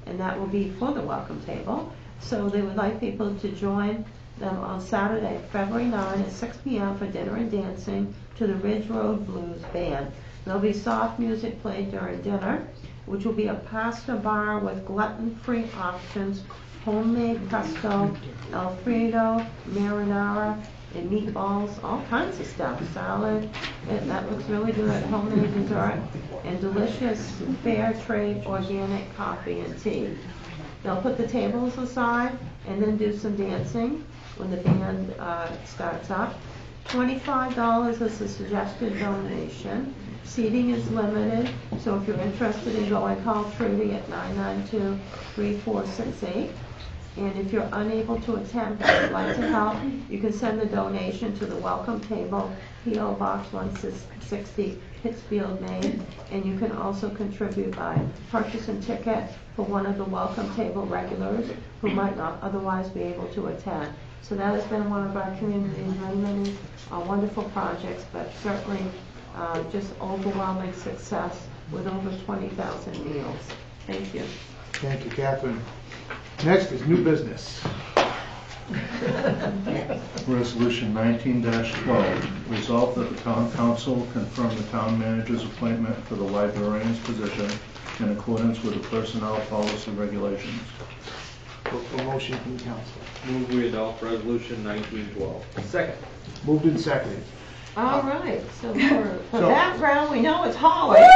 and that will be for the Welcome Table. So they would like people to join them on Saturday, February 9 at 6 p.m. for dinner and dancing to the Ridge Road Blues Band. There'll be soft music played during dinner, which will be a pasta bar with gluten-free options, homemade pesto, Alfredo, marinara, and meatballs, all kinds of stuff, salad, that looks really good, homemade dessert, and delicious fair trade organic coffee and tea. They'll put the tables aside and then do some dancing when the band starts up. $25 is the suggested donation. Seating is limited, so if you're interested in going, call Trudy at 992-3468. And if you're unable to attend but would like to help, you can send a donation to the Welcome Table, P.O. Box 160, Pittsfield, Maine. And you can also contribute by purchasing a ticket for one of the Welcome Table regulars who might not otherwise be able to attend. So that has been one of our community's many wonderful projects, but certainly just overwhelming success with over 20,000 meals. Thank you. Thank you, Catherine. Next is new business. Resolution 19-12, resolved that the town council confirm the town manager's appointment for the librarian's position in accordance with the personnel policy regulations. look for a motion from the council. Move we adopt resolution 1912. Second. Moved and seconded. All right, so for So- background, we know it's Holly. All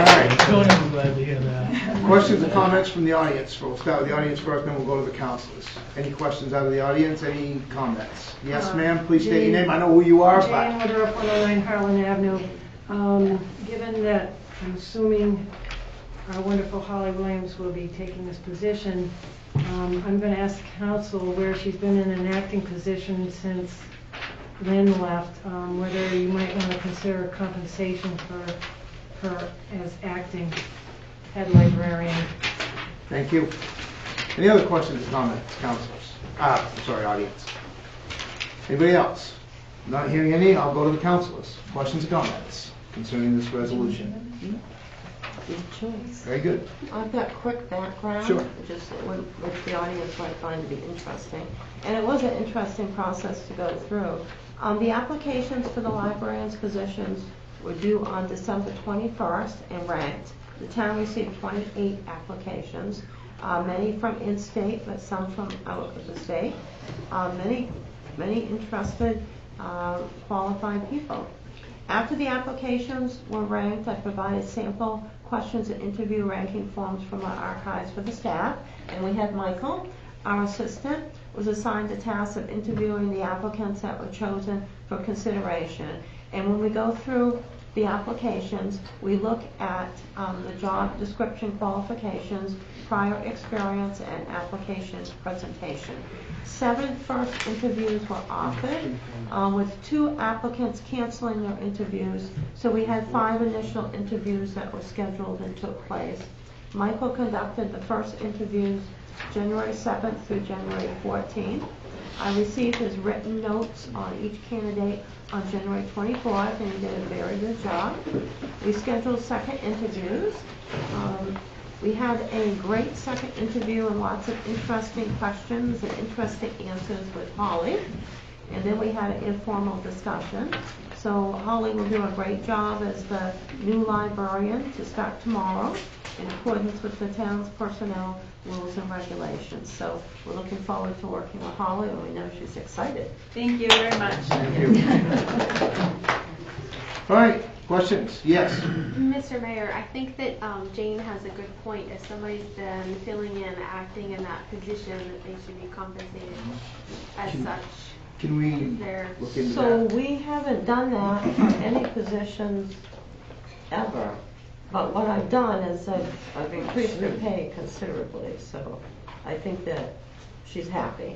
right. I'm glad to hear that. Questions or comments from the audience? We'll start with the audience first, then we'll go to the councilors. Any questions out of the audience? Any comments? Yes, ma'am, please state your name. I know who you are, Jane but... Woodruff, 109 Harlan Avenue. Given that I'm assuming our wonderful Holly Williams will be taking this position, I'm going to ask council where she's been in an acting position since Lynn left, whether you might want to consider compensation for her as acting head librarian. Thank you. Any other questions or comments, councilors? Audience. Anybody else? Not hearing any, I'll go to the councilors. Questions or comments concerning this resolution? Good choice. Very good. I've got quick background. Sure. Just which the audience might find to be interesting. And it was an interesting process to go through. The applications for the librarian's positions were due on December 21st and ranked. The town received 28 applications, many from in-state, but some from out of the state. Many interested, qualified people. After the applications were ranked, I provided sample questions and interview ranking forms from our archives for the staff, and we had Michael, our assistant, was assigned the task of interviewing the applicants that were chosen for consideration. And when we go through the applications, we look at the job description, qualifications, prior experience, and application presentation. 7 first interviews were offered, with 2 applicants canceling their interviews. So we had 5 initial interviews that were scheduled and took place. Michael conducted the first interviews January 7th through January 14th. I received his written notes on each candidate on January 24th, and he did a very good job. We scheduled second interviews. We had a great second interview and lots of interesting questions and interesting answers with Holly. And then we had an informal discussion. So Holly will do a great job as the new librarian to start tomorrow in accordance with the town's personnel rules and regulations. So we're looking forward to working with Holly, and we know she's excited. Thank you very much. Thank you. All right, questions? Yes. Mr. Mayor, I think that Jane has a good point. If somebody's been filling in, acting in that position, that they should be compensated as such. Can we look into So that? we haven't done that for any positions ever. But what I've done is I've increased her pay considerably, so I think that she's happy.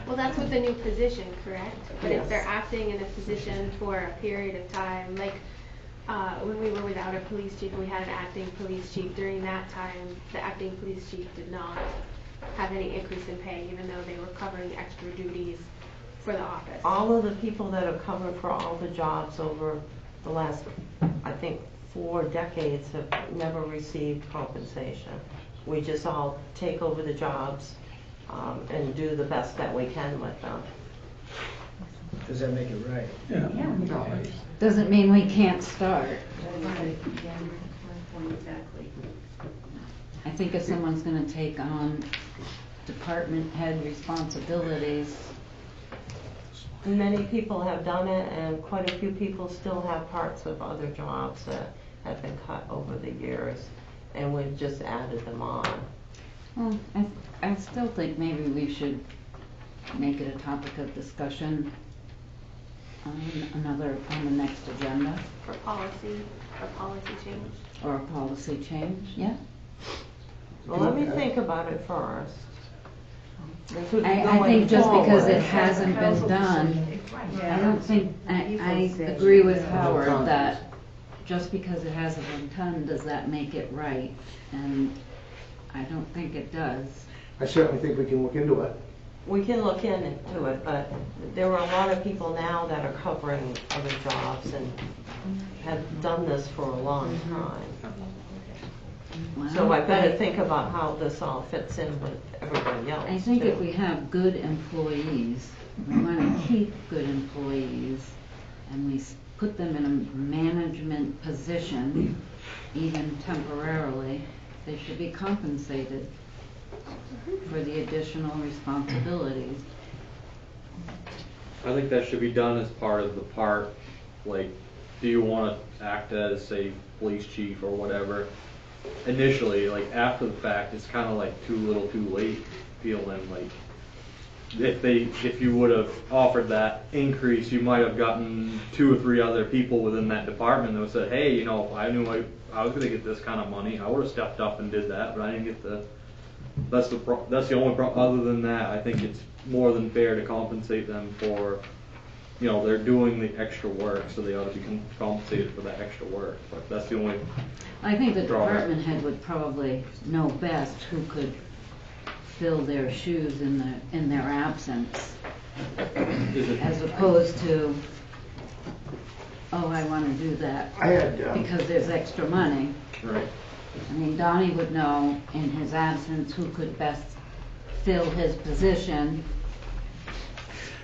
Well, that's with the new position, correct? But Yes. if they're acting in a position for a period of time, like when we were without a police chief and we had an acting police chief, during that time, the acting police chief did not have any increase in pay, even though they were covering extra duties for the office. All of the people that have covered for all the jobs over the last, I think, 4 decades have never received compensation. We just all take over the jobs and do the best that we can with them. Does that make it right? Yeah. Doesn't mean we can't start. I think if someone's gonna take on department head responsibilities, Many people have done it, and quite a few people still have parts of other jobs that have been cut over the years, and we've just added them on. well, I still think maybe we should make it a topic of discussion on the next agenda, For policy change. or a policy change, yeah? Well, let me think about it first. This would be I going think just because forward. it hasn't been done, I don't think, I agree with Howard that just because it hasn't been done, does that make it right? And I don't think it does. I certainly think we can look into it. We can look into it, but there are a lot of people now that are covering other jobs and have done this for a long time. So I better think about how this all fits in with everybody else. I think too. if we have good employees, we want to keep good employees, and we put them in a management position, even temporarily, they should be compensated for the additional responsibilities. I think that should be done as part of the part, like, do you want to act as, say, police chief or whatever? Initially, like, after the fact, it's kind of like too little too late feeling, like, if you would have offered that increase, you might have gotten 2 or 3 other people within that department that would say, hey, you know, if I knew I was going to get this kind of money, I would have stepped up and did that, but I didn't get that's the only problem. Other than that, I think it's more than fair to compensate them for, you know, they're doing the extra work, so they ought to be compensated for that extra work. But that's the only I think the drawback. department head would probably know best who could fill their shoes in their absence, as opposed to, oh, I want to do that I had, because there's extra money. Right. I mean, Donnie would know in his absence who could best fill his position.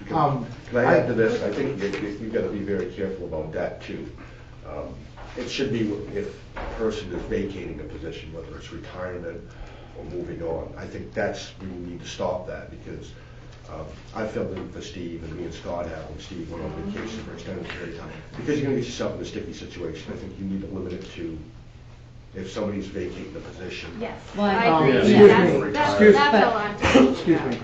Can I add to this? I think you've got to be very careful about that too. It should be if a person is vacating a position, whether it's retirement or moving on. I think we need to stop that, because I filled in for Steve, and me and Scott have when Steve went on vacation for extended period of time. Because you're going to get yourself in a sticky situation, I think you need to limit it to if somebody's vacating the position. Yes, Well, I agree. excuse That's- me. that's- That's all I'm saying. Excuse me.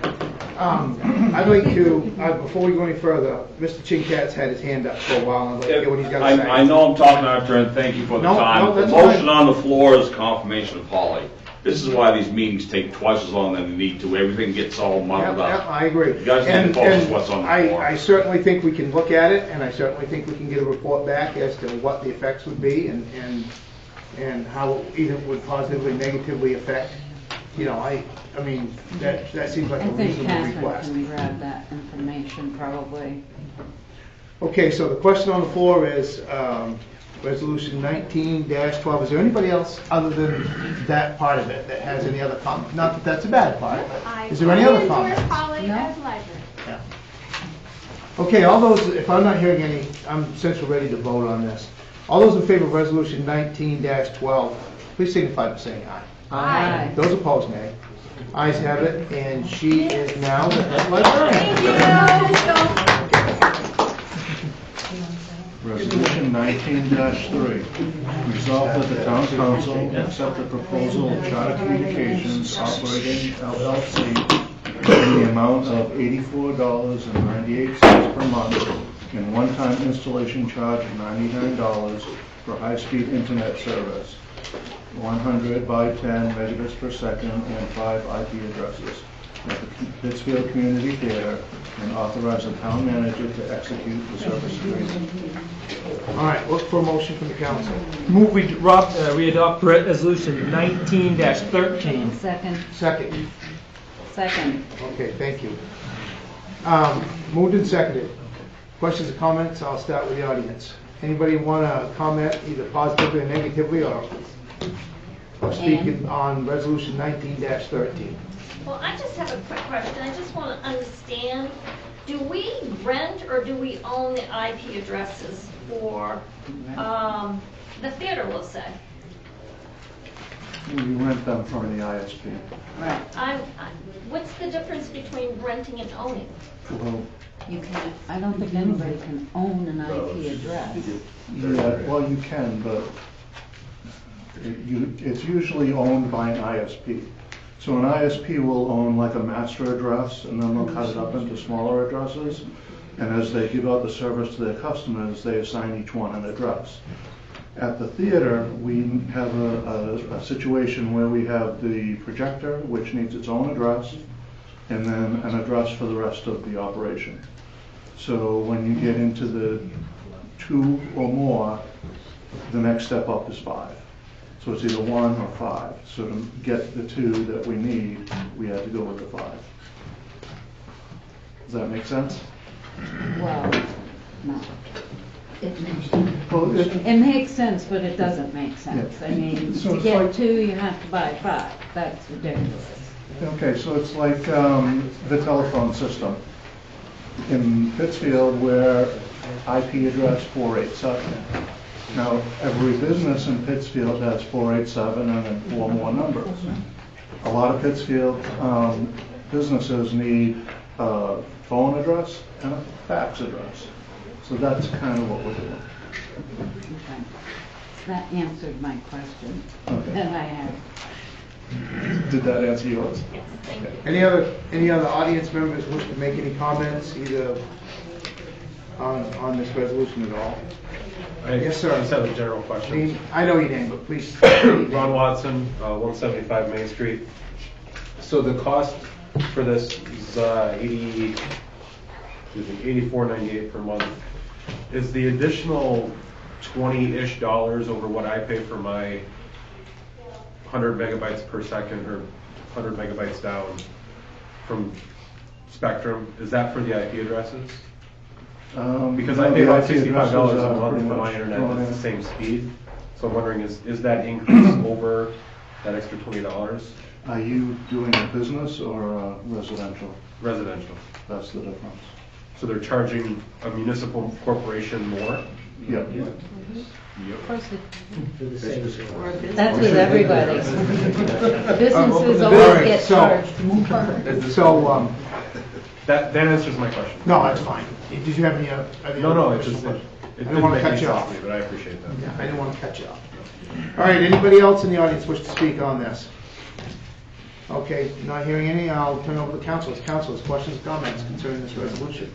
I'd like to, before we go any further, Mr. Chinkat's had his hand up for a while, and I'd like to hear what he's got to say. I know I'm talking out of turn, thank you for the No, time. no, The that's motion fine. on the floor is confirmation of Polly. This is why these meetings take twice as long as they need to. Everything gets all muddled Yeah, up. I agree. You guys need to focus what's on the floor. I certainly think we can look at it, and I certainly think we can get a report back as to what the effects would be and how either would positively, negatively affect, you know, I mean, that seems like I a think reasonable Catherine request. can grab that information probably. Okay, so the question on the floor is, Resolution 19-12. Is there anybody else other than that part of it that has any other comment? Not that that's a bad part. Is there any other comments? Polly as library. Yeah. Okay, all those, if I'm not hearing any, I'm essentially ready to vote on this. All those in favor of Resolution 19-12, please signify by saying aye. Aye. Those opposed, nay. Ayes have it, and she is now the head librarian. Resolution 19-3, resolved that the town council accept the proposal of Charter Communications Operating LLC in the amount of $84.98 per month and one-time installation charge of $99 for high-speed internet service, 100 by 10 megabits per second and 5 IP addresses at the Pittsfield Community Theater, and authorize the town manager to execute the service agreement. All right, look for a motion from the council. Move we adopt resolution 19-13. Second. Second. Okay, thank you. Moved and seconded. Questions or comments? I'll start with the audience. Anybody want to comment either positively or negatively, or speak on Resolution 19-13? Well, I just have a quick question. I just want to understand, do we rent or do we own the IP addresses for the theater, we'll say? We rent them from the ISP. Right. What's the difference between renting and owning? Well, You can't, I don't think anybody can own an IP address. yeah, well, you can, but it's usually owned by an ISP. So an ISP will own like a master address, and then they'll cut it up into smaller addresses. And as they give out the service to their customers, they assign each one an address. At the theater, we have a situation where we have the projector, which needs its own address, and then an address for the rest of the operation. So when you get into the 2 or more, the next step up is 5. So it's either 1 or 5. So to get the 2 that we need, we had to go with the 5. Does that make sense? Well, no. Well, It makes sense, but it doesn't make sense. Yeah. I mean, So to it's get like- 2, you have to buy 5. That's ridiculous. Okay, so it's like the telephone system in Pittsfield, where IP address 487. Now, every business in Pittsfield has 487 and then 4 more numbers. A lot of Pittsfield businesses need a phone address and a fax address. So that's kind of what we're doing. Okay. That answered my question Okay. that I had. Did that answer yours? Okay. Any other audience members wish to make any comments, either on this resolution at all? Yes, sir. I just have a general question. I know your name, but please. Ron Watson, 175 Main Street. So the cost for this is $84.98 per month. Is the additional $20-ish over what I pay for my 100 megabytes per second or 100 megabytes down from Spectrum? Is that for the IP addresses? Because I pay about $65 a month for my internet that's the same speed. So I'm wondering, is that increase over that extra $20? Are you doing a business or residential? Residential. That's the difference. So they're charging a municipal corporation more? Yep. Of course, That's with everybody. Businesses all always right, get so- charged more. So, That answers my question. no, that's fine. Did you have any other? No, it just, questions? it I didn't want to didn't cut make you sense off. to me, but I appreciate that. Yeah, I didn't want to cut you off. All right, anybody else in the audience wish to speak on this? Okay, not hearing any, I'll turn over to councilors. Councilors, questions, comments concerning this resolution?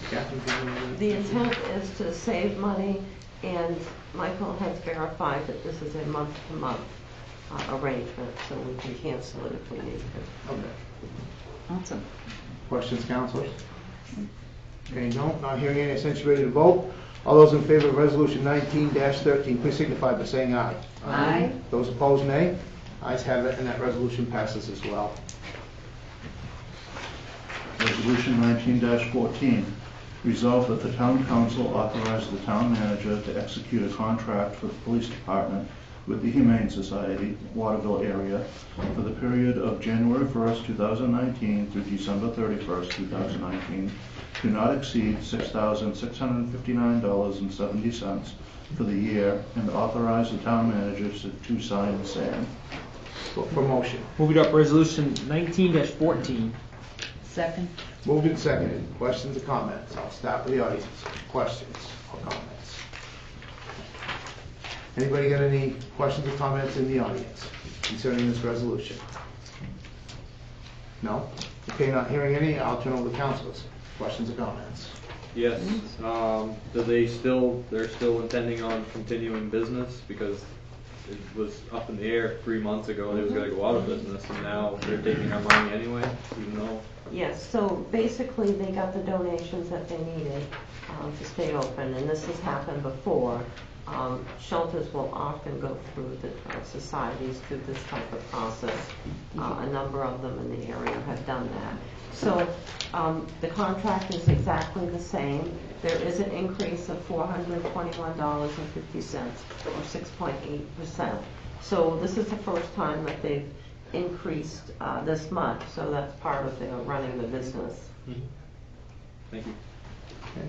Catherine, do you want to- The intent is to save money, and Michael has verified that this is a month-to-month arrangement, so we can cancel it if we need to. Okay. Awesome. Questions, councilors? Okay, no, not hearing any, since you're ready to vote. All those in favor of resolution 19-13, please signify by saying aye. Aye. Those opposed, nay. Ayes have it, and that resolution passes as well. Resolution 19-14, resolve that the town council authorize the town manager to execute a contract for the police department with the Humane Society, Waterville area, for the period of January 1st, 2019 through December 31st, 2019, to not exceed $6,659.70 for the year, and authorize the town manager to sign the same. For motion. Move it up, resolution 19-14. Second? Moved and seconded. Questions or comments? I'll start with the audience. Questions or comments? Anybody got any questions or comments in the audience concerning this resolution? No? Okay, not hearing any, I'll turn over to councilors. Questions or comments? Yes, they're still intending on continuing business, because it was up in the air 3 months ago, they was gonna go out of business, and now they're taking our money anyway, even though. Yes, so basically they got the donations that they needed to stay open, and this has happened before. Shelters will often go through the societies through this type of process. A number of them in the area have done that. So the contract is exactly the same. There is an increase of $421.50, or 6.8%. So this is the first time that they've increased this much, so that's part of their running the business. Thank you. Okay.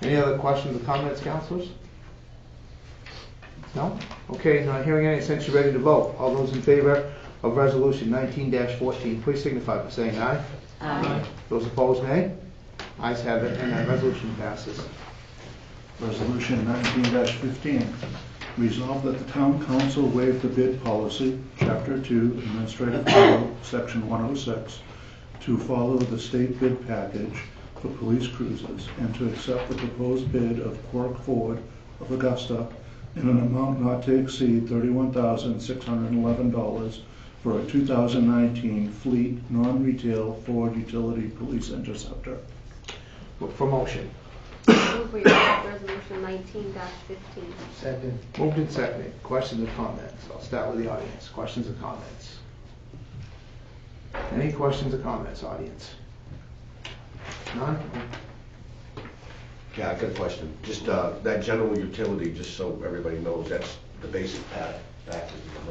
Any other questions or comments, councilors? No? Okay, not hearing any, since you're ready to vote. All those in favor of resolution 19-14, please signify by saying aye. Aye. Those opposed, nay. Ayes have it, and that resolution passes. Resolution 19-15, resolve that the town council waive the bid policy, Chapter 2, Administrative Code, Section 106, to follow the state bid package for police cruisers, and to accept the proposed bid of Quirk Ford of Augusta in an amount not to exceed $31,611 for a 2019 fleet non-retail Ford utility police interceptor. For motion. Move we adopt resolution 19-15. Second. Moved and seconded. Questions or comments? I'll start with the audience. Questions or comments? Any questions or comments, audience? None? Yeah, I got a question. Just that general utility, just so everybody knows, that's the basic package. Am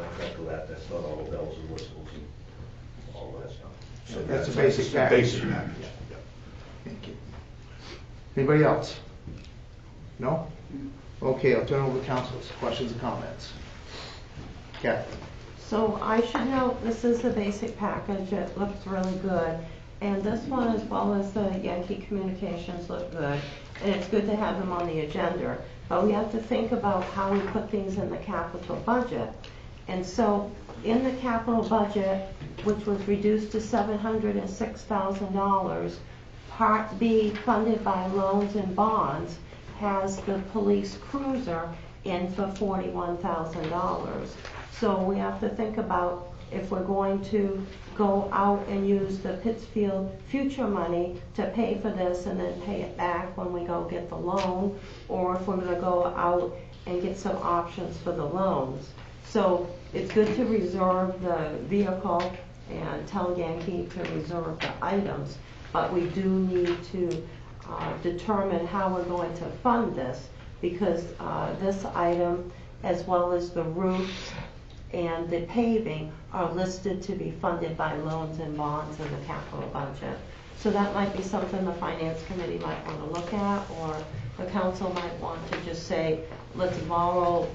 I correct with that? That's not all the bells and whistles and all that stuff. So That's a basic package. Basic package, yeah. Thank you. Anybody else? No? Okay, I'll turn over to councilors. Questions or comments? Catherine? So I should note, this is the basic package, it looks really good. And this one, as well as the Yankee Communications, look good. And it's good to have them on the agenda. But we have to think about how we put things in the capital budget. And so, in the capital budget, which was reduced to $706,000, Part B, funded by loans and bonds, has the police cruiser in for $41,000. So we have to think about if we're going to go out and use the Pittsfield future money to pay for this and then pay it back when we go get the loan, or if we're going to go out and get some options for the loans. So it's good to reserve the vehicle and tell Yankee to reserve the items, but we do need to determine how we're going to fund this, because this item, as well as the roofs and the paving, are listed to be funded by loans and bonds in the capital budget. So that might be something the finance committee might want to look at, or the council might want to just say, let's borrow,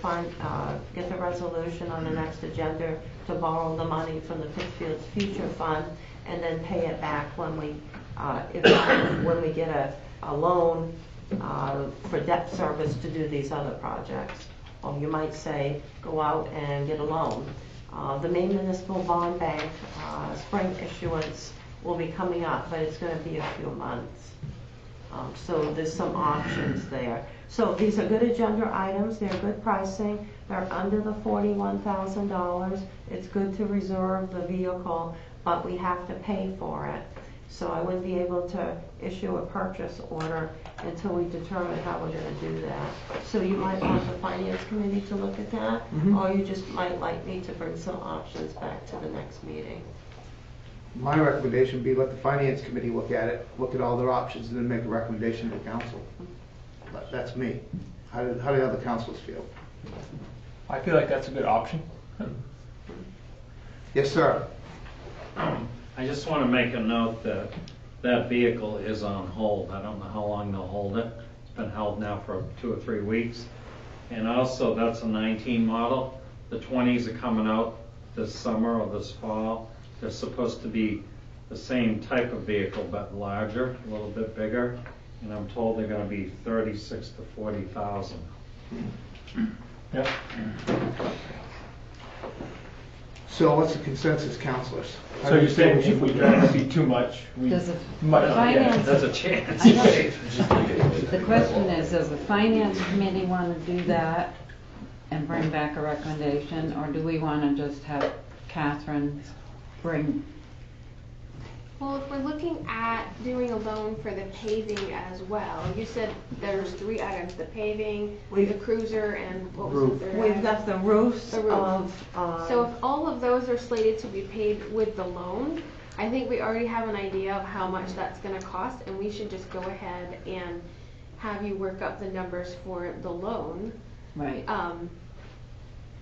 get the resolution on the next agenda to borrow the money from the Pittsfield's future fund and then pay it back when we when we get a loan for debt service to do these other projects. Or you might say, go out and get a loan. The Maine Municipal Bond Bank spring issuance will be coming up, but it's going to be a few months. So there's some options there. So these are good agenda items. They're good pricing. They're under the $41,000. It's good to reserve the vehicle, but we have to pay for it. So I wouldn't be able to issue a purchase order until we determine how we're going to do that. So you might want the finance committee to look at that, or you just might like me to bring some options back to the next meeting. My recommendation would be let the finance committee look at it, look at all their options, and then make a recommendation to the council. That's me. How do the other councilors feel? I feel like that's a good option. Yes, sir. I just want to make a note that that vehicle is on hold. I don't know how long they'll hold it. It's been held now for 2 or 3 weeks. And also, that's a 19 model. The 20s are coming out this summer or this fall. They're supposed to be the same type of vehicle, but larger, a little bit bigger. And I'm told they're going to be 36 to 40,000. Yep. So what's the consensus, councilors? So you're saying if we don't see too much, we Does the might not get finance- it. There's a chance. The question is, does the finance committee want to do that and bring back a recommendation, or do we want to just have Catherine bring? Well, if we're looking at doing a loan for the paving as well, you said there's 3 items, the paving, the cruiser, and what was the third We've item? got the roofs The roof. of, So if all of those are slated to be paid with the loan, I think we already have an idea of how much that's going to cost, and we should just go ahead and have you work up the numbers for the loan. Right.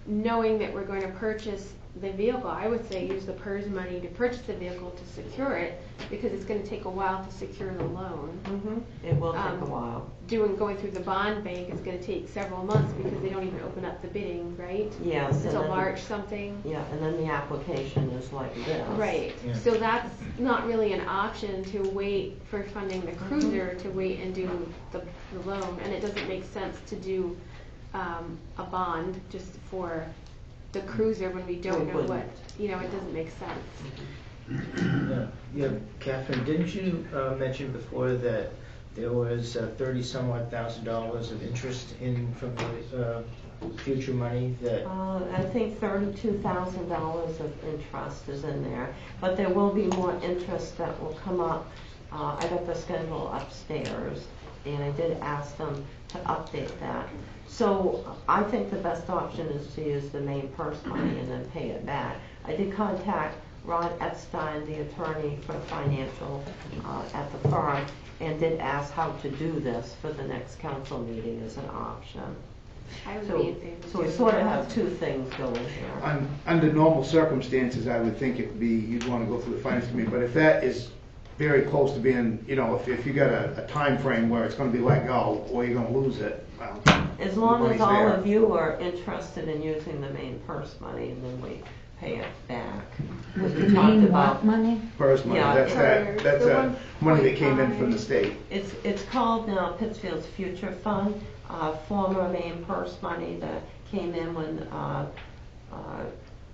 Knowing that we're going to purchase the vehicle, I would say use the PERS money to purchase the vehicle to secure it, because it's going to take a while to secure the loan. It will take a while. Going through the bond bank is going to take several months because they don't even open up the bidding, right? Yes. and Until then- March something. Yeah, and then the application is like this. Right. Yeah. So that's not really an option to wait for funding the cruiser to wait and do the loan, and it doesn't make sense to do a bond just for the cruiser when we don't know what, it doesn't make sense. Yeah, Catherine, didn't you mention before that there was $30-some-odd-thousand of interest from the future money that? I think $32,000 of interest is in there, but there will be more interest that will come up. I got the schedule upstairs, and I did ask them to update that. So I think the best option is to use the main purse money and then pay it back. I did contact Ron Epstein, the attorney for financial at the firm, and did ask how to do this for the next council meeting as an option. I would So, be in favor. so we sort of have 2 things going here. Under normal circumstances, I would think it would be, you'd want to go through the finance committee, but if that is very close to being, you know, if you got a time frame where it's gonna be let go, or you're gonna lose it, well. As long the as money's all there. of you are interested in using the main purse money, and then we pay it back. With We the talked main about- what money? First money, Yeah, that's money that came in from the state. It's called now Pittsfield's Future Fund, former main purse money that came in when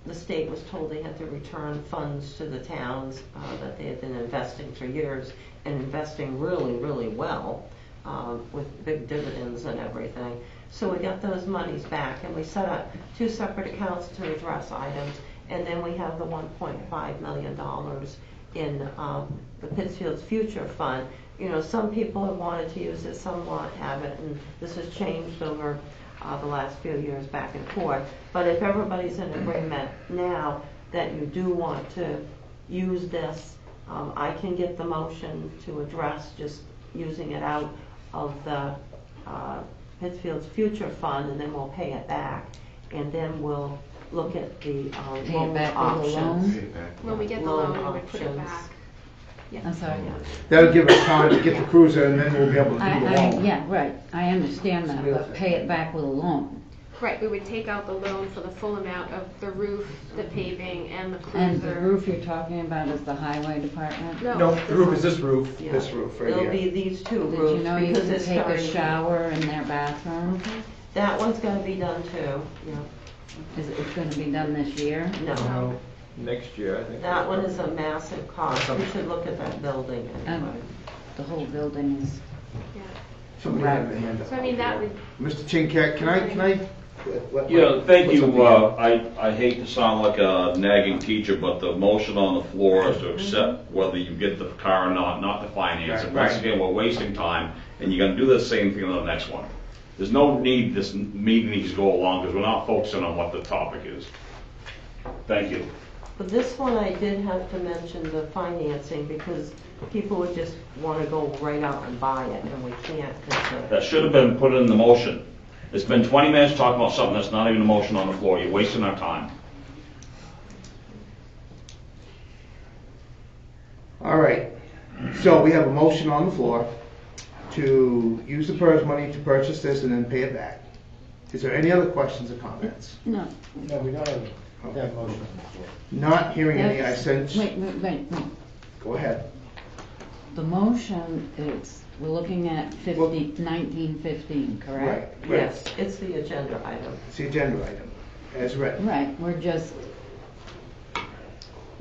the state was told they had to return funds to the towns that they had been investing for years, and investing really, really well with big dividends and everything. So we got those monies back, and we set up 2 separate accounts to address items, and then we have the $1.5 million in the Pittsfield's Future Fund. You know, some people have wanted to use it, some haven't, and this has changed over the last few years back and forth. But if everybody's in agreement now that you do want to use this, I can get the motion to address just using it out of the Pittsfield's Future Fund, and then we'll pay it back, and then we'll look at the Pay it loan back with a options. loan? When we get the loan, we would put it options. back. Yeah. I'm sorry. That'll give us time to get the cruiser, and then we'll be able to do the loan. Yeah, right, I understand that, but pay it back with a loan. Right, we would take out the loan for the full amount of the roof, the paving, and the cruiser. And the roof you're talking about is the highway department? No, the roof is this roof. Yeah. This roof right It'll here. be these 2 Did roofs. you know you because can it's take a starting- shower in their bathroom? That one's gonna be done too, yeah. Is it gonna be done this year? No, Next year, I think. that one is a massive cost. We should look at that building anyway. The whole building is, Yeah. Somebody had their hand up. So I mean, that would, Mr. Chinkat, can I? Yeah, thank put you. something in? I hate to sound like a nagging teacher, but the motion on the floor is to accept whether you get the car or not to finance it. Once Right. again, we're wasting time, and you're gonna do the same thing on the next one. There's no need, this meeting needs to go along, because we're not focusing on what the topic is. Thank you. But this one, I did have to mention the financing because people would just wanna go right out and buy it, and we can't, cause That should have been put in the motion. It's been 20 minutes talking about something that's not even a motion on the floor. You're wasting our time. All right, so we have a motion on the floor to use the PERS money to purchase this and then pay it back. Is there any other questions or comments? no. No, we don't have that motion. Not hearing any, I That's- sense, Wait, go ahead. the motion is, we're looking at 1915, correct? Right, yes, it's the agenda item. it's the agenda item, as written. Right, we're just,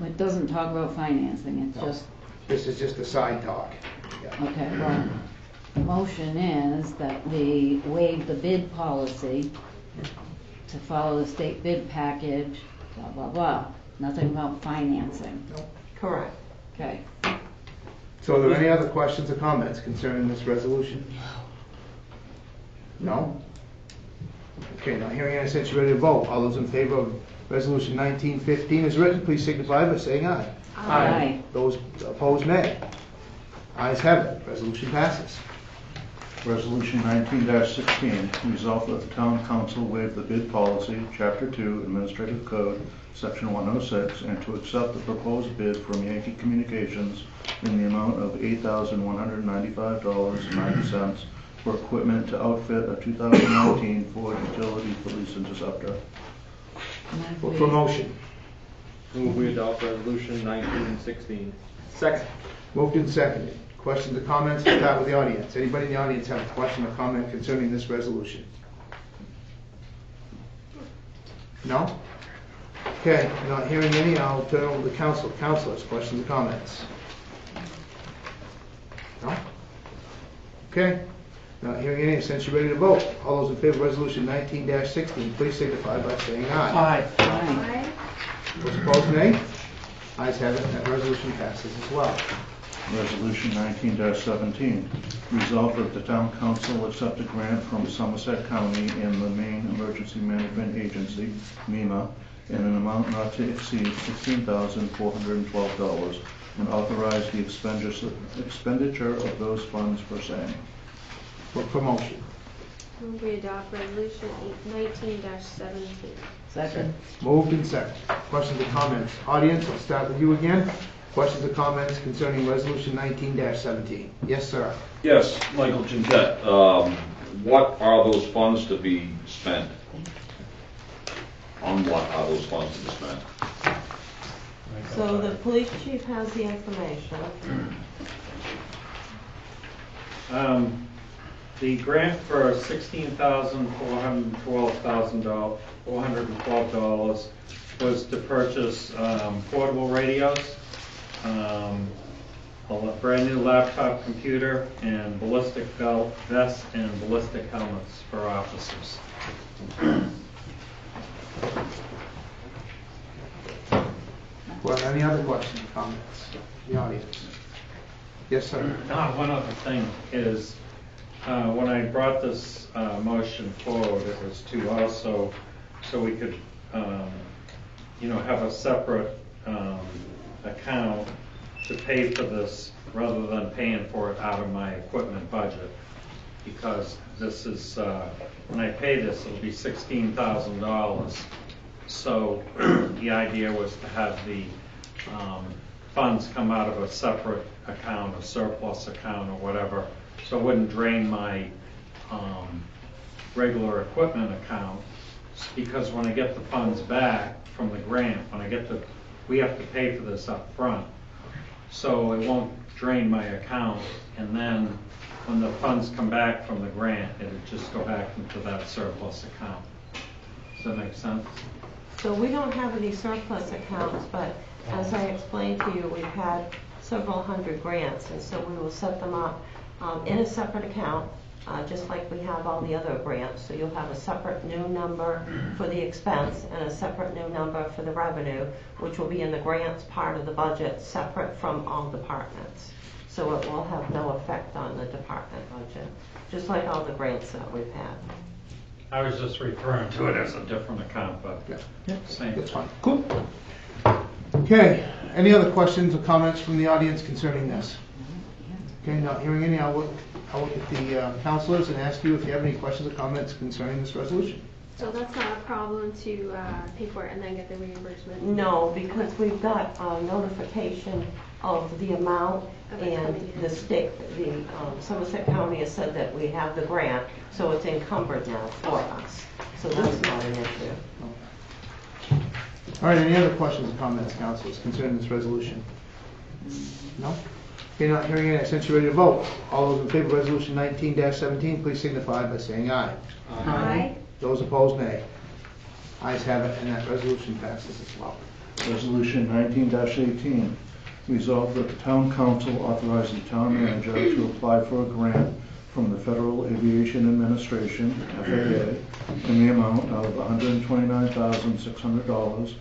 it doesn't talk about financing, it's No. just, This is just a side talk. Yeah. okay, well, the motion is that we waive the bid policy to follow the state bid package, blah, blah, blah. Nothing about financing. Correct. Okay. So are there any other questions or comments concerning this resolution? No? Okay, now hearing any, since you're ready to vote, all those in favor of resolution 1915 as written, please signify by saying aye. Aye. Those opposed, nay. Ayes have it, resolution passes. Resolution 19-16, resolved that the town council waive the bid policy, Chapter 2, Administrative Code, Section 106, and to accept the proposed bid from Yankee Communications in the amount of $8,195.90 for equipment to outfit a 2019 Ford Utility Police Interceptor. For motion. Move we adopt resolution 1916. Second. Moved and seconded. Questions or comments? We'll start with the audience. Anybody in the audience have a question or comment concerning this resolution? No? Okay, not hearing any, I'll turn it over to the council. Councilors, questions or comments? No? Okay, not hearing any, since you're ready to vote, all those in favor of resolution 19-16, please signify by saying aye. Aye. Those opposed, nay? Ayes have it, that resolution passes as well. Resolution 19-17, resolved that the town council accept a grant from Somerset County and the Maine Emergency Management Agency, MEMA, in an amount not to exceed $16,412, and authorize the expenditure of those funds for same. For promotion. move we adopt resolution 19-17. Second. Moved and seconded. Questions or comments? Audience, I'll start with you again. Questions or comments concerning Resolution 19-17? Yes, sir. Yes, Michael Chinquette. What are those funds to be spent? On what are those funds to be spent? So the police chief has the information. The grant for $16,412 was to purchase portable radios, a brand new laptop computer, and ballistic vests and ballistic helmets for officers. Well, any other questions or comments from the audience? Yes, sir. One other thing is, when I brought this motion forward, it was to also, so we could, have a separate account to pay for this rather than paying for it out of my equipment budget. Because this is, when I pay this, it'll be $16,000. So the idea was to have the funds come out of a separate account, a surplus account or whatever, so it wouldn't drain my regular equipment account, because when I get the funds back from the grant, we have to pay for this up front, so it won't drain my account, and then when the funds come back from the grant, it'll just go back into that surplus account. Does that make sense? So we don't have any surplus accounts, but as I explained to you, we've had several hundred grants, and so we will set them up in a separate account, just like we have all the other grants. So you'll have a separate new number for the expense and a separate new number for the revenue, which will be in the grants part of the budget, separate from all departments. So it will have no effect on the department budget, just like all the grants that we've had. I was just referring to it as a different account, but same. That's fine. Cool. Okay, any other questions or comments from the audience concerning this? Okay, not hearing any, I'll look at the counselors and ask you if you have any questions or comments concerning this resolution. So that's not a problem to pay for it and then get the reimbursement? No, because we've got notification of the amount, and the state, Somerset County has said that we have the grant, so it's encumbered now for us. So that's not an issue. All right, any other questions or comments, councilors, concerning this resolution? No? Okay, not hearing any, I sense you're ready to vote. All those in favor of resolution 19-17, please signify by saying aye. Aye. Those opposed, nay. Ayes have it, and that resolution passes as well. Resolution 19-18, resolved that the town council authorize the town manager to apply for a grant from the Federal Aviation Administration, FAA, in the amount of $129,600,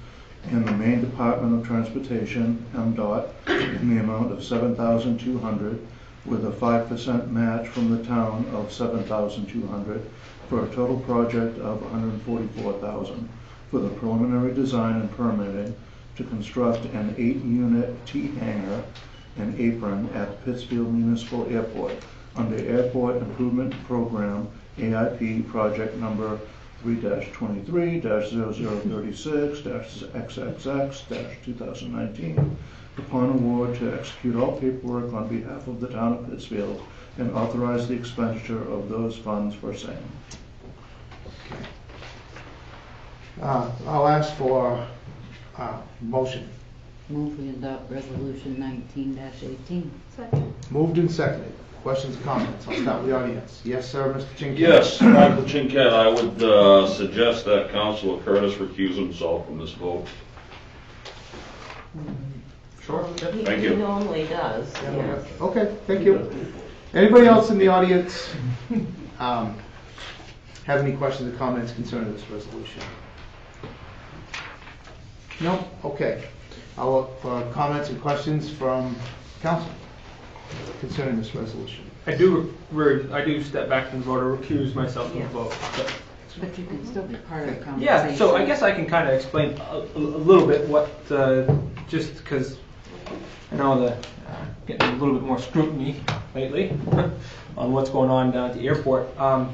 and the Maine Department of Transportation, MDOT, in the amount of $7,200, with a 5% match from the town of $7,200, for a total project of $144,000 for the preliminary design and permitting to construct an 8-unit T-hangar and apron at Pittsfield Municipal Airport under Airport Improvement Program AIP project number 3-23-0036-XXX-2019 upon award to execute all paperwork on behalf of the town of Pittsfield and authorize the expenditure of those funds for same. I'll ask for motion. Move we adopt resolution 19-18. Second. Moved and seconded. Questions, comments? I'll start with the audience. Yes, sir, Mr. Chinquette. Yes, Michael Chinquette, I would suggest that Councilor Curtis recuse himself from this vote. Sure. Thank you. He normally does, yes. Okay, thank you. Anybody else in the audience have any questions or comments concerning this resolution? No? Okay. I'll look for comments and questions from council concerning this resolution. I do step back from the vote or recuse myself from the vote. But you can still be part of the conversation. Yeah, so I guess I can kind of explain a little bit what, just because I know getting a little bit more scrutiny lately on what's going on down at the airport.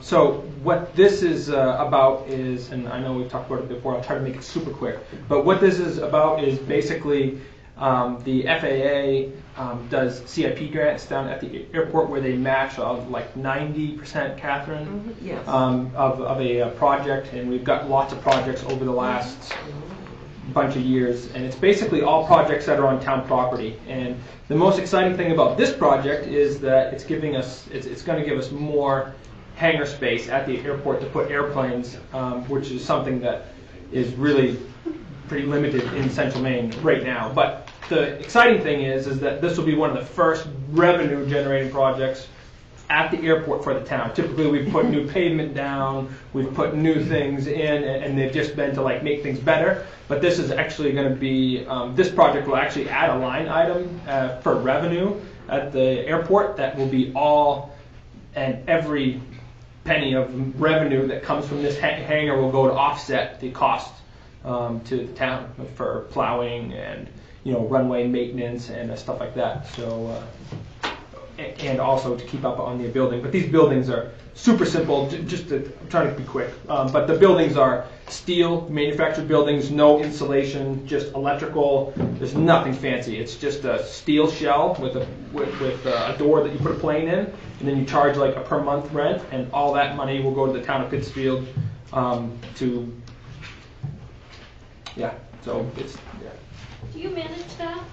So what this is about is, and I know we've talked about it before, I'll try to make it super quick, but what this is about is basically The FAA does CIP grants down at the airport where they match like 90%, Catherine, Yes. of a project, and we've got lots of projects over the last bunch of years, and it's basically all projects that are on town property. And the most exciting thing about this project is that it's going to give us more hangar space at the airport to put airplanes, which is something that is really pretty limited in Central Maine right now. But the exciting thing is that this will be one of the first revenue generating projects at the airport for the town. Typically we've put new pavement down, we've put new things in, and they've just been to like make things better. But this is actually going to be, this project will actually add a line item for revenue at the airport that will be all, and every penny of revenue that comes from this hangar will go to offset the cost to the town for plowing and runway maintenance and stuff like that. So and also to keep up on the building. But these buildings are super simple. I'm trying to be quick. But the buildings are steel manufactured buildings, no insulation, just electrical. There's nothing fancy. It's just a steel shell with a door that you put a plane in, and then you charge like a per month rent, and all that money will go to the town of Pittsfield So it's Do you manage that?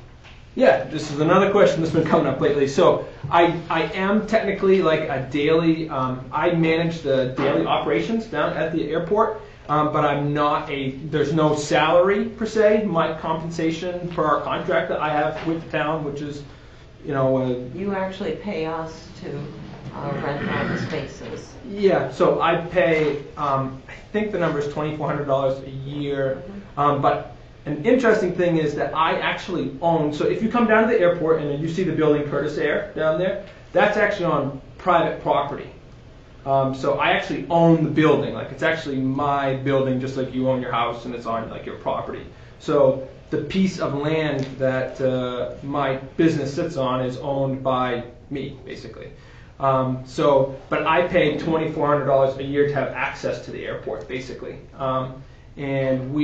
Yeah, this is another question that's been coming up lately. So I am technically like a daily, I manage the daily operations down at the airport, but I'm not there's no salary per se. My compensation for our contract that I have with the town, which is, You actually pay us to rent all the spaces. Yeah, so I pay, I think the number is $2,400 a year, but an interesting thing is that I actually own, so if you come down to the airport and you see the building Curtis Air down there, that's actually on private property. So I actually own the building, like it's actually my building just like you own your house and it's on like your property. So the piece of land that my business sits on is owned by me, basically. But I pay $2,400 a year to have access to the airport, basically. And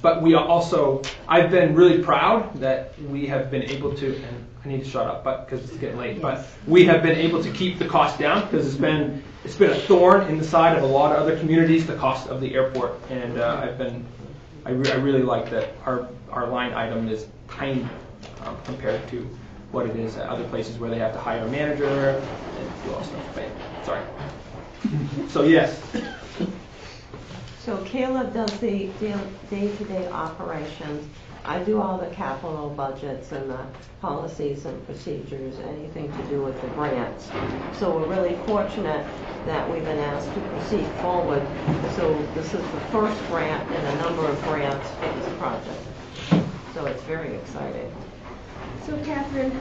but we also, I've been really proud that we have been able to, and I need to shut up, because it's getting late. But we have been able to keep the cost down because it's been a thorn in the side of a lot of other communities, the cost of the airport. And I really like that our line item is tiny compared to what it is at other places where they have to hire a manager and do all stuff. But, sorry. So yes. So Caleb does the day-to-day operations. I do all the capital budgets and the policies and procedures, anything to do with the grants. So we're really fortunate that we've been asked to proceed forward. So this is the first grant in a number of grants for this project. So it's very exciting. So Catherine,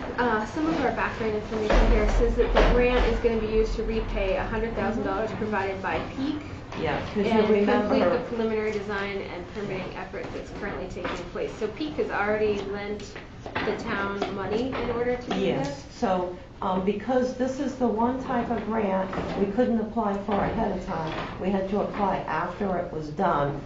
some of our background information here says that the grant is going to be used to repay $100,000 provided by Peak. Yeah, because and you remember complete the preliminary design and permitting effort that's currently taking place. So Peak has already lent the town money in order to do Yes. this? So because this is the one type of grant we couldn't apply for ahead of time, we had to apply after it was done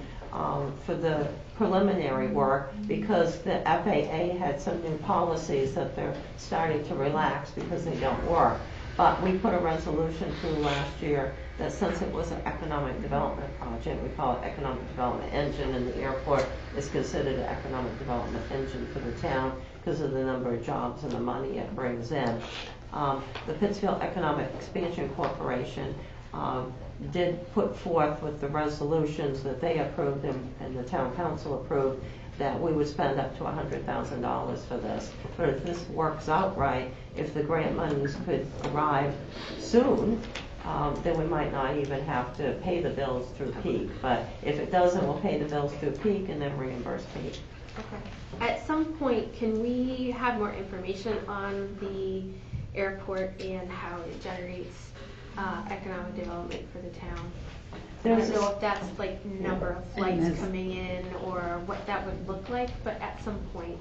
for the preliminary work because the FAA had some new policies that they're starting to relax because they don't work. But we put a resolution through last year that since it was an economic development project, we call it economic development engine, and the airport is considered an economic development engine for the town because of the number of jobs and the money it brings in. The Pittsfield Economic Expansion Corporation did put forth with the resolutions that they approved and the town council approved that we would spend up to $100,000 for this. But if this works out right, if the grant monies could arrive soon, then we might not even have to pay the bills through Peak. But if it doesn't, we'll pay the bills through Peak and then reimburse Peak. Okay. At some point, can we have more information on the airport and how it generates economic development for the town? I don't know if that's like number of flights coming in or what that would look like, but at some point,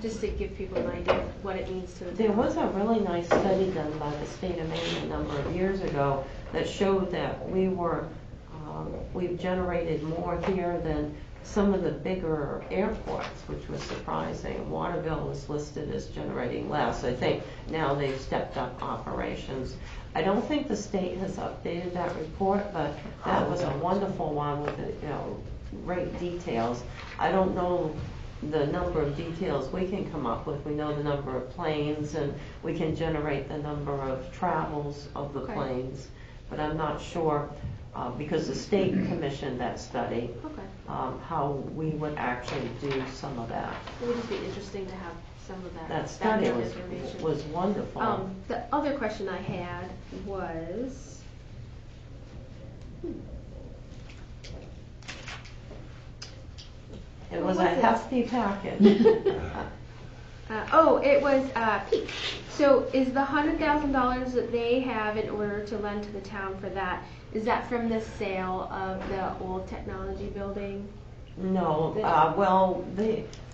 just to give people an idea of what it means to the town. There was a really nice study done by the state of Maine a number of years ago that showed that we've generated more here than some of the bigger airports, which was surprising. Waterville was listed as generating less. I think now they've stepped up operations. I don't think the state has updated that report, but that was a wonderful one with great details. I don't know the number of details we can come up with. We know the number of planes, and we can generate the number of travels of the planes, but I'm not sure, because the state commissioned that study, how we would actually do some of that. It would just be interesting to have some of that. That study background information. was wonderful. The other question I had was, It was a hefty package. it was Peak. So is the $100,000 that they have in order to lend to the town for that, is that from the sale of the old technology building? No,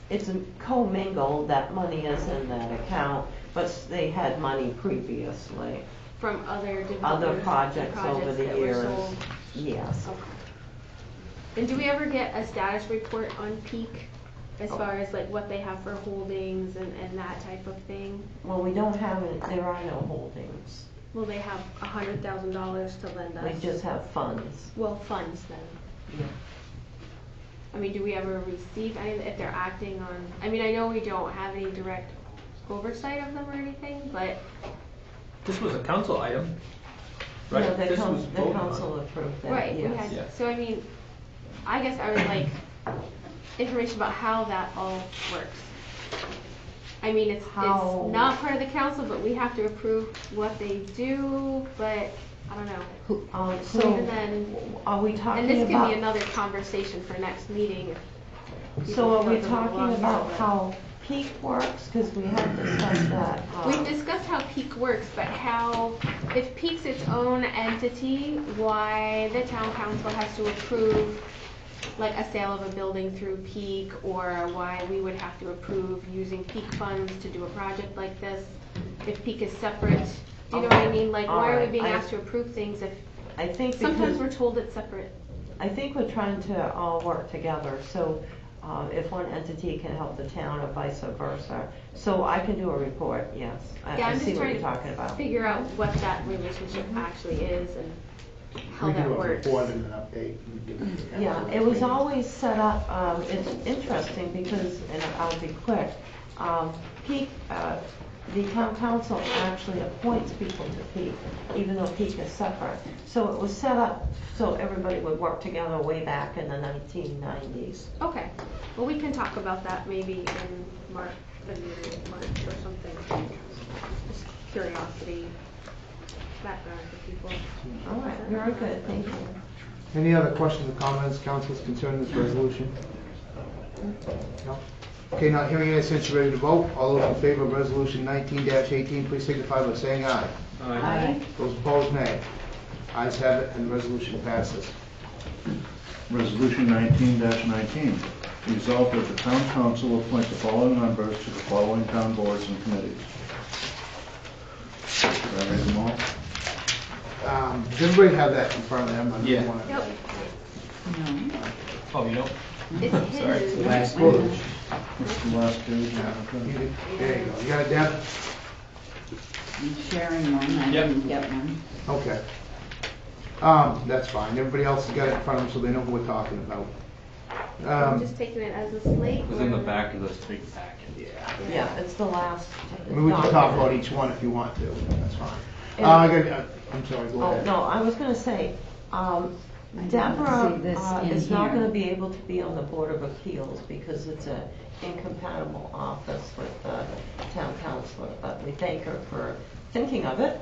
it's commingled, that money is in that account, but they had money previously. From other projects over the that were years. sold? Yes. Okay. And do we ever get a status report on Peak as far as like what they have for holdings and that type of thing? Well, we don't have it, there are no holdings. Will they have $100,000 to lend us? We just have funds. Well, funds then. Yeah. I mean, do we ever receive any, if they're acting on, I mean, I know we don't have any direct oversight of them or anything, but. This was a council item, right? No, the This was voted on. council approved that, Right, yes. we had, so I mean, I guess I would like information about how that all works. I mean, it's not part of the council, but we have to approve what they do, but I don't know. So, And then, are we talking and this could about? be another conversation for next meeting. if So are people we feel they belong talking here, about but- how Peak works? Because we have discussed that. We've discussed how Peak works, but how, if Peak's its own entity, why the town council has to approve like a sale of a building through Peak, or why we would have to approve using Peak funds to do a project like this, if Peak is separate. Do you know what I mean? Like, why are we being asked to approve things if I think sometimes because- we're told it's separate? I think we're trying to all work together, so if one entity can help the town or vice versa. So I can do a report, yes. Yeah, I I'm see just what trying you're talking to about. figure out what that relationship actually is and how We do that a works. report and an update. and give it to the Yeah, council. it was always set up, it's interesting because, and I'll be quick, Peak, the town council actually appoints people to Peak, even though Peak is separate. So it was set up so everybody would work together way back in the 1990s. Okay, well, we can talk about that maybe in March or something. Just curiosity, background for people. All right, very good, thank you. Any other questions or comments, councilors, concerning this resolution? No? Okay, not hearing any, since you're ready to vote, all those in favor of resolution 19-18, please signify by saying aye. Aye. Those opposed, nay. Ayes have it, and the resolution passes. Resolution 19-19, resolved that the town council appoint the following members to the following town boards and committees. Did I read them all? Does everybody have that in front of them? I don't Yeah. wanna- Yep. Oh, you don't? It's Sorry. hidden. Last page. That's the last page. There you go. You got it, Deb? I'm sharing one, I Yep. didn't get one. Okay. That's fine. Everybody else has got it in front of them, so they know who we're talking about. I'm just taking it as a slate. It was in the or- back of this big packet. Yeah, it's the last. I mean, we can talk about each one if you want to. That's fine. And- I'm sorry, go Oh, ahead. no, I was gonna say, didn't Deborah see this in is not here. gonna be able to be on the Board of Appeals because it's an incompatible office with the town councilor, but we thank her for thinking of it.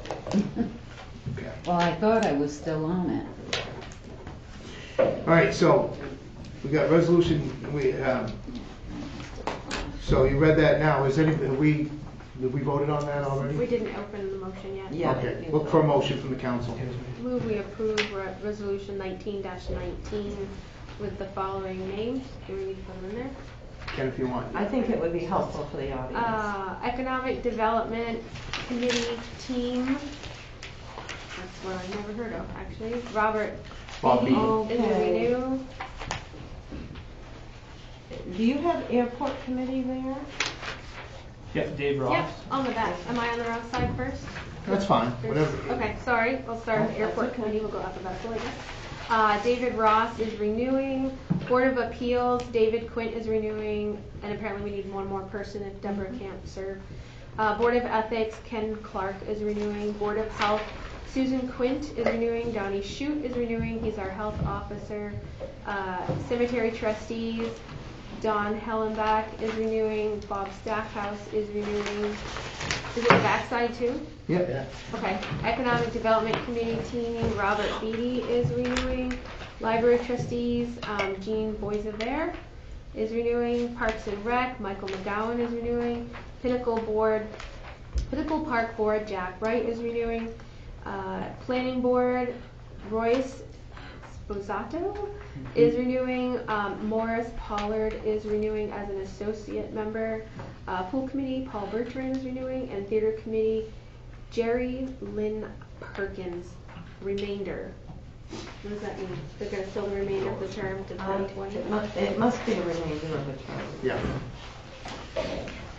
Okay. Well, I thought I was still on it. All right, so we got resolution, so you read that now. Have we voted on that already? We didn't open the motion yet. Yeah. Okay, look for a motion from the council. Move we approve resolution 19-19 with the following names. Do we need to put them in there? Ken, if you want. I think it would be helpful for the audience. Economic Development Committee Team. That's one I've never heard of, actually. Robert Bob Beatty Beatty. is a renew. Do you have airport committee there? Yep, Dave Ross. Yep, on the back. Am I on the wrong side first? That's fine, whatever. Okay, sorry. We'll start with airport committee. We'll go alphabetical, I guess. David Ross is renewing. Board of Appeals, David Quint is renewing, and apparently we need one more person if Deborah can't serve. Board of Ethics, Ken Clark is renewing. Board of Health, Susan Quint is renewing. Donnie Shute is renewing. He's our health officer. Cemetery Trustees, Don Hellenbach is renewing. Bob Stackhouse is renewing. Is it the backside too? Yeah. Okay. Economic Development Committee team, Robert Beatty is renewing. Library Trustees, Jean Boisevert is renewing. Parks and Rec, Michael McGowan is renewing. Pinnacle Park Board, Jack Wright is renewing. Planning Board, Royce Sposato is renewing. Morris Pollard is renewing as an associate member. Pool Committee, Paul Bertrand is renewing. And Theater Committee, Jerry Lynn Perkins, remainder. What does that mean? They're going to fill the remainder of the term to 2020? It must be the remainder of the term. Yeah.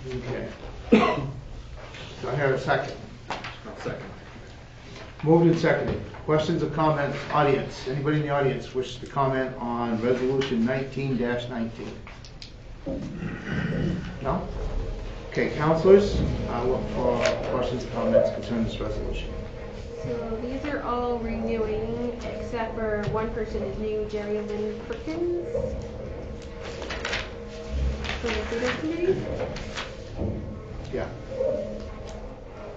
Okay. Do I have a second? I'll second. Moved and seconded. Questions or comments, audience? Anybody in the audience wishes to comment on resolution 19-19? No? Okay, counselors, I'll look for questions or comments concerning this resolution. So these are all renewing, except for one person is new, Jerry Lynn Perkins. For the theater committee. Yeah.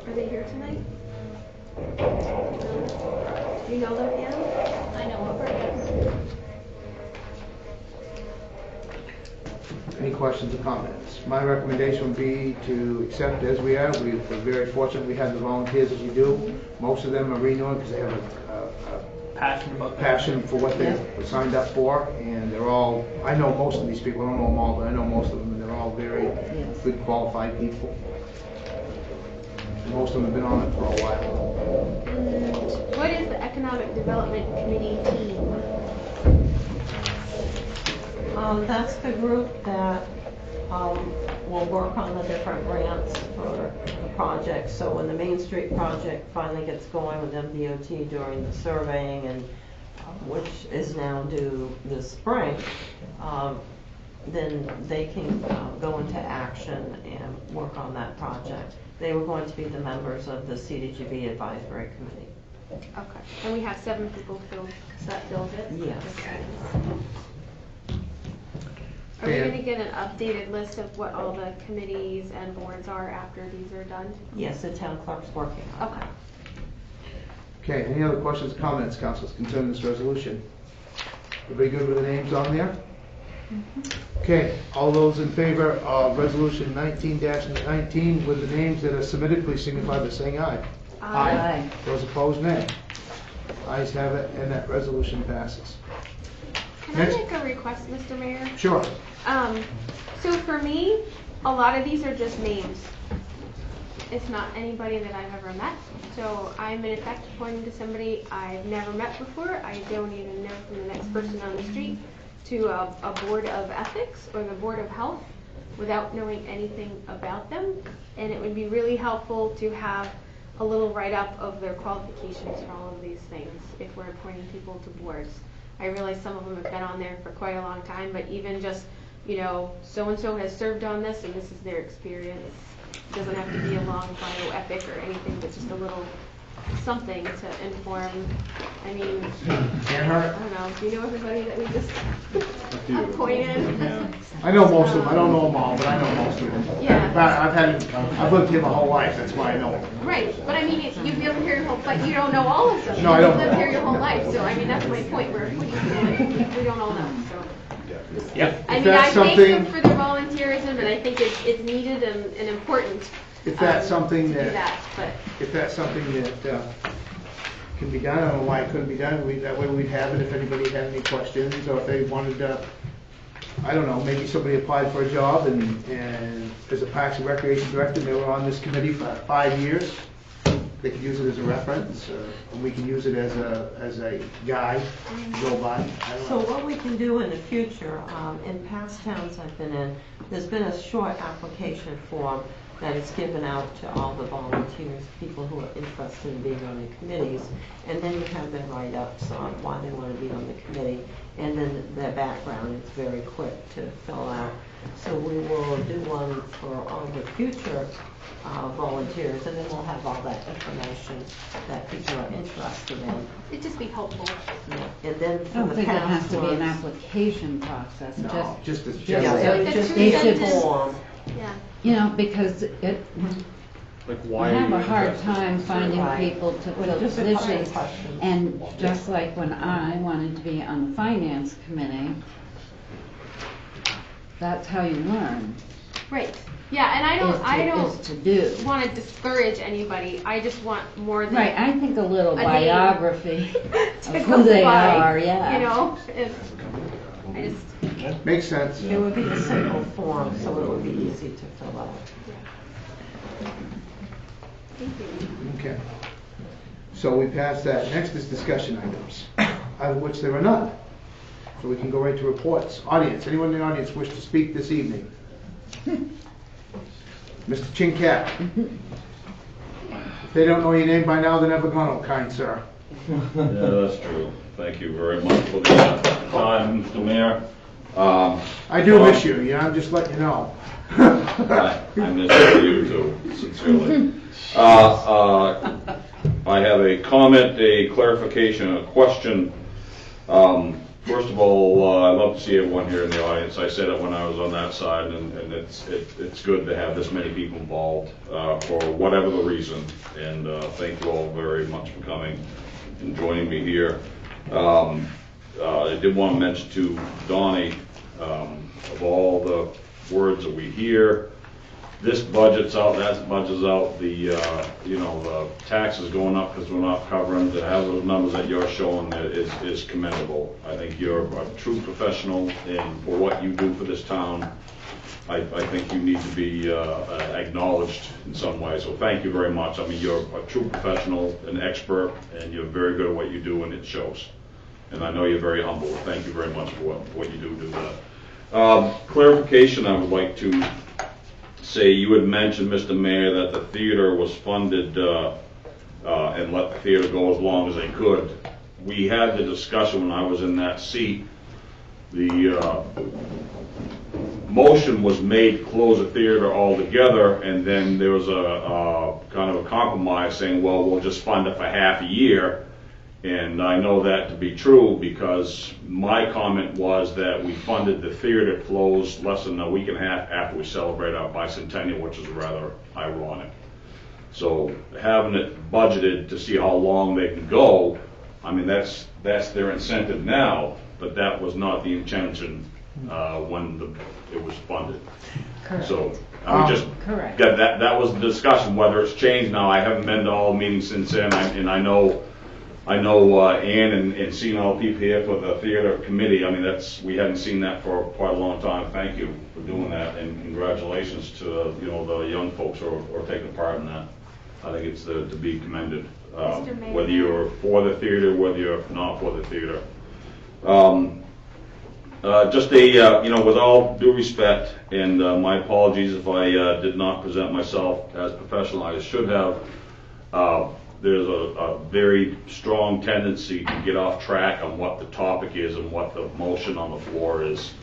Are they here tonight? No. Do you know them, Ann? I know of her. Any questions or comments? My recommendation would be to accept as we are. We're very fortunate we have the volunteers as we do. Most of them are renewing because they have a passion for what they signed up for, and they're all, I know most of these people, I don't know them all, but I know most of them, and they're all very good qualified people. And most of them have been on it for a while. And what is the Economic Development Committee team? That's the group that will work on the different grants for the project. So when the Main Street project finally gets going with MDOT during the surveying, and which is now due this spring, then they can go into action and work on that project. They were going to be the members of the CDGB Advisory Committee. Okay. And we have 7 people filled, so that fills it? Yes. Okay. Are we going to get an updated list of what all the committees and boards are after these are done? Yes, the town clerk's working on Okay. Okay, any other questions, comments, councilors, concerning this resolution? Everybody good with the names on there? Okay, all those in favor of resolution 19-19 with the names that are submitted, please signify by saying aye. Aye. Those opposed, nay. Ayes have it, and that resolution passes. Can Next. I make a request, Mr. Mayor? Sure. So for me, a lot of these are just names. It's not anybody that I've ever met. So I'm in effect appointing to somebody I've never met before. I don't even know from the next person on the street to a board of ethics or the board of health without knowing anything about them. And it would be really helpful to have a little write-up of their qualifications for all of these things if we're appointing people to boards. I realize some of them have been on there for quite a long time, but even just, you know, so-and-so has served on this and this is their experience. It doesn't have to be a long bioepic or anything, but just a little something to inform. I mean, Can't hurt. I don't know, do you know everybody that we just appointed? I know most of them. I don't know them all, but I know most of them. Yeah. In fact, I've lived here my whole life. That's why I know them. Right, but I mean, you've lived here your whole, but you don't know all of them. No, I don't. You've lived here your whole life, so I mean, that's my point. We're appointing people that we don't all know, so. Yep. I mean, I thank them for their volunteerism, and I think it's needed and important. If that's something to do that, that, but if that's something that can be done, I don't know why it couldn't be done. That way we'd have it if anybody had any questions, or if they wanted to, I don't know, maybe somebody applied for a job and as a Parks and Recreation Director, they were on this committee for 5 years. they could use it as a reference, and we can use it as a guide to go by. I don't So know. what we can do in the future, in past towns I've been in, there's been a short application form that is given out to all the volunteers, people who are interested in being on the committees, and then you have their write-ups on why they want to be on the committee, and then their background is very quick to fill out. So we will do one for all the future volunteers, and then we'll have all that information that people are interested in. It'd just be helpful. Yeah. And then I for don't the think it has past to be an ones, application process, No, just as yeah, general. it would Like a just be a two-sentence- form. Yeah. you know, because it, Like we why? have are a you hard interested? time finding Right. people to Well, fill just a couple of positions. questions. And just like when I wanted to be on the finance committee, that's how you learn. Right. Yeah, and I is to do. don't want to discourage anybody. I just want more than Right, I think a little A name. biography to of go who they by, are, yeah. You know, if I just Makes sense. It would be a simple form, so it would be easy to fill out. thank you. Okay. So we passed that. Next is discussion items, of which there are none. So we can go right to reports. Audience, anyone in the audience wish to speak this evening? Mr. Chinkat. If they don't know your name by now, they're never gonna, kind sir. Yeah, that's true. Thank you very much for the time, Mr. Mayor. I do miss you, yeah, I'm just letting you know. I miss you too, sincerely. I have a comment, a clarification, a question. First of all, I'd love to see everyone here in the audience. I said it when I was on that side, and it's good to have this many people involved for whatever the reason. And thank you all very much for coming and joining me here. I did want to mention to Donnie, of all the words that we hear, this budget's out, that budget's out, the taxes going up because we're not covering, to have those numbers that you're showing is commendable. I think you're a true professional, and for what you do for this town, I think you need to be acknowledged in some way. So thank you very much. I mean, you're a true professional, an expert, and you're very good at what you do, and it shows. And I know you're very humble. Thank you very much for what you do that. Clarification I would like to say, you had mentioned, Mr. Mayor, that the theater was funded and let the theater go as long as they could. We had the discussion when I was in that seat. The motion was made to close the theater altogether, and then there was a kind of a compromise saying, well, we'll just fund it for half a year. And I know that to be true because my comment was that we funded the theater closed less than a week and a half after we celebrated our bicentennial, which is rather ironic. So having it budgeted to see how long they can go, I mean, that's their incentive now, but that was not the intention when it was funded. Correct. So we just correct. got that was the discussion, whether it's changed now. I haven't been to all meetings since then, and I know Ann and seeing all the people here for the theater committee. I mean, we haven't seen that for quite a long time. Thank you for doing that, and congratulations to the young folks who are taking part in that. I think it's to be commended. Whether you're for the theater, whether you're not for the theater. Just with all due respect, and my apologies if I did not present myself as professional I should have. There's a very strong tendency to get off track on what the topic is and what the motion on the floor is.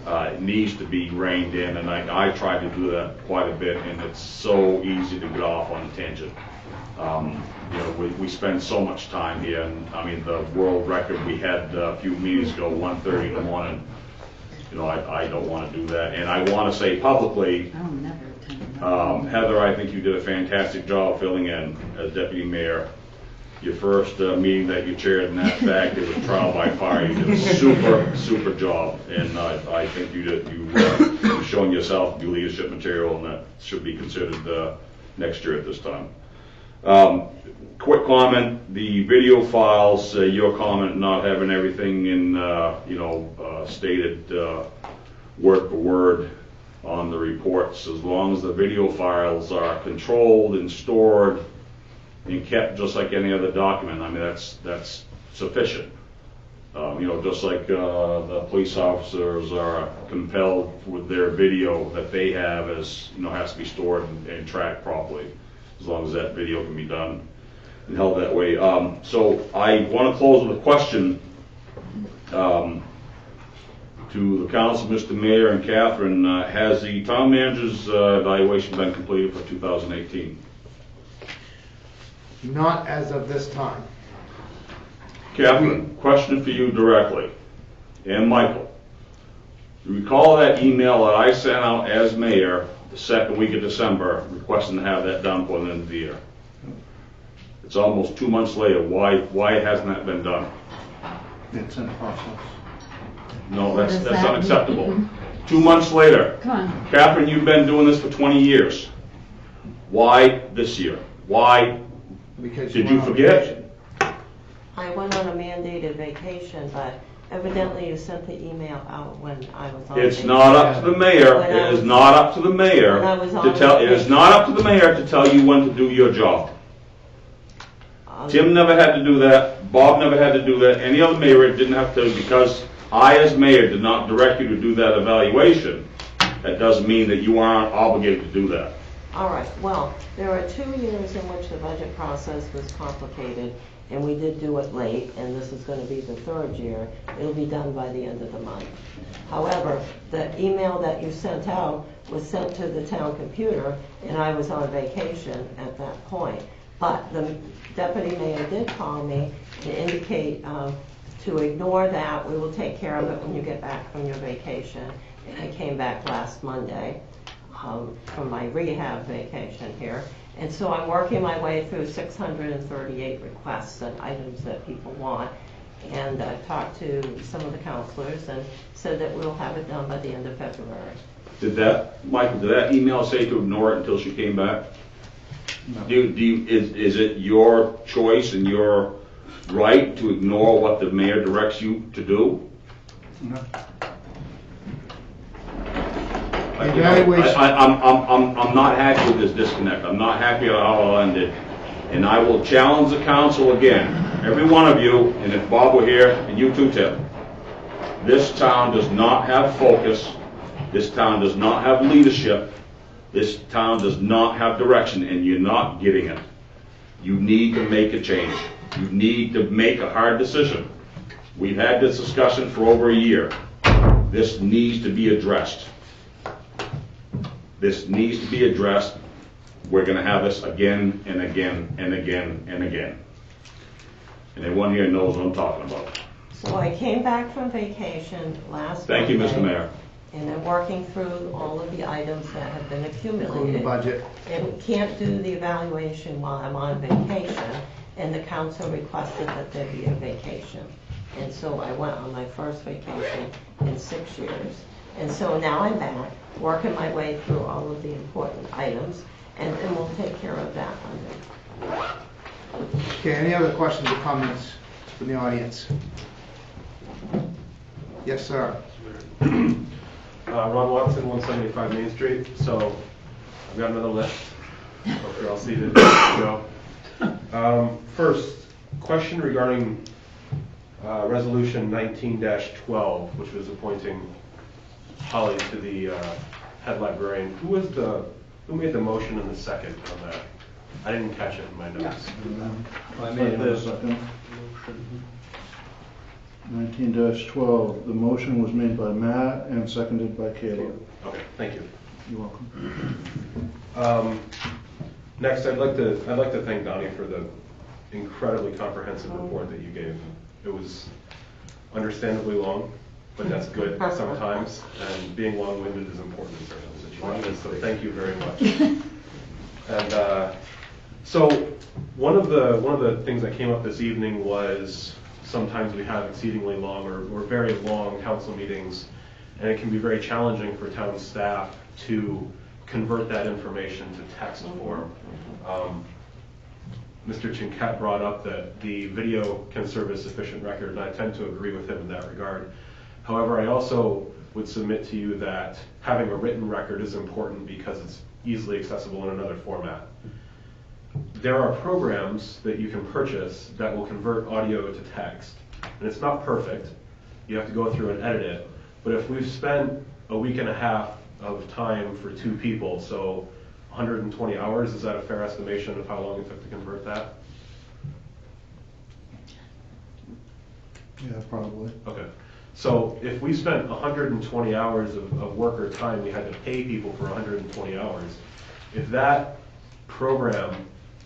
It needs to be reined in, and I try to do that quite a bit, and it's so easy to get off on a tangent. We spend so much time here, and I mean, the world record we had a few meetings ago, 1:30 in the morning. I don't want to do that, and I want to say publicly, I'll never attend. Heather, I think you did a fantastic job filling in as deputy mayor. Your first meeting that you chaired, in that fact, it was trial by fire. You did a super job, and I think you've shown yourself to be leadership material, and that should be considered next year at this time. Quick comment: the video files, your comment not having everything in stated word for word on the reports. As long as the video files are controlled and stored and kept just like any other document, I mean, that's sufficient. Just like the police officers are compelled with their video that they have has to be stored and tracked properly, as long as that video can be done and held that way. So I want to close with a question to the council, Mr. Mayor and Catherine. Has the town manager's evaluation been completed for 2018? Not as of this time. Catherine, question for you directly, and Michael. You recall that email that I sent out as mayor the second week of December requesting to have that done for the end of the year? It's almost 2 months later. Why hasn't that been done? It's in process. No, that's unacceptable. 2 months later. Come on. Catherine, you've been doing this for 20 years. Why this year? Why? Because Did you forget? I went on a mandated vacation, but evidently you sent the email out when I was on It's vacation. not up to the mayor. It is not up to the mayor When I was to on tell. It is vacation. not up to the mayor to tell you when to do your job. Tim never had to do that. Bob never had to do that. Any other mayor didn't have to, because I, as mayor, did not direct you to do that evaluation. That doesn't mean that you aren't obligated to do that. All right, well, there are 2 years in which the budget process was complicated, and we did do it late, and this is going to be the 3rd year. It'll be done by the end of the month. However, the email that you sent out was sent to the town computer, and I was on vacation at that point. But the deputy mayor did call me to indicate to ignore that. We will take care of it when you get back from your vacation. And I came back last Monday from my rehab vacation here. And so I'm working my way through 638 requests and items that people want. And I've talked to some of the counselors and said that we'll have it done by the end of February. Michael, did that email say to ignore it until she came back? No. Is it your choice and your right to ignore what the mayor directs you to do? No. I'm not happy with this disconnect. I'm not happy at how it ended. And I will challenge the council again, every one of you, and if Bob were here, and you too, Tim. This town does not have focus. This town does not have leadership. This town does not have direction, and you're not getting it. You need to make a change. You need to make a hard decision. We've had this discussion for over a year. This needs to be addressed. This needs to be addressed. We're going to have this again and again and again and again. And everyone here knows what I'm talking about. So I came back from vacation last Thank you, Monday, Mr. Mayor. And I'm working through all of the items that have been Including accumulated. the budget. And we can't do the evaluation while I'm on vacation, and the council requested that there be a vacation. And so I went on my first vacation in 6 years. And so now I'm back, working my way through all of the important items, and then we'll take care of that Monday. Okay, any other questions or comments from the audience? Yes, sir. Ron Watson, 175 Main Street. So I've got another list. Hope you're all seated. First, question regarding Resolution 19-12, which was appointing Holly to the head librarian. Who made the motion and the second on that? I didn't catch it in my notes. I made a second. 19-12, the motion was made by Matt and seconded by Caleb. Okay, thank you. You're welcome. Next, I'd like to thank Donnie for the incredibly comprehensive report that you gave. It was understandably long, but that's good sometimes, and being long-winded is important in certain situations, so thank you very much. And so one of the things that came up this evening was sometimes we have exceedingly long or very long council meetings, and it can be very challenging for town staff to convert that information to text form. Mr. Chinquette brought up that the video can serve as sufficient record, and I tend to agree with him in that regard. However, I also would submit to you that having a written record is important because it's easily accessible in another format. there are programs that you can purchase that will convert audio to text. And it's not perfect. You have to go through and edit it. But if we've spent a week and a half of time for 2 people, so 120 hours, is that a fair estimation of how long it took to convert that? Yeah, probably. Okay. So if we spent 120 hours of worker time, we had to pay people for 120 hours. If that program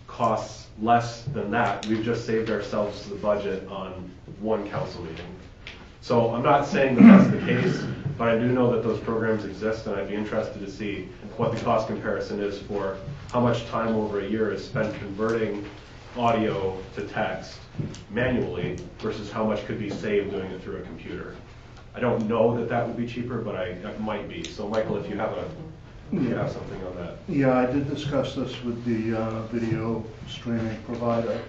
costs less than that, we've just saved ourselves the budget on 1 council meeting. So I'm not saying that that's the case, but I do know that those programs exist, and I'd be interested to see what the cost comparison is for how much time over a year is spent converting audio to text manually versus how much could be saved doing it through a computer. I don't know that that would be cheaper, but it might be. So Michael, if you have something on that. Yeah, I did discuss this with the video streaming provider,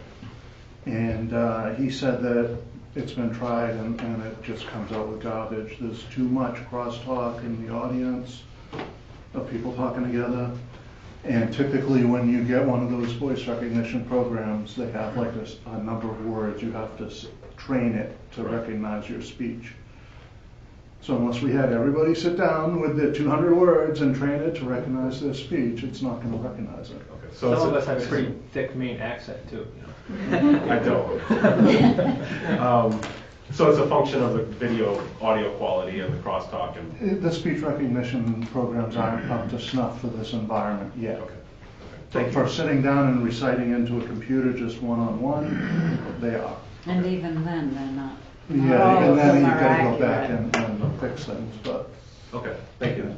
and he said that it's been tried and it just comes out with garbage. There's too much crosstalk in the audience of people talking together. And typically when you get one of those voice recognition programs, they have like a number of words. You have to train it to recognize your speech. So unless we had everybody sit down with the 200 words and train it to recognize their speech, it's not going to recognize it. Okay. So some of us have a pretty thick Maine accent too. I don't. So it's a function of the video audio quality and the crosstalk and. The speech recognition programs aren't up to snuff for this environment yet. Okay. But for sitting down and reciting into a computer just one-on-one, they are. And even then, they're not. Yeah, even then you've are got to go back accurate. and fix things, but. Okay, thank you.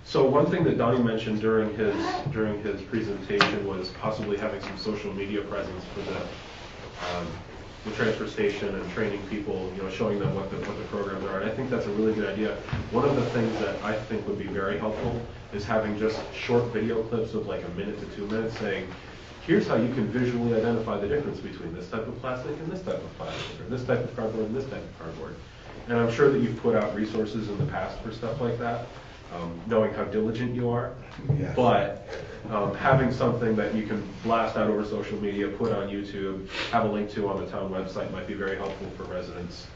So one thing that Donnie mentioned during his presentation was possibly having some social media presence for the transfer station and training people, showing them what the programs are. And I think that's a really good idea. One of the things that I think would be very helpful is having just short video clips of like 1 minute to 2 minutes saying, here's how you can visually identify the difference between this type of plastic and this type of plastic, or this type of cardboard and this type of cardboard. And I'm sure that you've put out resources in the past for stuff like that, knowing how diligent you are. Yeah. But having something that you can blast out over social media, put on YouTube, have a link to on the town website might be very helpful for residents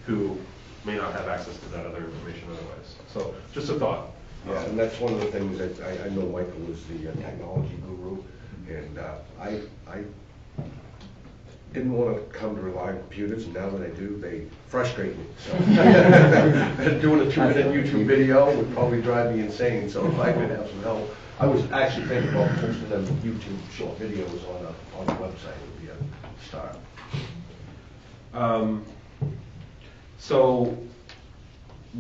who may not have access to that other information otherwise. So just a thought. Yeah, and that's one of the things that I know Michael is the technology guru, and I didn't want to come to rely on computers, and now that I do, they frustrate me. So doing a 2-minute YouTube video would probably drive me insane, so if I could have some help. I was actually thinking about posting them YouTube short videos on the website. Would be a start. So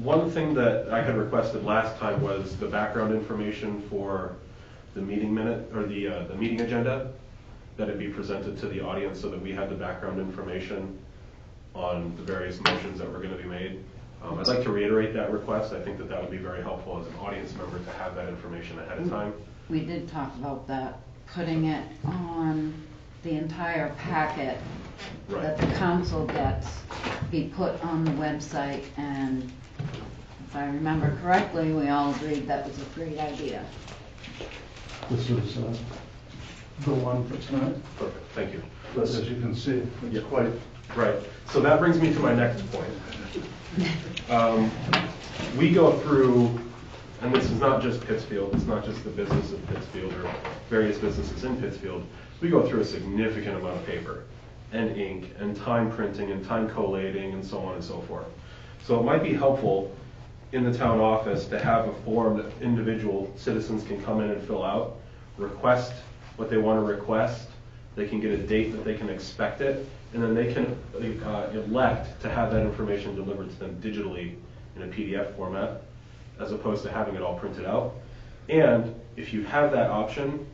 one thing that I had requested last time was the background information for the meeting minute, or the meeting agenda, that it be presented to the audience so that we had the background information on the various motions that were going to be made. I'd like to reiterate that request. I think that that would be very helpful as an audience member to have that information ahead of time. We did talk about that, putting it on the entire packet that the council gets, be put on the website, and if I remember correctly, we all agreed that was a great idea. This is the one for tonight. Perfect, thank you. But as you can see, it's quite. Right, so that brings me to my next point. We go through, and this is not just Pittsfield, it's not just the business of Pittsfield or various businesses in Pittsfield, we go through a significant amount of paper and ink and time printing and time collating and so on and so forth. So it might be helpful in the town office to have a form that individual citizens can come in and fill out, request what they want to request, they can get a date that they can expect it, and then they can elect to have that information delivered to them digitally in a PDF format, as opposed to having it all printed out. And if you have that option,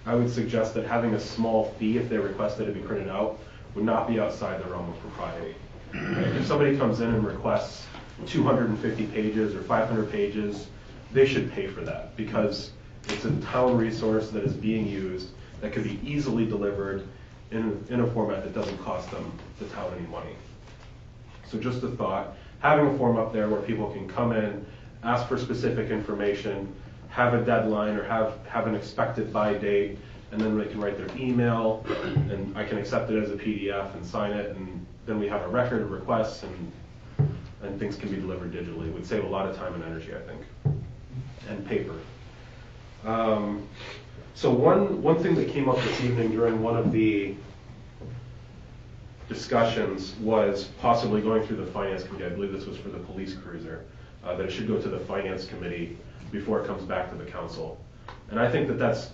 I would suggest that having a small fee if they request that it be printed out would not be outside the realm of propriety. Right? If somebody comes in and requests 250 pages or 500 pages, they should pay for that, because it's a town resource that is being used that can be easily delivered in a format that doesn't cost them, the town, any money. So just a thought, having a form up there where people can come in, ask for specific information, have a deadline or have an expected by date, and then they can write their email, and I can accept it as a PDF and sign it, and then we have a record of requests, and things can be delivered digitally. It would save a lot of time and energy, I think, and paper. So one thing that came up this evening during one of the discussions was possibly going through the finance committee. I believe this was for the police cruiser, that it should go to the finance committee before it comes back to the council. And I think that that's,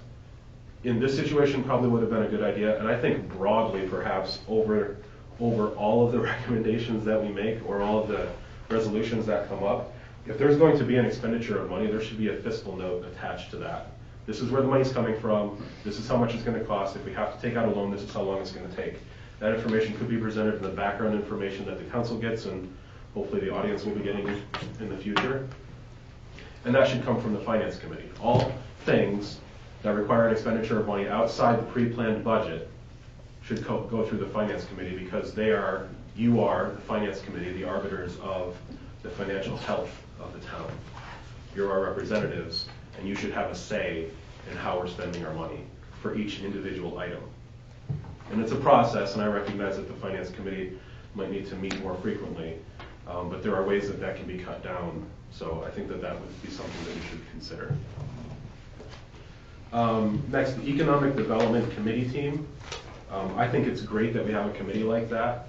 in this situation, probably would have been a good idea. And I think broadly, perhaps, over all of the recommendations that we make or all of the resolutions that come up, if there's going to be an expenditure of money, there should be a fiscal note attached to that. This is where the money's coming from. This is how much it's going to cost. If we have to take out a loan, this is how long it's going to take. That information could be presented in the background information that the council gets, and hopefully the audience will be getting in the future. And that should come from the finance committee. All things that require an expenditure of money outside the pre-planned budget should go through the finance committee, because you are, the finance committee, the arbiters of the financial health of the town. You're our representatives, and you should have a say in how we're spending our money for each individual item. And it's a process, and I recognize that the finance committee might need to meet more frequently, but there are ways that that can be cut down. So I think that that would be something that we should consider. Next, the Economic Development Committee team. I think it's great that we have a committee like that.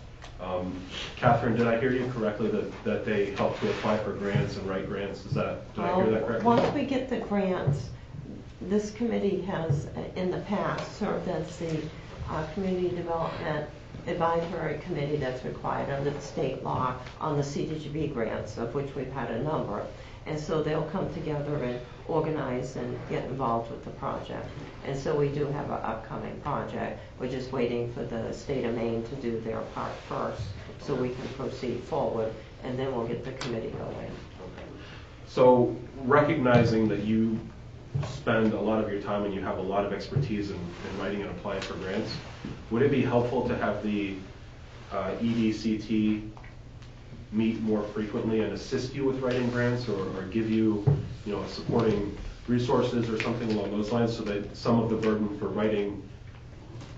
Catherine, did I hear you correctly that they help to apply for grants and write grants? Did I hear that correctly? Once we get the grants, this committee has in the past served as the Community Development Advisory Committee that's required under the state law on the CDBG grants, of which we've had a number. And so they'll come together and organize and get involved with the project. And so we do have an upcoming project. We're just waiting for the state of Maine to do their part first so we can proceed forward, and then we'll get the committee going. Okay. So recognizing that you spend a lot of your time and you have a lot of expertise in writing and applying for grants, would it be helpful to have the EDCT meet more frequently and assist you with writing grants, or give you, supporting resources or something along those lines, so that some of the burden for writing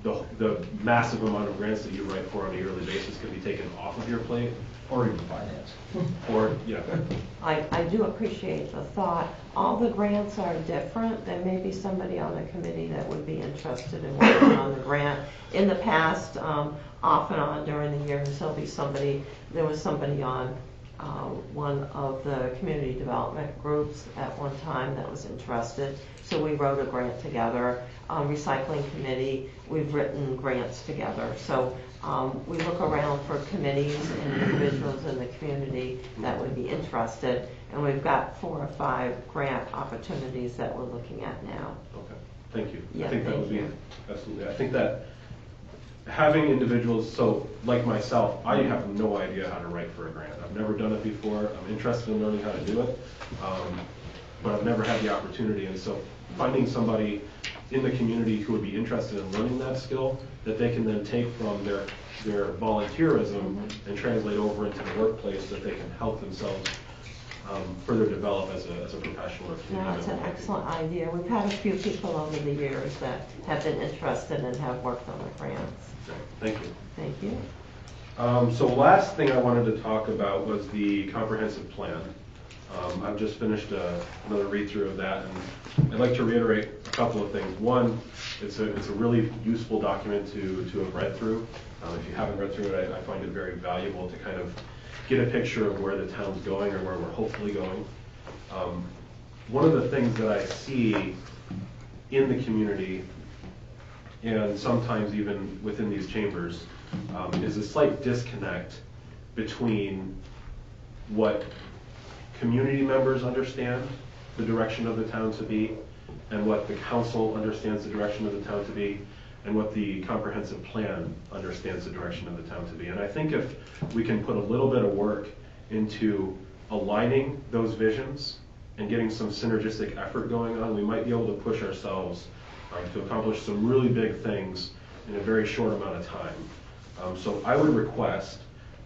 the massive amount of grants that you write for on a yearly basis can be taken off of your plate? Or even finance. Or, yeah. I do appreciate the thought. All the grants are different. There may be somebody on the committee that would be interested in working on the grant. In the past, off and on during the years, there was somebody on one of the community development groups at one time that was interested. So we wrote a grant together. Recycling committee, we've written grants together. So we look around for committees and individuals in the community that would be interested, and we've got 4 or 5 grant opportunities that we're looking at now. Okay, thank you. Yeah, I think that would be, you. absolutely. I think that having individuals, so like myself, I have no idea how to write for a grant. I've never done it before. I'm interested in learning how to do it, but I've never had the opportunity. And so finding somebody in the community who would be interested in learning that skill, that they can then take from their volunteerism and translate over into the workplace, that they can help themselves further develop as a professional or community. That's an excellent idea. We've had a few people over the years that have been interested and have worked on the grants. Okay, thank you. Thank you. So last thing I wanted to talk about was the comprehensive plan. I've just finished another read-through of that, and I'd like to reiterate a couple of things. One, it's a really useful document to have read through. If you haven't read through it, I find it very valuable to kind of get a picture of where the town's going or where we're hopefully going. One of the things that I see in the community, and sometimes even within these chambers, is a slight disconnect between what community members understand the direction of the town to be, and what the council understands the direction of the town to be, and what the comprehensive plan understands the direction of the town to be. And I think if we can put a little bit of work into aligning those visions and getting some synergistic effort going on, we might be able to push ourselves to accomplish some really big things in a very short amount of time. So I would request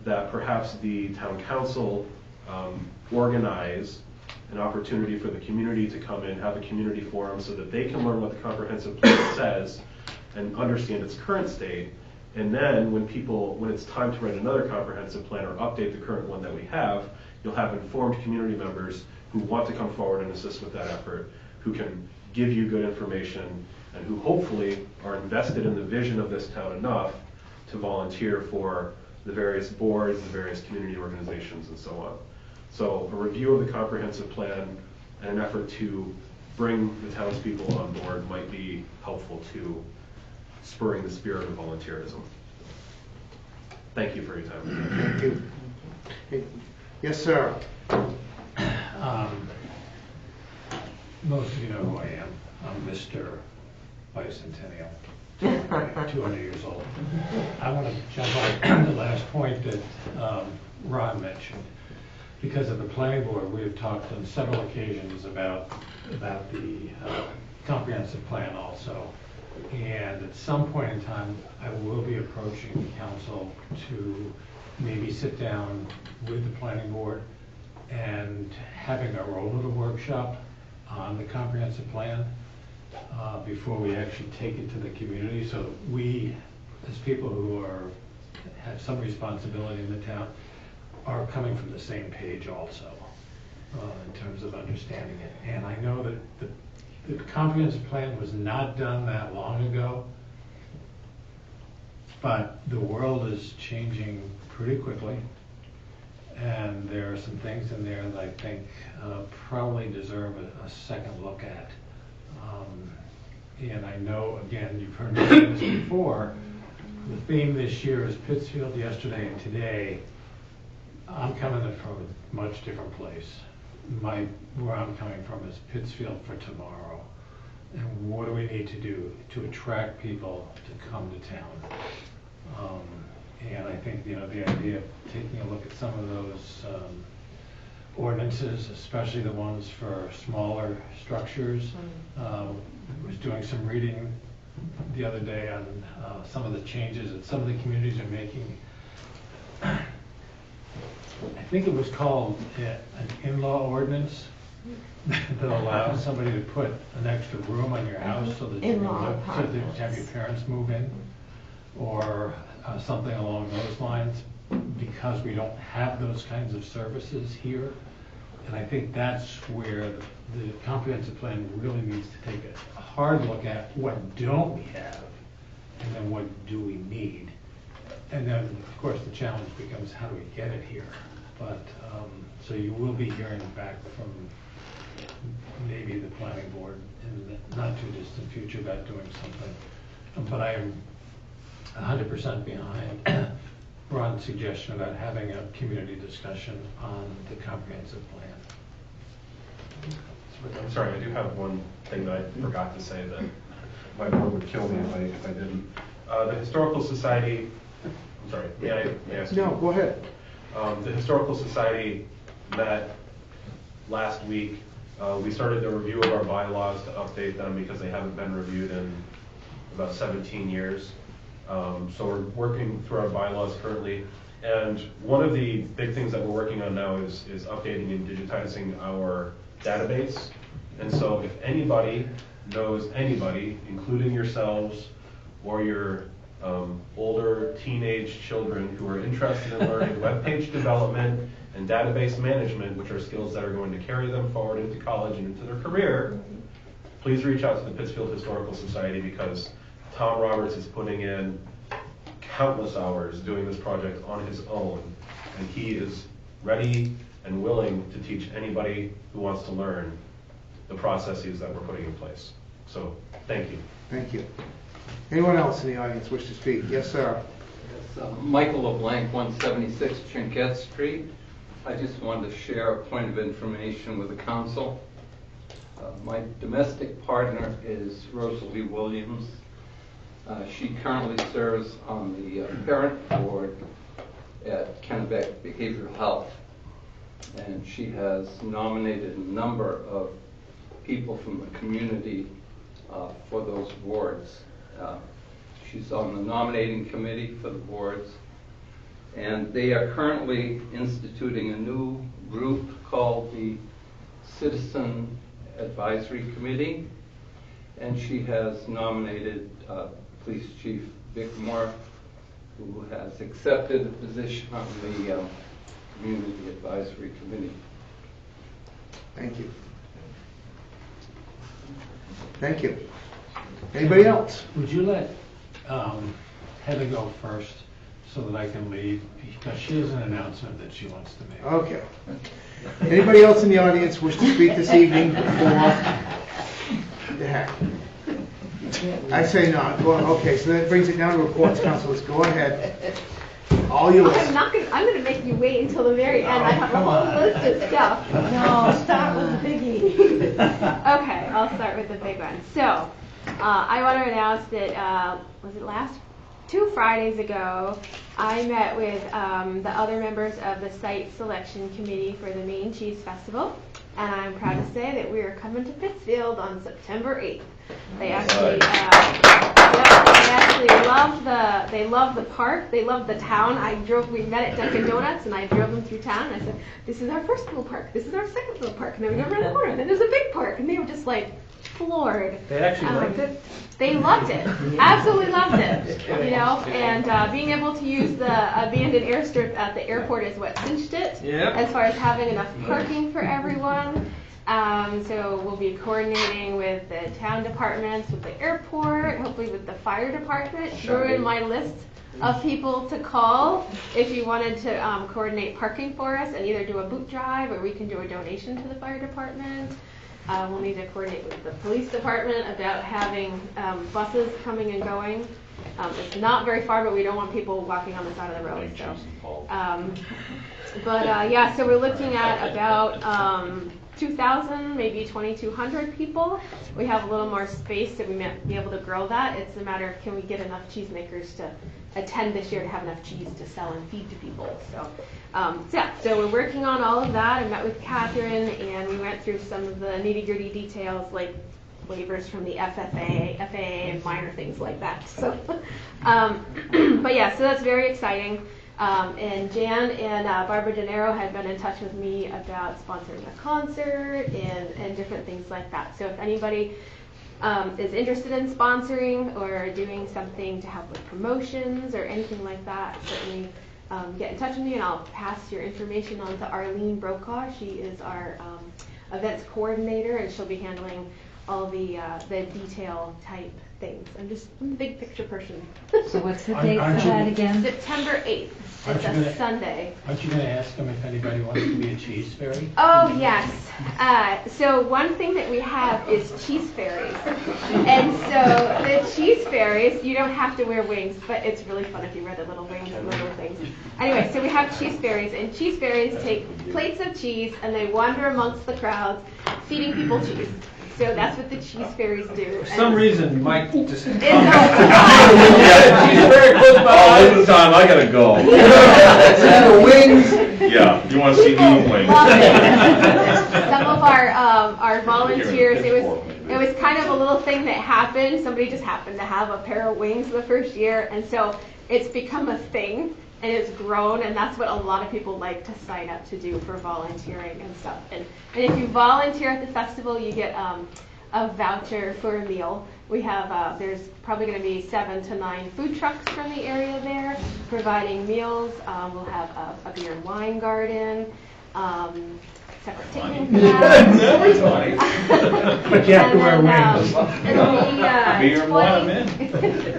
that perhaps the town council organize an opportunity for the community to come in, have a community forum so that they can learn what the comprehensive plan says and understand its current state. And then when it's time to write another comprehensive plan or update the current one that we have, you'll have informed community members who want to come forward and assist with that effort, who can give you good information, and who hopefully are invested in the vision of this town enough to volunteer for the various boards, the various community organizations, and so on. So a review of the comprehensive plan and an effort to bring the townspeople on board might be helpful to spurring the spirit of volunteerism. Thank you for your time. Thank you. Hey, yes, sir. Most of you know who I am. I'm Mr. Bicentennial, 200 years old. I want to jump on the last point that Ron mentioned. Because of the planning board, we have talked on several occasions about the comprehensive plan also. And at some point in time, I will be approaching the council to maybe sit down with the planning board and having our own little workshop on the comprehensive plan before we actually take it to the community. So we, as people who have some responsibility in the town, are coming from the same page also in terms of understanding it. And I know that the comprehensive plan was not done that long ago, but the world is changing pretty quickly, and there are some things in there that I think probably deserve a second look at. And I know, again, you've heard me say this before, the theme this year is Pittsfield yesterday and today. I'm coming from a much different place. Where I'm coming from is Pittsfield for tomorrow. And what do we need to do to attract people to come to town? And I think, the idea of taking a look at some of those ordinances, especially the ones for smaller structures. Was doing some reading the other day on some of the changes that some of the communities are making. I think it was called an in-law ordinance that allows somebody to put an extra room on your house so that you can have your parents move in, or something along those lines, because we don't have those kinds of services here. And I think that's where the comprehensive plan really needs to take a hard look at what don't we have, and then what do we need. And then, of course, the challenge becomes how do we get it here. But so you will be hearing back from maybe the planning board in the not too distant future about doing something. But I am 100% behind Ron's suggestion about having a community discussion on the comprehensive plan. I'm sorry, I do have one thing that I forgot to say that my board would kill me if I didn't. The Historical Society, I'm sorry, may I ask you? No, go ahead. The Historical Society met last week. We started the review of our bylaws to update them because they haven't been reviewed in about 17 years. So we're working through our bylaws currently. And one of the big things that we're working on now is updating and digitizing our database. And so if anybody knows anybody, including yourselves or your older teenage children who are interested in learning web page development and database management, which are skills that are going to carry them forward into college and into their career, please reach out to the Pittsfield Historical Society, because Tom Roberts is putting in countless hours doing this project on his own, and he is ready and willing to teach anybody who wants to learn the processes that we're putting in place. So, thank you. Thank you. Anyone else in the audience wish to speak? Yes, sir. Michael LeBlanc, 176 Trinquette Street. I just wanted to share a point of information with the council. My domestic partner is Rosalie Williams. She currently serves on the parent board at Kennebec Behavioral Health, and she has nominated a number of people from the community for those boards. She's on the nominating committee for the boards, and they are currently instituting a new group called the Citizen Advisory Committee, and she has nominated Police Chief Vic Moore, who has accepted the position on the Community Advisory Committee. Thank you. Thank you. Anybody else? Would you let Heather go first so that I can leave? Because she has an announcement that she wants to make. Okay. Anybody else in the audience wish to speak this evening before the heck? I say not. Go on. Okay, so that brings it down to reports, councilors. Go ahead. All yours. I'm gonna make you wait until the very end. I have a whole list of stuff. No, start with the biggie. Okay, I'll start with the big one. So, I want to announce that, was it last 2 Fridays ago, I met with the other members of the site selection committee for the Maine Cheese Festival, and I'm proud to say that we are coming to Pittsfield on September 8th. They actually, they loved the park, they loved the town. We met at Dunkin' Donuts, and I drove them through town, and I said, this is our first little park, this is our second little park, and then we go around the corner, and then there's a big park, and they were just like floored. They actually liked it? They loved it, absolutely loved it, you know, and being able to use the abandoned airstrip at the airport is what cinched it, as far as having enough parking for everyone. So we'll be coordinating with the town departments, with the airport, hopefully with the fire department. You're in my list of people to call if you wanted to coordinate parking for us and either do a boot drive or we can do a donation to the fire department. We'll need to coordinate with the police department about having buses coming and going. It's not very far, but we don't want people walking on the side of the road. So, so we're looking at about 2,000, maybe 2,200 people. We have a little more space that we might be able to grow that. It's a matter of can we get enough cheesemakers to attend this year to have enough cheese to sell and feed to people. So we're working on all of that. I met with Catherine and we went through some of the nitty-gritty details like waivers from the FAA, and minor things like that. So, but yeah, so that's very exciting. And Jan and Barbara De Niro had been in touch with me about sponsoring a concert and different things like that. So if anybody is interested in sponsoring or doing something to help with promotions or anything like that, certainly get in touch with me and I'll pass your information on to Arlene Brokaw. She is our events coordinator and she'll be handling all the detail type things. I'm the big picture person. So what's the date for that again? September 8th. It's a Sunday. Aren't you going to ask them if anybody wants to be a cheese fairy? Oh, yes. So one thing that we have is cheese fairies. And so the cheese fairies, you don't have to wear wings, but it's really fun if you wear the little wings and little things. Anyway, so we have cheese fairies, and cheese fairies take plates of cheese and they wander amongst the crowds feeding people cheese. So that's what the cheese fairies do. For some reason, Mike just... Cheese fairy close by. Oh, this time I gotta go. Wings. Yeah, you want to see me wings? Some of our volunteers, it was kind of a little thing that happened. Somebody just happened to have a pair of wings the first year, and so it's become a thing. And it's grown, and that's what a lot of people like to sign up to do for volunteering and stuff. And if you volunteer at the festival, you get a voucher for a meal. We have, there's probably going to be 7 to 9 food trucks from the area there providing meals. We'll have a beer and wine garden, separate ticketing for that. But you have to wear wings.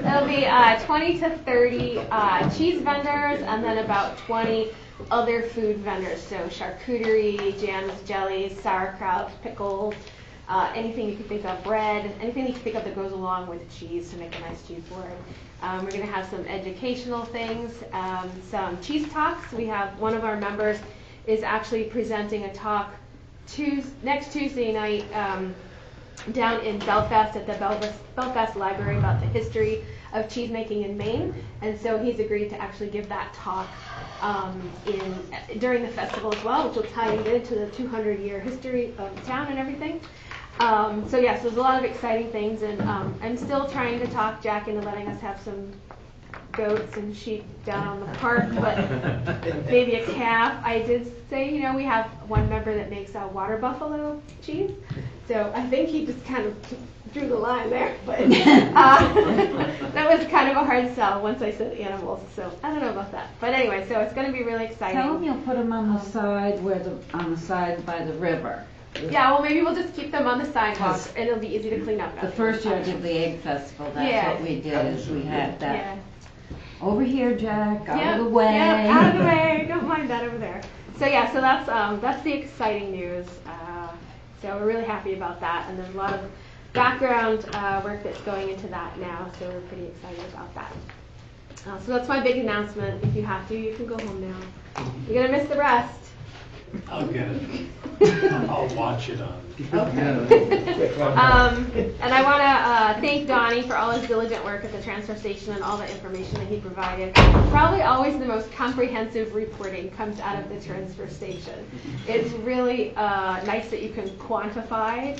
It'll be 20 to 30 cheese vendors and then about 20 other food vendors. So charcuterie, jams, jellies, sauerkraut, pickles, anything you can think of, bread, anything you can think of that goes along with cheese to make a nice cheese board. We're going to have some educational things, some cheese talks. We have one of our members is actually presenting a talk next Tuesday night down in Belfast at the Belfast Library about the history of cheese making in Maine, and so he's agreed to actually give that talk during the festival as well, which will tie into the 200-year history of the town and everything. So there's a lot of exciting things, and I'm still trying to talk Jack into letting us have some goats and sheep down on the park, but maybe a calf. I did say, you know, we have one member that makes a water buffalo cheese, so I think he just kind of drew the line there, but that was kind of a hard sell once I said animals, so I don't know about that. But anyway, so it's going to be really exciting. Tell them you'll put them on the side on the side by the river. Yeah, well, maybe we'll just keep them on the sidewalk, and it'll be easy to clean up. The first year I did the egg festival, that's Yeah. what we did, is we had that. Yeah. Over here, Jack, out Yep, of the way. Yep, out of the way. Don't mind that over there. So yeah, so that's the exciting news. So we're really happy about that, and there's a lot of background work that's going into that now. So we're pretty excited about that. So that's my big announcement. If you have to, you can go home now. You're gonna miss the rest. I'll get it. I'll watch it on. And I want to thank Donnie for all his diligent work at the transfer station and all the information that he provided. Probably always the most comprehensive reporting comes out of the transfer station. It's really nice that you can quantify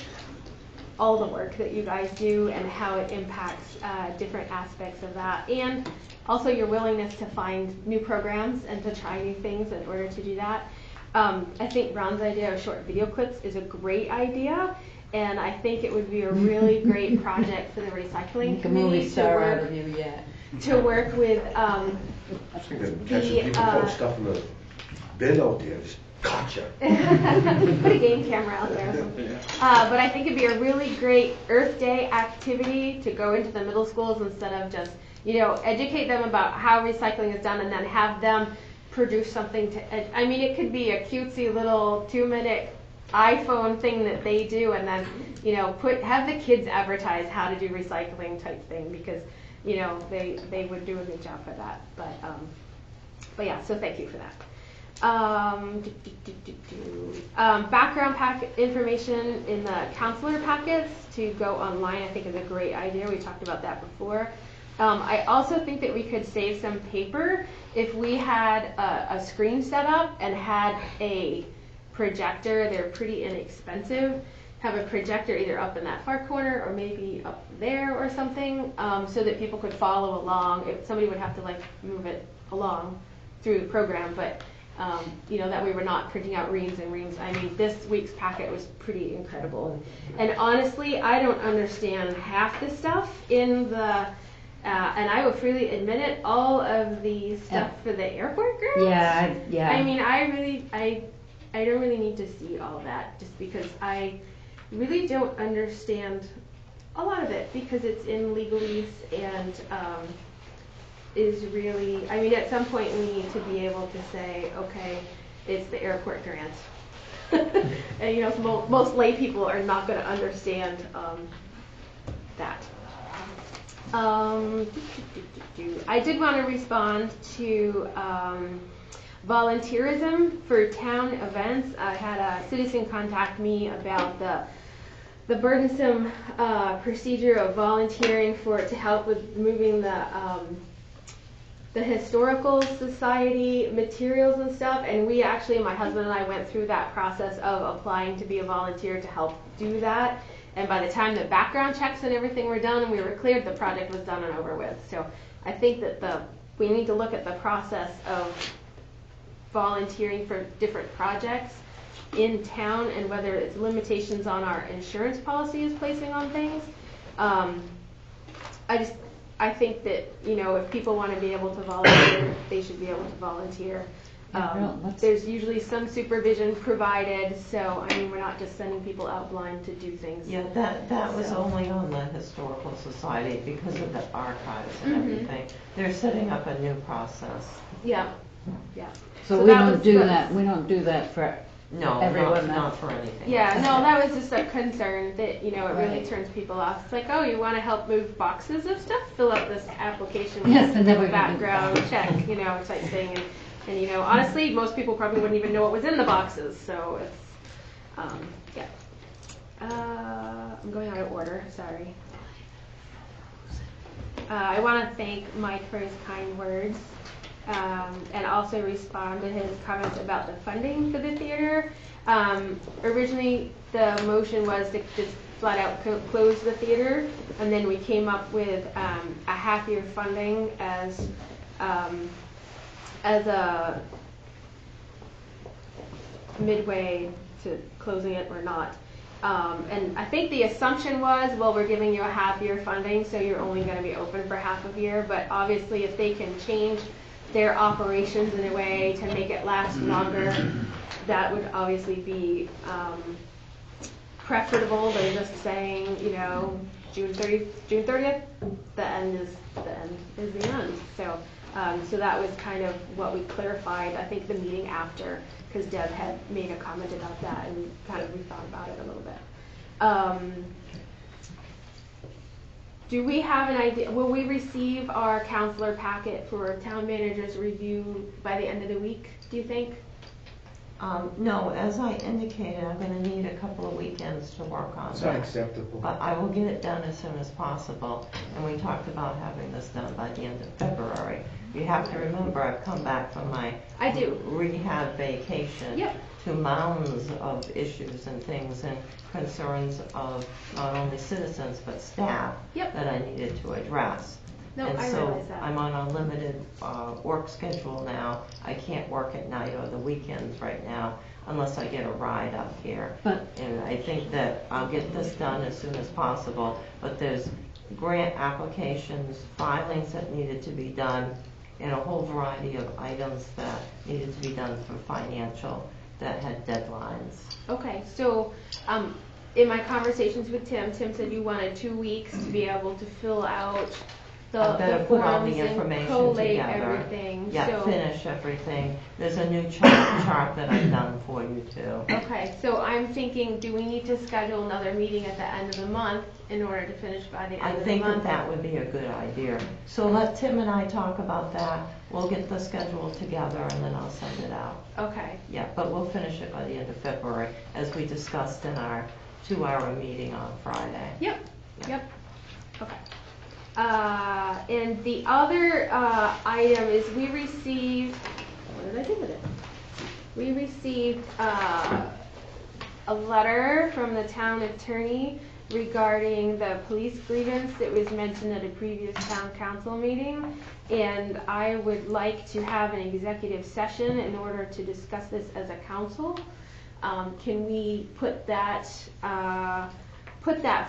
all the work that you guys do and how it impacts different aspects of that. And also your willingness to find new programs and to try new things in order to do that. I think Ron's idea of short video clips is a great idea, and I think it would be a really great project for the recycling Make a movie community star out of you yet. to work with Catch some people putting stuff in the bin out there, just gotcha. put a game camera out there or something. But I think it'd be a really great Earth Day activity to go into the middle schools instead of just, you know, educate them about how recycling is done and then have them produce something to, I mean, it could be a cutesy little 2-minute iPhone thing that they do, and then, you know, have the kids advertise how to do recycling type thing, because, you know, they would do a good job for that. But yeah, so thank you for that. Background information in the counselor packets to go online, I think is a great idea. We talked about that before. I also think that we could save some paper if we had a screen set up and had a projector. They're pretty inexpensive. Have a projector either up in that far corner or maybe up there or something, so that people could follow along. If somebody would have to like move it along through the program, but you know, that we were not printing out reams and reams. I mean, this week's packet was pretty incredible. And honestly, I don't understand half the stuff in the and I will freely admit it, all of the stuff for the airport girls. Yeah. I mean, I don't really need to see all that, just because I really don't understand a lot of it, because it's in legalese and is really, I mean, at some point we need to be able to say, okay, it's the airport grant. And you know, most lay people are not going to understand that. I did want to respond to volunteerism for town events. I had a citizen contact me about the burdensome procedure of volunteering to help with moving the historical society materials and stuff, and we actually, my husband and I, went through that process of applying to be a volunteer to help do that. And by the time the background checks and everything were done and we were cleared, the project was done and over with. So I think that we need to look at the process of volunteering for different projects in town and whether it's limitations on our insurance policy is placing on things. I think that, you know, if people want to be able to volunteer, they should be able to volunteer. There's usually some supervision provided, so I mean, we're not just sending people out blind to do things. Yeah, that was only on the Historical Society because of the archives and everything. They're setting up a new process. Yeah. So we don't do that. We don't do that for everyone. Not for anything. Yeah, no, that was just a concern that, you know, it really turns people off. It's like, oh, you want to help move boxes of stuff? Fill out this application with Yes, and then a background check, you know, type thing. And, you know, honestly, most people probably wouldn't even know what was in the boxes. So it's, yeah. I'm going out of order, sorry. I want to thank Mike for his kind words. And also respond to his comments about the funding for the theater. Originally, the motion was to just flat out close the theater, and then we came up with a half-year funding as a midway to closing it or not. And I think the assumption was, well, we're giving you a half-year funding, so you're only going to be open for half a year. But obviously, if they can change their operations in a way to make it last longer, that would obviously be preferable than just saying, June 30th, the end is the end. So, so that was kind of what we clarified, I think, the meeting after, because Deb had made a comment about that, and kind of we thought about it a little bit. Do we have an idea, will we receive our counselor packet for town manager's review by the end of the week, do you think? No, as I indicated, I'm going to need a couple of weekends to work on It's that. unacceptable. But I will get it done as soon as possible. And we talked about having this done by the end of February. You have to remember, I've come back from my rehab vacation to mounds of issues and things and concerns of not only citizens but staff that I needed to address. And so I'm on a limited work schedule now. I can't work at night or the weekends right now unless I get a ride up here. And I think that I'll get this done as soon as possible. But there's grant applications, filings that needed to be done, and a whole variety of items that needed to be done for financial that had deadlines. Okay, so in my conversations with Tim said you wanted 2 weeks to be able to fill out the put all forms the and information collate together. everything. Yeah, so, finish everything. There's a new chart that I've done for you too. Okay, so I'm thinking, do we need to schedule another meeting at the end of the month in order to finish by the end of the month? I think that would be a good idea. So let Tim and I talk about that. We'll get the schedule together and then I'll send it out. Okay. Yeah, but we'll finish it by the end of February, as we discussed in our 2-hour meeting on Friday. Yep. Okay. And the other item is we received, what did I do with it? We received a letter from the town attorney regarding the police grievance that was mentioned at a previous town council meeting. And I would like to have an executive session in order to discuss this as a council. Can we put that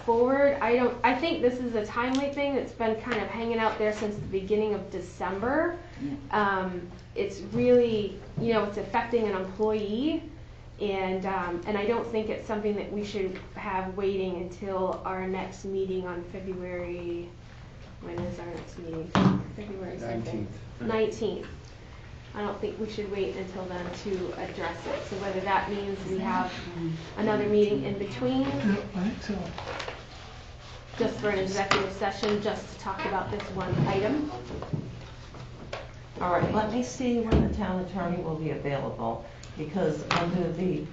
forward? I think this is a timely thing that's been kind of hanging out there since the beginning of December. It's really, it's affecting an employee, and I don't think it's something that we should have waiting until our next meeting on February. When is our next meeting? February 19th. I don't think we should wait until then to address it. So whether that means we have another meeting in between, just for an executive session, just to talk about this one item. All right, let me see when the town attorney will be available, because under the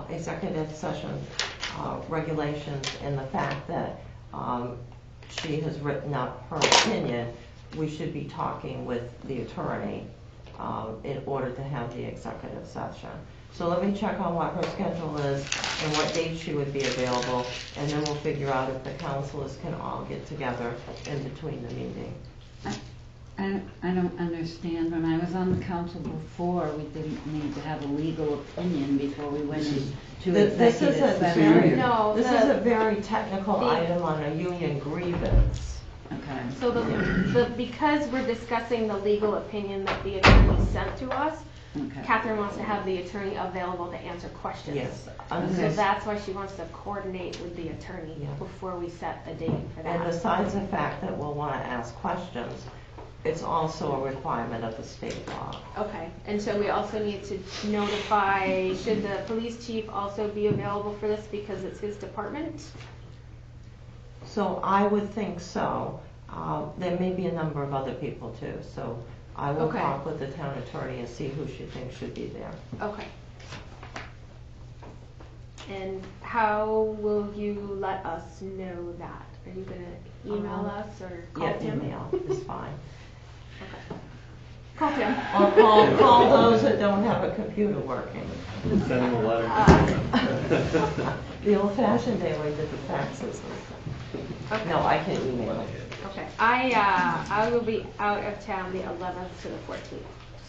executive session regulations and the fact that she has written up her opinion, we should be talking with the attorney in order to have the executive session. So let me check on what her schedule is and what date she would be available, and then we'll figure out if the councilors can all get together in between the meeting. I don't understand. When I was on the council before, we didn't need to have a legal opinion before we went into executive session. This is a very technical item on a union grievance. Okay. So because we're discussing the legal opinion that the attorney sent to us, Catherine wants to have the attorney available to answer questions. Yes. So that's why she wants to coordinate with the attorney before we set a date for that. And besides the fact that we'll want to ask questions, it's also a requirement of the state law. Okay, and so we also need to notify, should the police chief also be available for this because it's his department? So I would think so. There may be a number of other people too, so I will talk with the town attorney and see who she thinks should be there. Okay. And how will you let us know that? Are you going to email us or call him? Yeah, email is fine. Okay. Call Tim. Or call those that don't have a computer working. Send them a letter. The old-fashioned day we did the faxes. Okay. No, I can email it. Okay. I will be out of town the 11th to the 14th.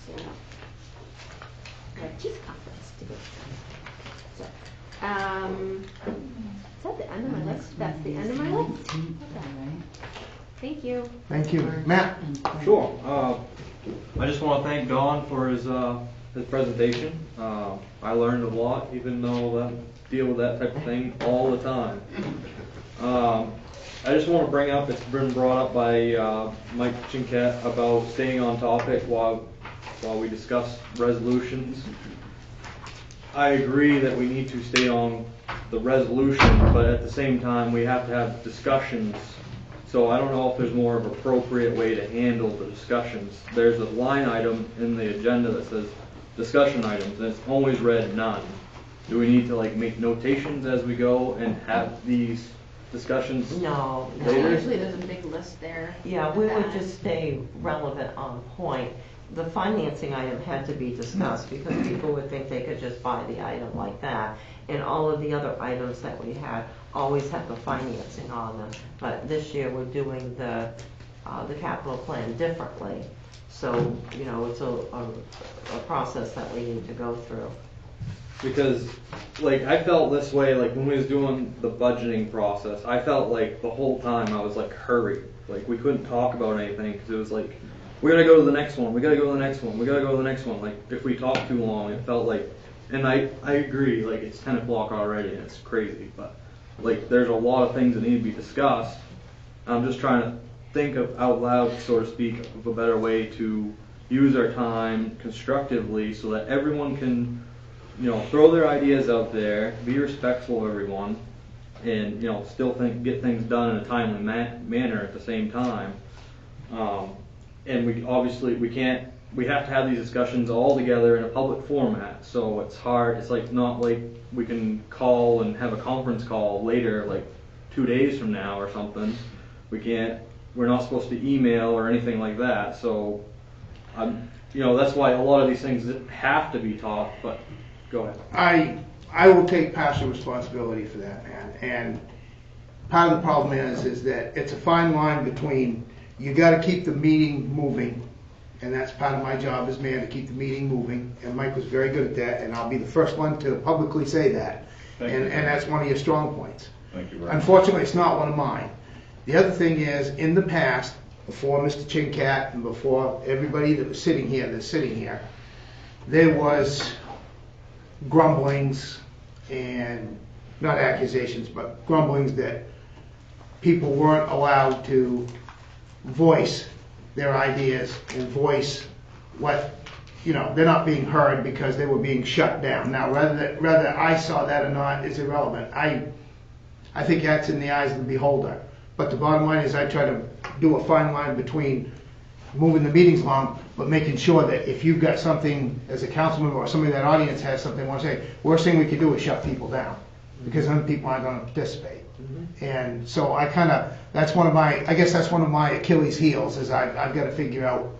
So you know. I have a cheese conference to go to. So, is that the end of my list? That's the end of my list. Okay. Thank you. Thank you. Matt? Sure. I just want to thank Don for his presentation. I learned a lot, even though I deal with that type of thing all the time. I just want to bring up, it's been brought up by Mike Chinquette about staying on topic while we discuss resolutions. I agree that we need to stay on the resolution, but at the same time, we have to have discussions. So I don't know if there's more of an appropriate way to handle the discussions. There's a line item in the agenda that says discussion items, and it's always read none. Do we need to make notations as we go and have these discussions No. Usually there's a big list there. Yeah, we would just stay relevant on point. The financing item had to be discussed because people would think they could just buy the item like that. And all of the other items that we had always have the financing on them. But this year we're doing the capital plan differently. So, it's a process that we need to go through. Because, I felt this way, when we was doing the budgeting process, I felt like the whole time I was, hurried. We couldn't talk about anything because it was we gotta go to the next one, we gotta go to the next one, we gotta go to the next one. If we talked too long, it felt and I agree, it's 10 o'clock already and it's crazy, but, there's a lot of things that need to be discussed. I'm just trying to think of out loud, so to speak, of a better way to use our time constructively so that everyone can throw their ideas out there, be respectful of everyone, and still get things done in a timely manner at the same time. And we have to have these discussions all together in a public format. So it's hard. It's not like we can call and have a conference call later, 2 days from now or something. We can't. We're not supposed to email or anything like that. So, that's why a lot of these things have to be taught. But go ahead. I will take partial responsibility for that, man. And part of the problem is that it's a fine line between you got to keep the meeting moving, and that's part of my job as mayor, to keep the meeting moving. And Mike was very good at that, and I'll be the first one to publicly say that. And that's one of your strong points. Thank you very much. Unfortunately, it's not one of mine. The other thing is, in the past, before Mr. Chinquette and before everybody that was sitting here, there was grumblings and, not accusations, but grumblings that people weren't allowed to voice their ideas and voice what, they're not being heard because they were being shut down. Now, whether I saw that or not is irrelevant. I think that's in the eyes of the beholder. But the bottom line is I try to do a fine line between moving the meetings along, but making sure that if you've got something as a councilman or somebody in that audience has something they want to say, worst thing we could do is shut people down because then people aren't going to participate. And so that's one of my Achilles heels is I've got to figure out,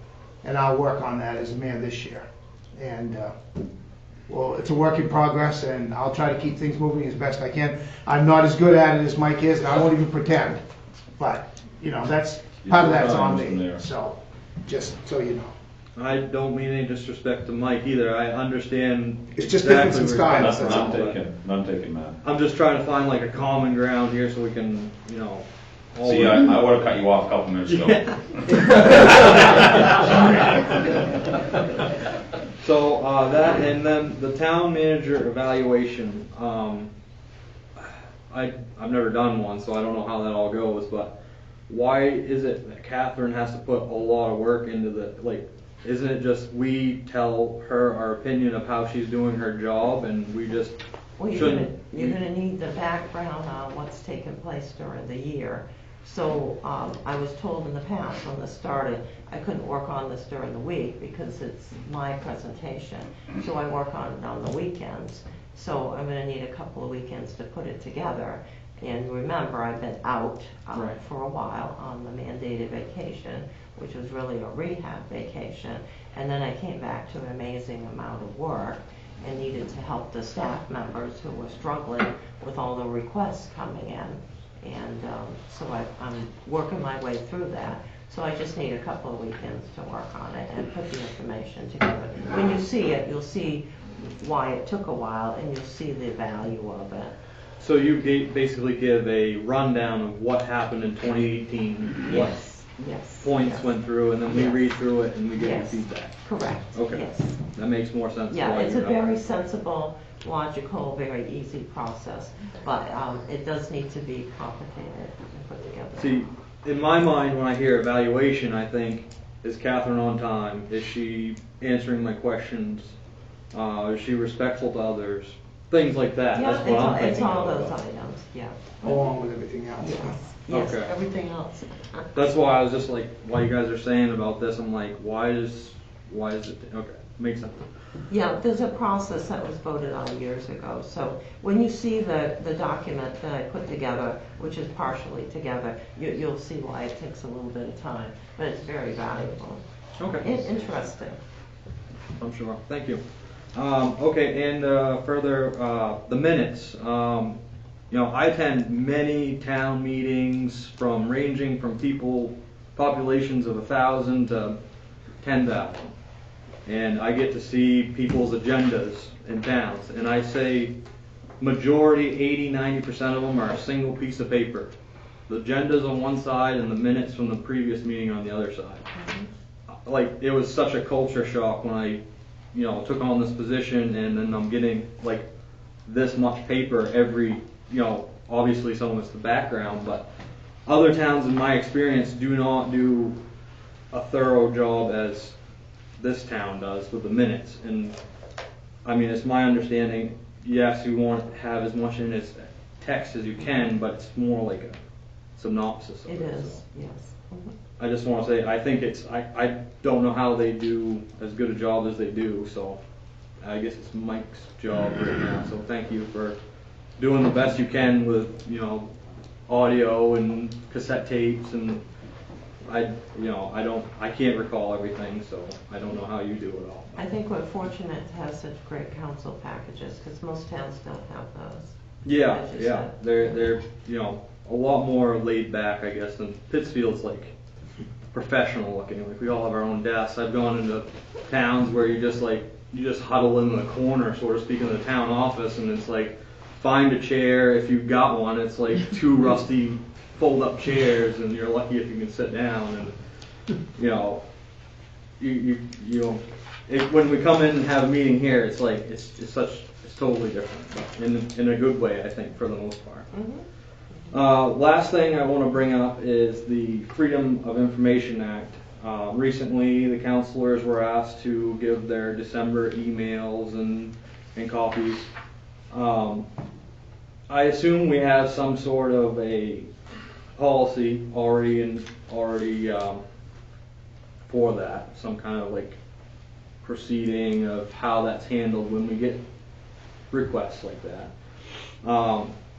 and I'll work on that as a mayor this year. And well, it's a work in progress, and I'll try to keep things moving as best I can. I'm not as good at it as Mike is, and I won't even pretend. But that's part of that's on me. So just so you know. I don't mean any disrespect to Mike either. I understand. It's just difference in styles. None taken, man. I'm just trying to find a common ground here so we can, all See, I would have cut you off a couple minutes ago. So that, and then the town manager evaluation. I've never done one, so I don't know how that all goes. But why is it that Catherine has to put a lot of work into the Isn't it just we tell her our opinion of how she's doing her job, and we just shouldn't? You're gonna need the background on what's taken place during the year. So I was told in the past when this started, I couldn't work on this during the week because it's my presentation. So I work on it on the weekends. So I'm gonna need a couple of weekends to put it together. And remember, I've been out for a while on the mandated vacation, which was really a rehab vacation. And then I came back to an amazing amount of work and needed to help the staff members who were struggling with all the requests coming in. And so I'm working my way through that. So I just need a couple of weekends to work on it and put the information together. When you see it, you'll see why it took a while, and you'll see the value of it. So you basically give a rundown of what happened in 2018, what points went through, and then we read through it and we give you feedback. Correct. Okay. Yes. That makes more sense. Yeah, why it's a you're very helping. sensible, logical, very easy process, but it does need to be complicated and put together. See, in my mind, when I hear evaluation, I think, is Catherine on time? Is she answering my questions? Is she respectful to others? Things like that. Yeah, That's what I'm thinking it's all of. those items, yeah. Along with everything else. Yes, Okay. everything else. That's why I was just like, while you guys are saying about this, I'm like, why is it, okay, makes sense. Yeah, there's a process that was voted on years ago. So when you see the document that I put together, which is partially together, you'll see why it takes a little bit of time. But it's very valuable. Okay. Interesting. I'm sure. Thank you. Okay, and further, the minutes. I attend many town meetings ranging from populations of 1,000 to 10,000. And I get to see people's agendas in towns. And I say majority, 80-90% of them are a single piece of paper. The agenda's on one side and the minutes from the previous meeting on the other side. Like, it was such a culture shock when I took on this position, and then I'm getting like this much paper every, obviously some of it's the background, but other towns in my experience do not do a thorough job as this town does with the minutes. And I mean, it's my understanding, yes, you want to have as much in as text as you can, but it's more like a synopsis of it. It is, so. yes. I just want to say, I think I don't know how they do as good a job as they do, so I guess it's Mike's job right now. So thank you for doing the best you can with, audio and cassette tapes, and I can't recall everything, so I don't know how you do it all. I think we're fortunate to have such great council packages, because most towns don't have those. Yeah, As you yeah, said. they're a lot more laid back, I guess, than Pittsfield's like professional looking. Like, we all have our own desks. I've gone into towns where you just huddle in the corner, so to speak, in the town office, and it's like, find a chair if you've got one. It's like two rusty fold-up chairs, and you're lucky if you can sit down. And when we come in and have a meeting here, it's like it's totally different, in a good way, I think, for the most part. Last thing I want to bring up is the Freedom of Information Act. Recently, the councilors were asked to give their December emails and copies. I assume we have some sort of a policy already for that, some kind of like proceeding of how that's handled when we get requests like that.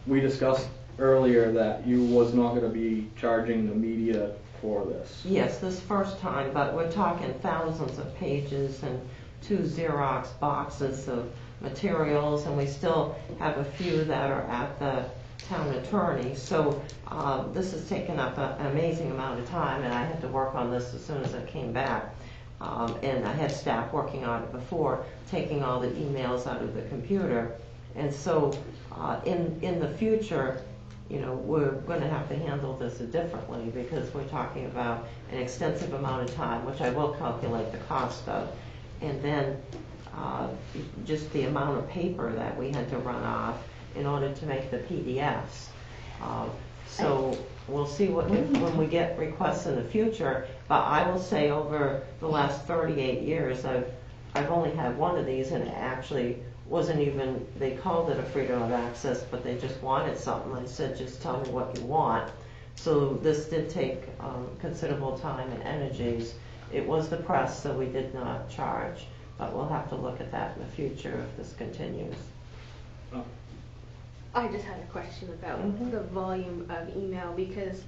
We discussed earlier that you was not going to be charging the media for this. Yes, this first time, but we're talking thousands of pages and 2 Xerox boxes of materials, and we still have a few that are at the town attorney. So this has taken up an amazing amount of time, and I had to work on this as soon as I came back. And I had staff working on it before, taking all the emails out of the computer. And so in the future, we're going to have to handle this differently, because we're talking about an extensive amount of time, which I will calculate the cost of, and then just the amount of paper that we had to run off in order to make the PDFs. So we'll see when we get requests in the future, but I will say over the last 38 years, I've only had one of these, and it actually wasn't even, they called it a freedom of access, but they just wanted something. I said, just tell me what you want. So this did take considerable time and energies. It was the press, so we did not charge, but we'll have to look at that in the future if this continues. I just had a question about the volume of email, because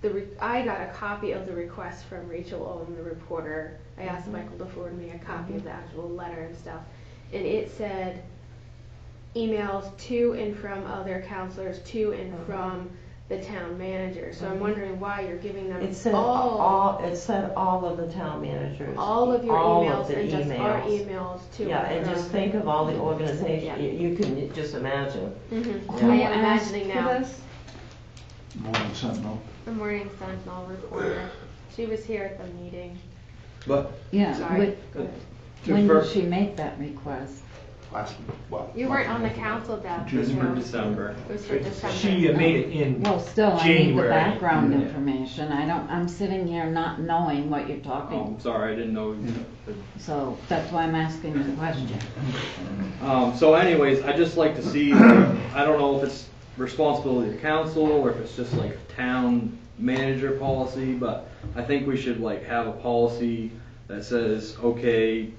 I got a copy of the request from Rachel Ohm, the reporter. I asked Michael to forward me a copy of the actual letter and stuff. And it said emails to and from other counselors, to and from the town manager. So I'm wondering why you're giving them It said all of the town managers. all of your all emails of the and just our emails. emails to Yeah, and and from. just think of all the organizations, Yeah. you can just imagine. I am imagining now. Morning Sentinel. The Morning Sentinel reporter. She was here at the meeting. But Yeah, Sorry. when did she make that request? You weren't on the council, Deb. for December. It was for December. She made it in Well, still, I need the January. background Yeah. information. I'm sitting here not knowing what you're Oh, talking. I'm sorry, I didn't know. So that's why I'm asking the question. So anyways, I just like to see, I don't know if it's responsibility of the council or if it's just like town manager policy, but I think we should like have a policy that says, okay,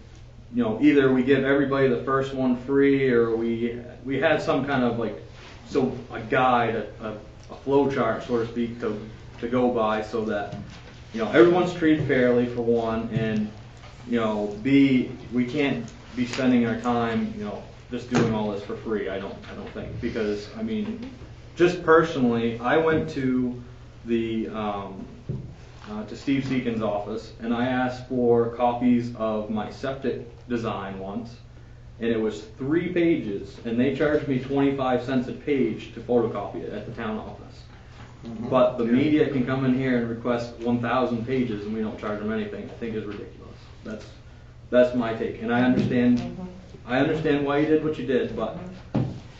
you know, either we give everybody the first one free or we had some kind of like, so a guide, a flow chart, so to speak, to go by so that, you know, everyone's treated fairly for one, and, you know, B, we can't be spending our time, you know, just doing all this for free. I don't think, because I mean, just personally, I went to the to Steve Seacon's office and I asked for copies of my septic design once, and it was 3 pages, and they charged me 25 cents a page to photocopy it at the town office. But the media can come in here and request 1,000 pages, and we don't charge them anything. I think is ridiculous. That's my take, and I understand why you did what you did, but.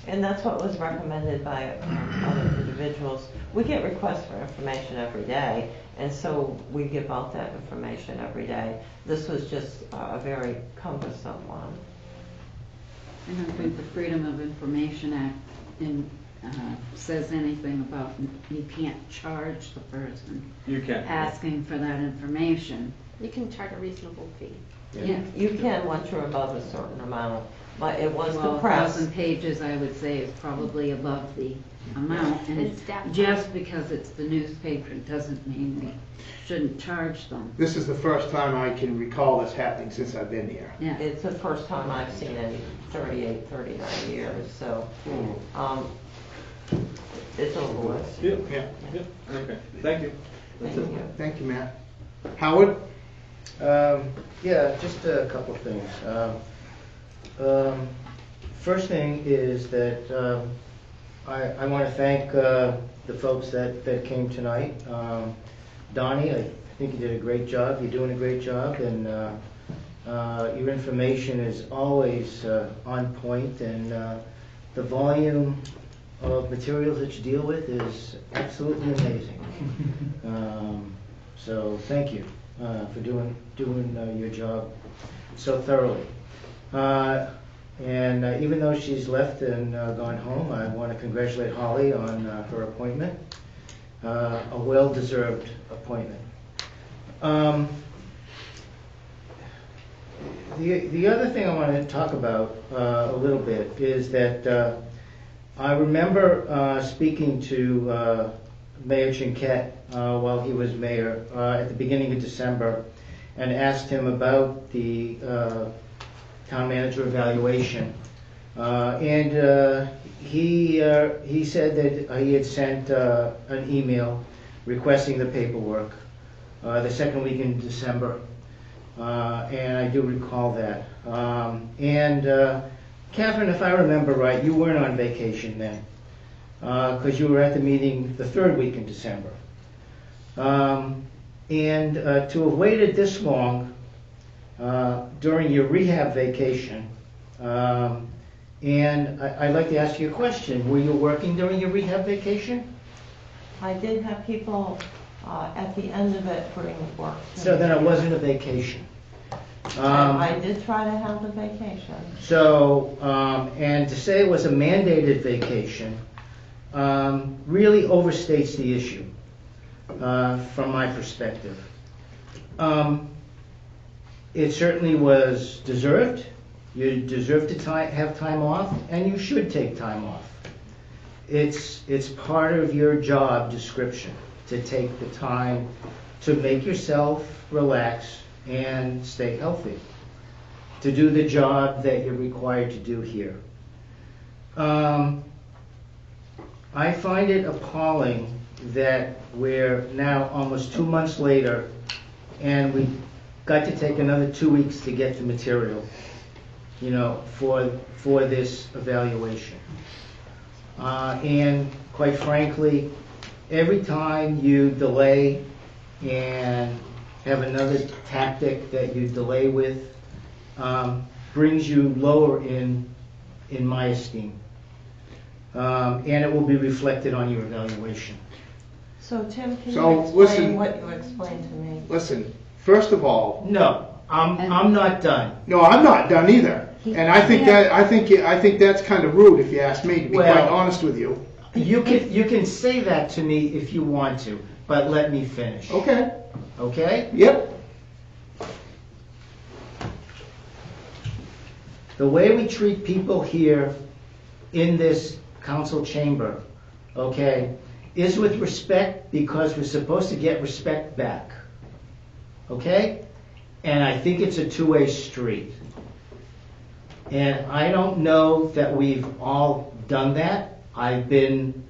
And that's what was recommended by other individuals. We get requests for information every day, and so we give out that information every day. This was just a very cumbersome one. I don't think the Freedom of Information Act says anything about you can't charge the person You can. asking for that information. You can charge a reasonable fee. Yeah. You can once you're above a certain amount, but it was Well, the press. 1,000 pages, I would say, is probably above the amount. And It's definitely- just because it's the newspaper doesn't mean we shouldn't charge them. This is the first time I can recall this happening since I've been here. Yeah. It's the first time I've seen it in 38, 39 years, so, it's over with. Yeah. Okay, thank you. That's it. Thank you, Matt. Howard? Yeah, just a couple of things. First thing is that I want to thank the folks that came tonight. Donnie, I think you did a great job. You're doing a great job, and your information is always on point, and the volume of materials that you deal with is absolutely amazing. So thank you for doing your job so thoroughly. And even though she's left and gone home, I want to congratulate Holly on her appointment, a well-deserved appointment. The other thing I want to talk about a little bit is that I remember speaking to Mayor Chinquette while he was mayor at the beginning of December, and asked him about the town manager evaluation. And he said that he had sent an email requesting the paperwork the second week in December. And I do recall that. And Catherine, if I remember right, you weren't on vacation then, because you were at the meeting the third week in December. And to have waited this long during your rehab vacation, and I'd like to ask you a question. Were you working during your rehab vacation? I did have people at the end of it bring work to So me. then it wasn't a vacation. I did try to have the vacation. So, and to say it was a mandated vacation really overstates the issue from my perspective. It certainly was deserved. You deserve to have time off, and you should take time off. It's part of your job description. to take the time to make yourself relax and stay healthy, to do the job that you're required to do here. I find it appalling that we're now almost 2 months later and we got to take another 2 weeks to get the material, you know, for this evaluation. And quite frankly, every time you delay and have another tactic that you delay with, brings you lower in my esteem. And it will be reflected on your evaluation. So Tim, can So, you explain listen. what you explained to me? Listen, first of all. No, I'm not done. No, I'm not done either. And I think that's kind of rude if you ask me, to be Well, quite honest with you. You can say that to me if you want to, but let me finish. Okay. Okay? Yep. The way we treat people here in this council chamber, okay, is with respect because we're supposed to get respect back. Okay? And I think it's a two-way street. And I don't know that we've all done that. I've been,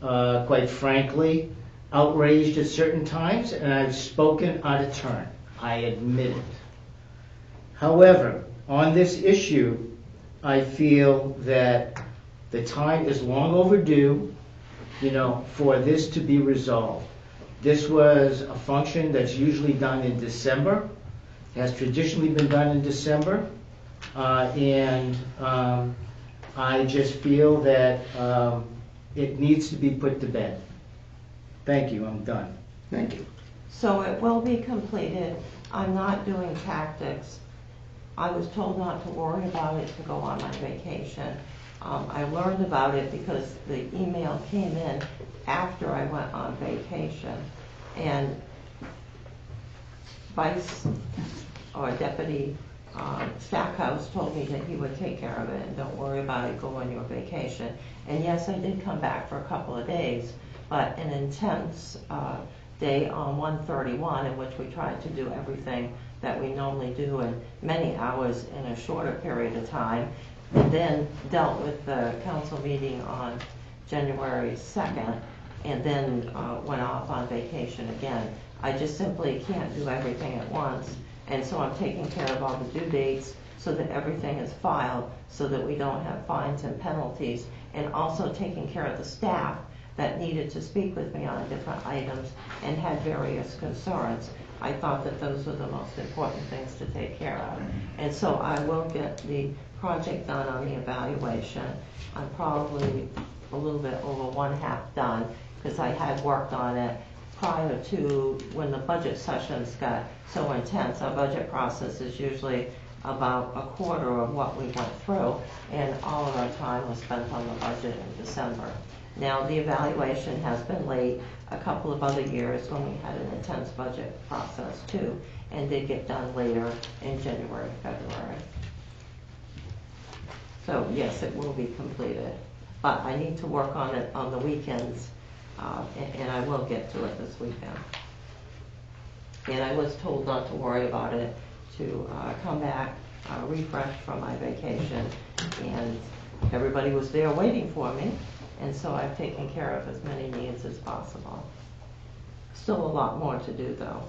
quite frankly, outraged at certain times, and I've spoken out of turn. I admit it. However, on this issue, I feel that the time is long overdue, you know, for this to be resolved. This was a function that's usually done in December, has traditionally been done in December, and I just feel that it needs to be put to bed. Thank you, I'm done. Thank you. So it will be completed. I'm not doing tactics. I was told not to worry about it to go on my vacation. I learned about it because the email came in after I went on vacation. And Vice or Deputy Stackhouse told me that he would take care of it and don't worry about it, go on your vacation. And yes, I did come back for a couple of days, but an intense day on 131 in which we tried to do everything that we normally do in many hours in a shorter period of time, and then dealt with the council meeting on January 2nd, and then went off on vacation again. I just simply can't do everything at once, and so I'm taking care of all the due dates so that everything is filed so that we don't have fines and penalties, and also taking care of the staff that needed to speak with me on different items and had various concerns. I thought that those were the most important things to take care of. And so I will get the project done on the evaluation. I'm probably a little bit over one half done because I had worked on it prior to when the budget sessions got so intense. Our budget process is usually about a quarter of what we went through, and all of our time was spent on the budget in December. Now, the evaluation has been late a couple of other years when we had an intense budget process too, and did get done later in January, February. So yes, it will be completed, but I need to work on it on the weekends, and I will get to it this weekend. And I was told not to worry about it, to come back refreshed from my vacation, and everybody was there waiting for me. And so I've taken care of as many needs as possible. Still a lot more to do, though.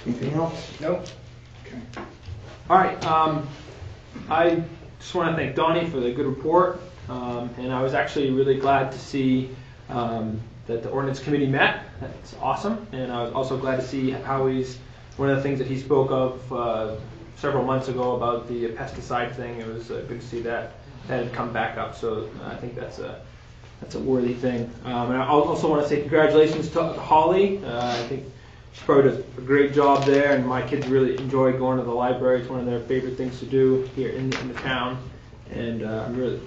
Anything else? Nope. Okay. All right. I just want to thank Donnie for the good report, and I was actually really glad to see that the ordinance committee met. That's awesome, and I was also glad to see Howie's one of the things that he spoke of several months ago about the pesticide thing. It was good to see that had come back up. So I think that's a worthy thing. And I also want to say congratulations to Holly. I think she probably does a great job there, and my kids really enjoy going to the library. It's one of their favorite things to do here in the town, and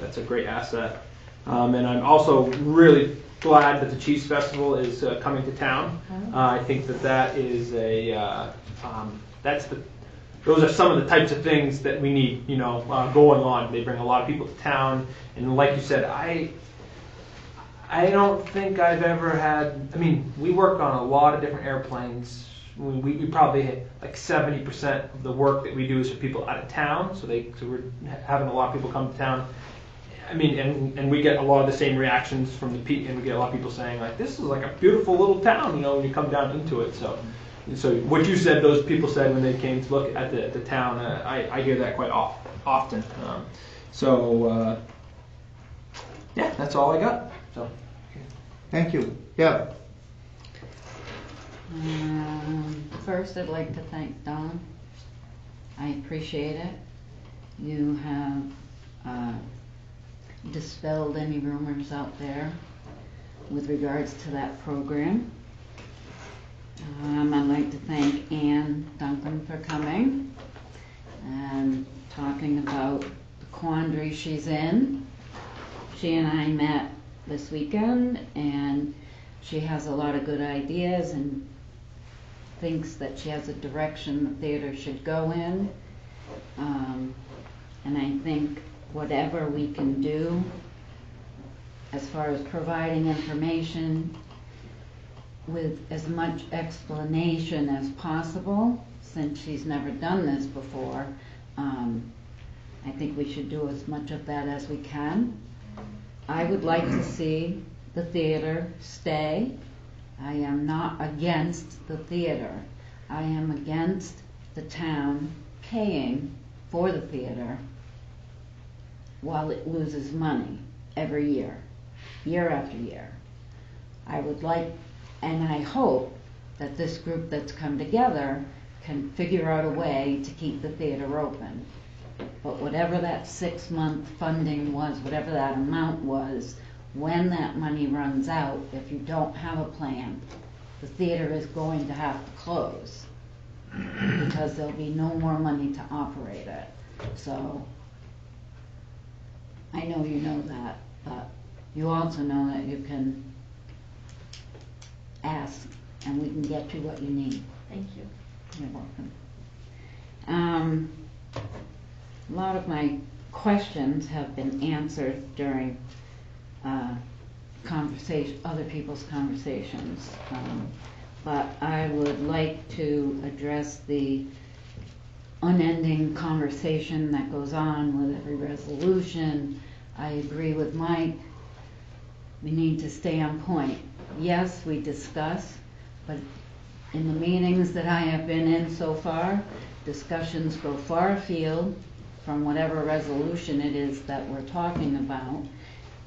that's a great asset. And I'm also really glad that the Cheese Festival is coming to town. I think that is those are some of the types of things that we need, going on. They bring a lot of people to town, and like you said, I don't think I've ever had, I mean, we work on a lot of different airplanes. We probably hit like 70% of the work that we do is for people out of town, so we're having a lot of people come to town. I mean, and we get a lot of the same reactions from and we get a lot of people saying like, this is like a beautiful little town, you know, when you come down into it. So what you said, those people said when they came to look at the town, I hear that quite often. Yeah, that's all I got. So. Thank you. Yeah. First, I'd like to thank Don. I appreciate it. You have dispelled any rumors out there with regards to that program. I'd like to thank Ann Duncan for coming and talking about the quandary she's in. She and I met this weekend, and she has a lot of good ideas and thinks that she has a direction the theater should go in. And I think whatever we can do as far as providing information with as much explanation as possible, since she's never done this before, I think we should do as much of that as we can. I would like to see the theater stay. I am not against the theater. I am against the town paying for the theater while it loses money every year, year after year. I would like, and I hope, that this group that's come together can figure out a way to keep the theater open. But whatever that 6-month funding was, whatever that amount was, when that money runs out, if you don't have a plan, the theater is going to have to close because there'll be no more money to operate it. So I know you know that, but you also know that you can ask and we can get you what you need. Thank you. You're welcome. A lot of my questions have been answered during other people's conversations, but I would like to address the unending conversation that goes on with every resolution. I agree with Mike. We need to stay on point. Yes, we discuss, but in the meetings that I have been in so far, discussions go far afield from whatever resolution it is that we're talking about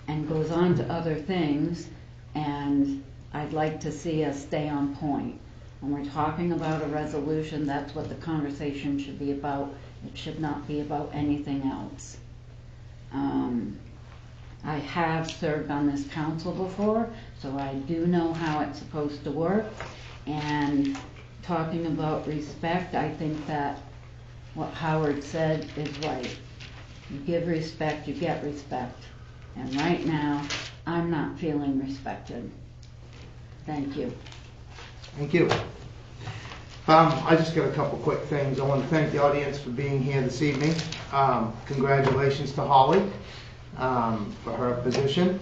and goes on to other things, and I'd like to see us stay on point. When we're talking about a resolution, that's what the conversation should be about. It should not be about anything else. I have served on this council before, so I do know how it's supposed to work. And talking about respect, I think that what Howard said is right. You give respect, you get respect. And right now, I'm not feeling respected. Thank you. Thank you. I just got a couple quick things. I want to thank the audience for being here this evening. Congratulations to Holly for her position.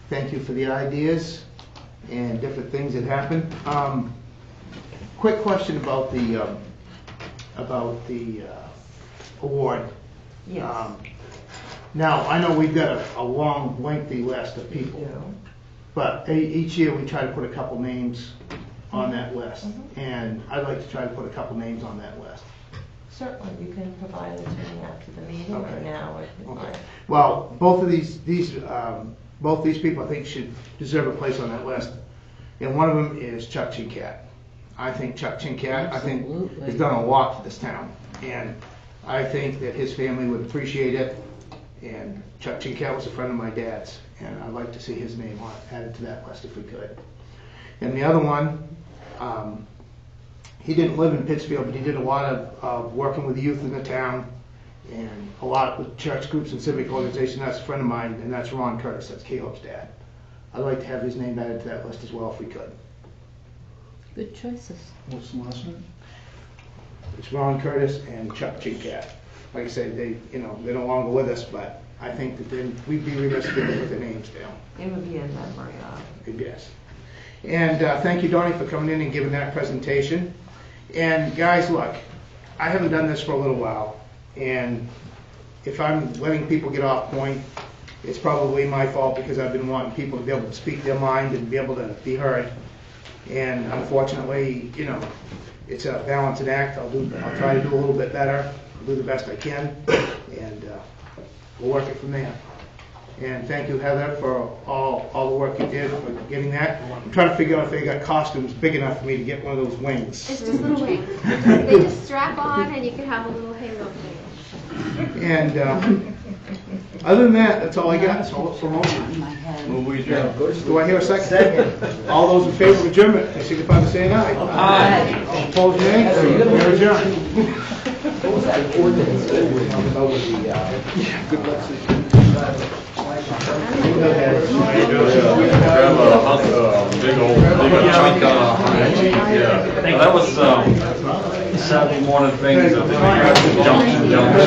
Thank you for the ideas and different things that happened. Quick question about the award. Yes. Now, I know we've got a long, lengthy list of people, but each year we try to put a couple names on that list, and I'd like to try to put a couple names on that list. Certainly, you can provide it to me after the meeting or now if you'd like. Well, both these people I think should deserve a place on that list, and one of them is Chuck Chincat. I think Chuck Chincat, has done a lot for this town, and I think that his family would appreciate it. And Chuck Chincat was a friend of my dad's, and I'd like to see his name added to that list if we could. And the other one, he didn't live in Pittsfield, but he did a lot of working with the youth in the town and a lot with church groups and civic organizations. That's a friend of mine, and that's Ron Curtis. That's Caleb's dad. I'd like to have his name added to that list as well if we could. Good choices. What's the last name? It's Ron Curtis and Chuck Chincat. Like I said, they're no longer with us, but I think that then we'd be remiss if we didn't put their names down. It would be in memory of. Yes. And thank you, Donnie, for coming in and giving that presentation. And guys, look, I haven't done this for a little while, and if I'm letting people get off point, it's probably my fault because I've been wanting people to be able to speak their mind and be able to be heard. And unfortunately, you know, it's a balancing act. I'll try to do a little bit better. I'll do the best I can, and we'll work it from there. And thank you, Heather, for all the work you did for getting that. I'm trying to figure out if they got costumes big enough for me to get one of those wings. It's just little wings. They just strap on and you can have a little halo thing. And other than that, that's all I got. So I'll look for a motion. Do I hear a second? Second. All those in favor of adjournment, please signify by saying aye. Aye. All opposed, nay. We're adjourned. What was that ordinance that we were talking about with the, good luck system? That was Saturday morning things of jumps and jumps.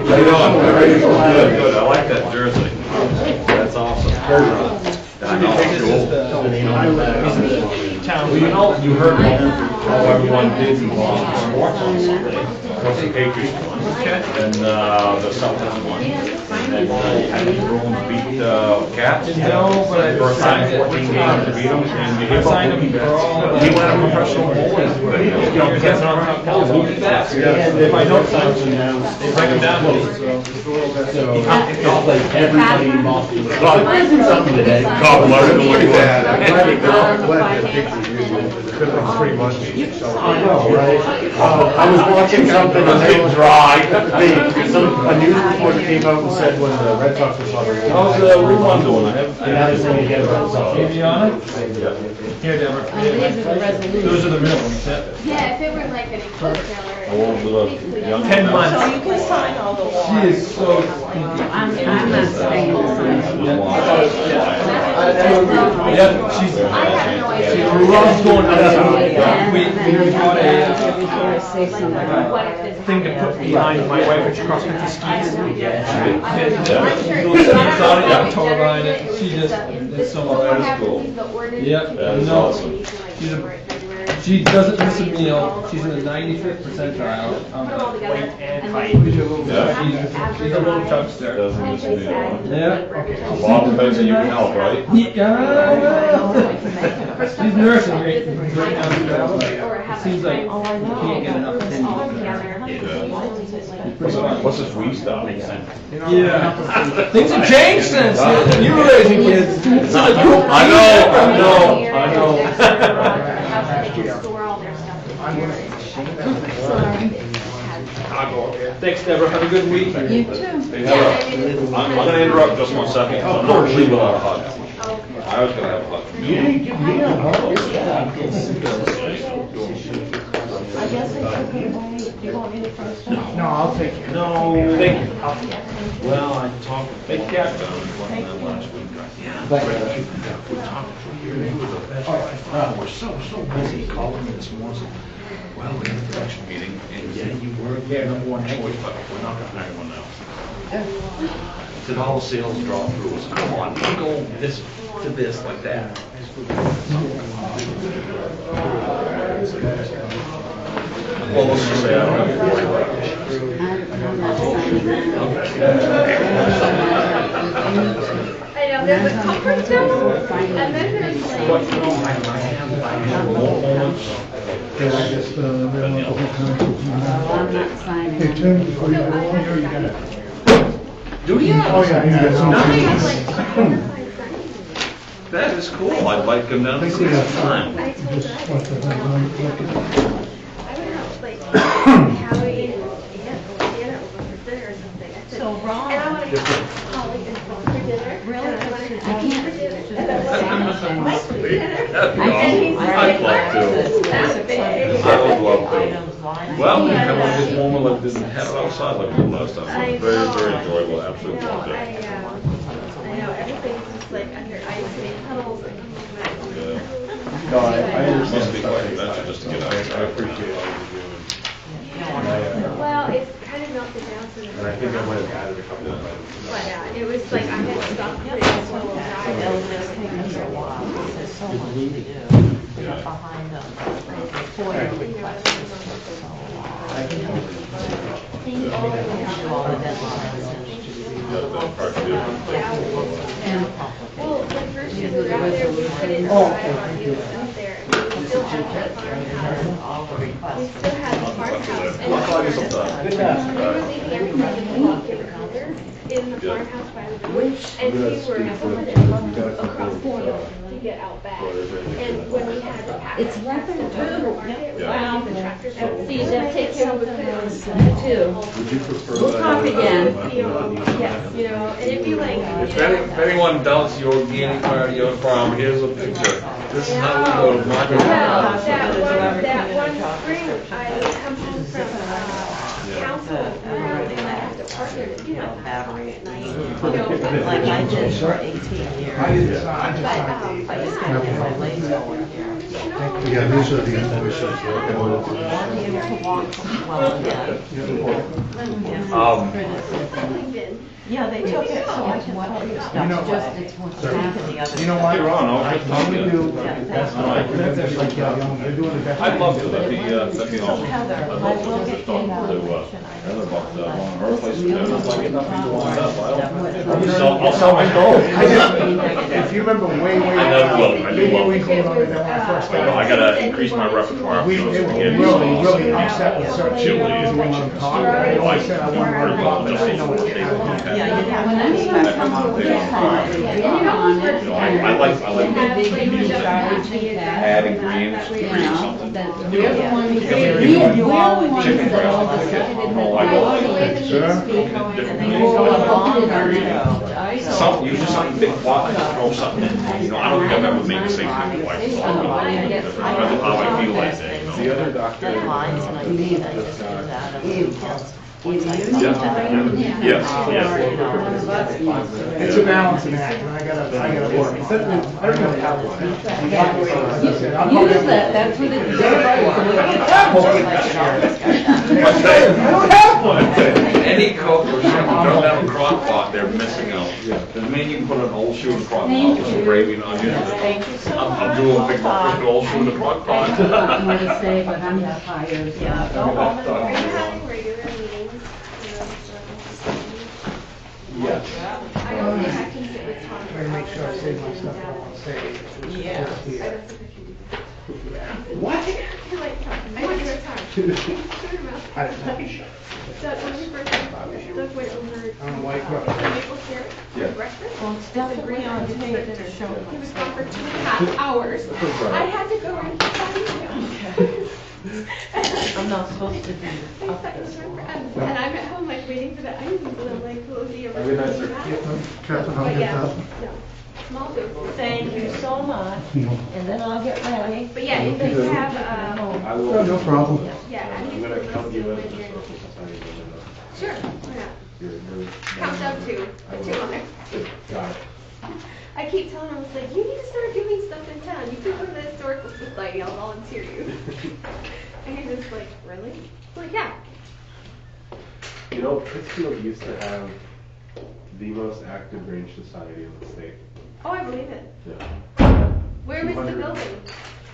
Good, I like that jersey. That's awesome. I know, well, you know, you heard how everyone did sports on Sunday. Of course, the Patriots won, and the Celtics won. And then Bruins beat Cats. No, but I First time 14 games to beat them, and you hear about he went a professional bowling. You know, gets on top polls, who did that? If I know something now, they break them down. So, it's like everybody in Boston. Something today. God bless him, look at that. Pretty much. I know, right? I was watching something and they was dry. A news reporter came out and said when the Red Sox was on the How's the rerun doing? Maybe on it? Here, Deborah. Those are the middle ones. Yeah, if it were like an eclipse trailer. 10 months. So you can sign all the She warrants. is so. I'm not staying. Yeah, she's. I have no idea. She's going on. We bought a Say something. thing to put behind my wife when she cross country skis. I'm sure Little skis on it, yeah, tow behind it. She just, it's so much. Yep, no. She doesn't miss a meal. She's in the 95th percentile of weight and height. She's a little chubster. Doesn't miss a meal. Yeah. A lot depends on you can help, right? Yeah. She's nursing right now. It seems like you can't get enough What's this we stuff? Yeah. Things have changed since you were raising kids. I know. Store all their stuff. Thanks, Deborah. Have a good week. You too. Hey, Heather, I'm gonna interrupt just 1 second. I'm not leaving without a hug. I was gonna have a hug. I guess I should wait. Do you want me to first? No, I'll take it. No, thank you. Well, I talked with Big Cat down in Portland last week. We're so busy calling me this morning. Well, we had a production meeting, and yeah, you were number one choice, but we're not gonna hire one now. Did all the sales drop through? I said, come on, you go this to this like that. Well, let's just say I don't have to worry about it. I know, there's a comfort zone, and then there's like. Can I just, I'm not signing. Hey, Tim, before you go on here, you gotta. Do you? Oh, yeah, you got some. That is cool. I'd like him down to see that time. I told her, I don't know, like, Howie and Anna over for dinner or something. I said, So, Ron. and I want to have Holly and Paul for dinner. Really? And I want to have I can't. for dinner. And I want to have Mike for dinner. That'd be And awesome. he's I'd like, love to. that's big. I would love to. Well, we had one of his woman that didn't have it outside like the last time. It was very, very enjoyable, absolutely No, loved it. I know, everything's just like under ice and puddles and. No, I understand. Must be quite an adventure just to get out. I appreciate all you're doing. Well, it's kind kind of melted down to the. And I think I might have added a couple of items. But it was like I had stopped it so It'll just take us a while, because there's so much to do. We got behind them. Before you request this took so long. Do all the deadlines well, the first year we were out there, we couldn't decide on it was out there. We still had the farmhouse. We still had the farmhouse. And we were leaving everything in the walk-in color in the farmhouse by the road. And we were across the field to get out back. And when we had to pack. It's leather too. Wow. The tractors. So you have to take care of those too. Would you prefer We'll that talk I- again. Yes, you know, and it'd be like. If anyone doubts the organic part of your farm, here's a picture. This is how we go to market. That one spring, I come home from council, and I have to partner, you know, battery at night. you know. Like I did for 18 years. I just signed I just got to get my legs going here. Yeah, these are the invoices. Not be able to walk well again. Yeah, they took it, so I can put the stuff away. It's what's Taken the other You know what? side. You're on, I'll just I'm talk to gonna you. do, That's fine. that's like, you're doing the best. I'd love to, that'd be So awesome. Heather, I will get the evaluation. Heather about her place in there, it's like nothing to wind up. I'll sell my gold. If you remember way I do love maybe we it. called on it when I first started. I gotta increase my repertoire. We were really upset with certain people because we wanted to talk. I always said I wanted to talk, but I didn't know what to do. Yeah, you have When to I respect come them. over this time, they were on it. I like Big huge garbage take that. adding greens, You create know, something. that we're the ones, You we're the want ones chicken that all breast. decided that Oh, I they like wanted it. to Sure. speak. And they Different go things. along with it. Something, usually something big, pot, just throw something in. You know, I don't think I've ever made the same thing twice. It depends on how I feel that day, you know. The other doctor. Deadlines, and I think I just do that as a test. Once I Yes, It's a balancing act, and I gotta work on it. I don't even have one. Use that, that's what it's there I don't have one. Any cook or chef who doesn't have a crock pot, they're missing out. Doesn't mean you can put an old shoe in a crock pot with some gravy and onions. I'm doing a big old shoe in a crock pot. I've got more to say, but I'm just tired. Yeah, go home and Are you having regular meetings? Yes. I don't think I can sit with Tom. Trying to make sure I save my stuff I want to save. Yeah. I don't think I can do that. What? You're like, I want your time. Shut your mouth. I don't know. Doug, when we first, Doug went over. I don't know why you brought the that up. maple syrup Yeah. for breakfast. Well, it's definitely on tape to show. He was gone for 2.5 hours. I had to go and find him. I'm not supposed to be up And this long. I'm at home like waiting for the items and I'm like, will he ever? Have a nice day. Catherine, I'll But get yeah, that. no, small doses. Thank you so much, and then I'll get ready. But yeah, if you have, I will. No problem. yeah, I I'm think gonna it's count you in. listed just when so you're- I can sign it in. Sure, why not? You're- Count up two, put two on there. Got it. I keep telling him, I was like, you need to start doing stuff in town. You could go to the historical society, I'll volunteer you. And he's just like, really? I'm like, yeah. You know, Pittsfield used to have the most active range society in the state. Oh, I believe it. Yeah. Where was the 200. building?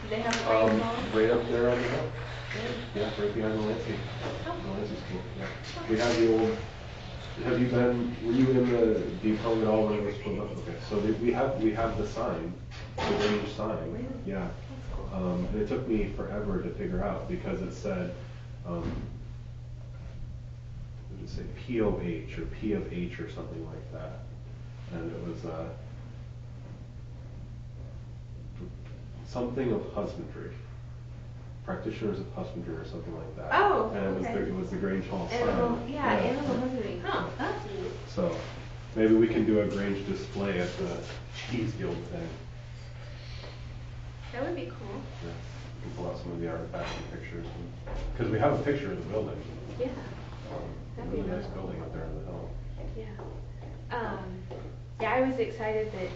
Did they have a range hall? Right up there on the hill. Yeah, right behind the Lansing. The Lansing School, yeah. We have the old, have you been, were you in the depot at all when it was split up? Okay, so we have the sign, the range sign, yeah. And it took me forever to figure out because it said, what did it say, POH or P of H or something like that. And it was, something of husbandry. Practitioners of husbandry or something like that. Oh, And okay. it was the Grange Hall sign. Animal, yeah, animal husbandry. Huh, that's neat. So, maybe we can do a Grange display at the Cheese Guild thing. That would be cool. Yeah, we can pull out some of the artifacts and pictures. Because we have a picture of the building. Yeah. That'd be Really nice nice. building up there on the hill. Yeah. Yeah, I was excited that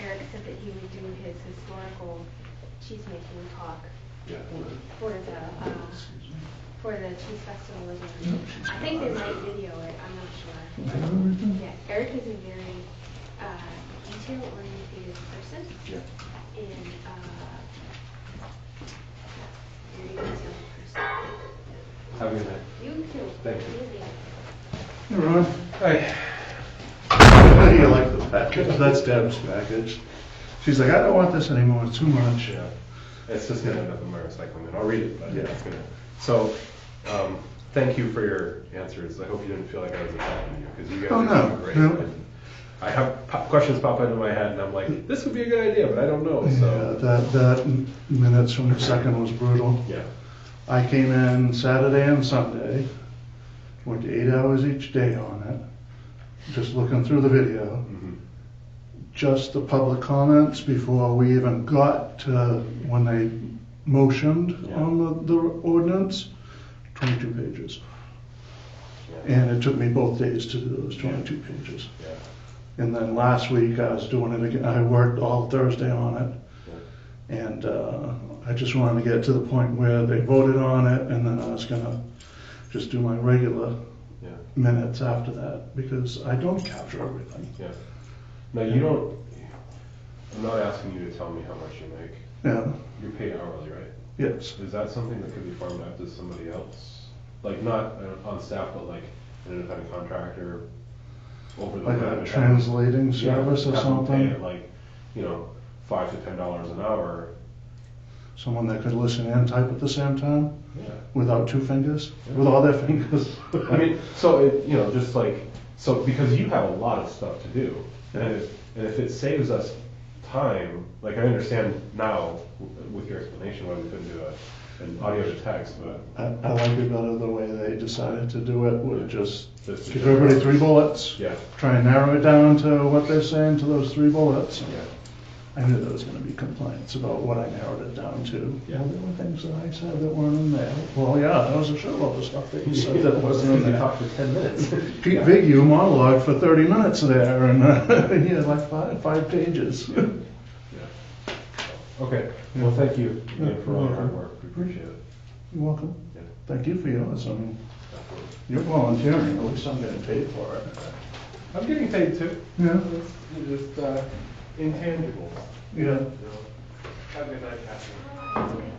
Eric said that he would do his historical cheese making talk Yeah. for the for the cheese festival again. I think they might video it, I'm not sure. Yeah, Eric is a very detail-oriented person. Yeah. And very detailed person. Have a good night. You too. Thank you. Hey, Ron. Hi. How do you like the package? That's Deb's package. She's like, I don't want this anymore, it's too much. Yeah. It's just gonna end up in my recycling, and I'll read it, but Yeah. it's gonna. So, thank you for your answers. I hope you didn't feel like I was attacking you, because you guys Oh, are no, doing great. no. And I have questions pop into my head, and I'm like, this would be a good idea, but I don't know, so. Yeah, that minutes from the second was brutal. Yeah. I came in Saturday and Sunday, went to 8 hours each day on it, just looking through the video. Mm-hmm. Just the public comments before we even got to when they motioned on the ordinance, 22 pages. And it took me both days to do those 22 pages. Yeah. And then last week I was doing it again. I worked all Thursday on it. And I just wanted to get to the point where they voted on it, and then I was gonna just do my regular minutes after that, because I don't capture everything. Yeah. Now, you don't, I'm not asking you to tell me how much you make. Yeah. You're paid hourly, right? Yes. Is that something that could be farmed out to somebody else? Like, not on staff, but like an independent contractor over the. Like a translating service or have them pay something? it like, $5 to $10 an hour. Someone that could listen and type at the same time? Yeah. Without two fingers? With all their fingers? I mean, so it, just like, so because you have a lot of stuff to do, and if it saves us time, like I understand now with your explanation why we couldn't do an audio to text, but. I like it better the way they decided to do it, would just give everybody 3 bullets. Yeah. Try and narrow it down to what they're saying to those 3 bullets. Yeah. I knew there was gonna be complaints about what I narrowed it down to. Yeah. Well, there were things that I said that weren't in there. Well, yeah, there was a shitload of stuff that you said that wasn't in You there. talked for 10 minutes. Pete Vigil monologued for 30 minutes there, and he had like five pages. Yeah. Okay, well, thank you again for all your hard work, we appreciate it. You're welcome. Yeah. Thank you for yours. I mean, you're volunteering, at least I'm getting paid for it. I'm getting paid too. Yeah. It's just intangible. Yeah. Have a good night, Catherine.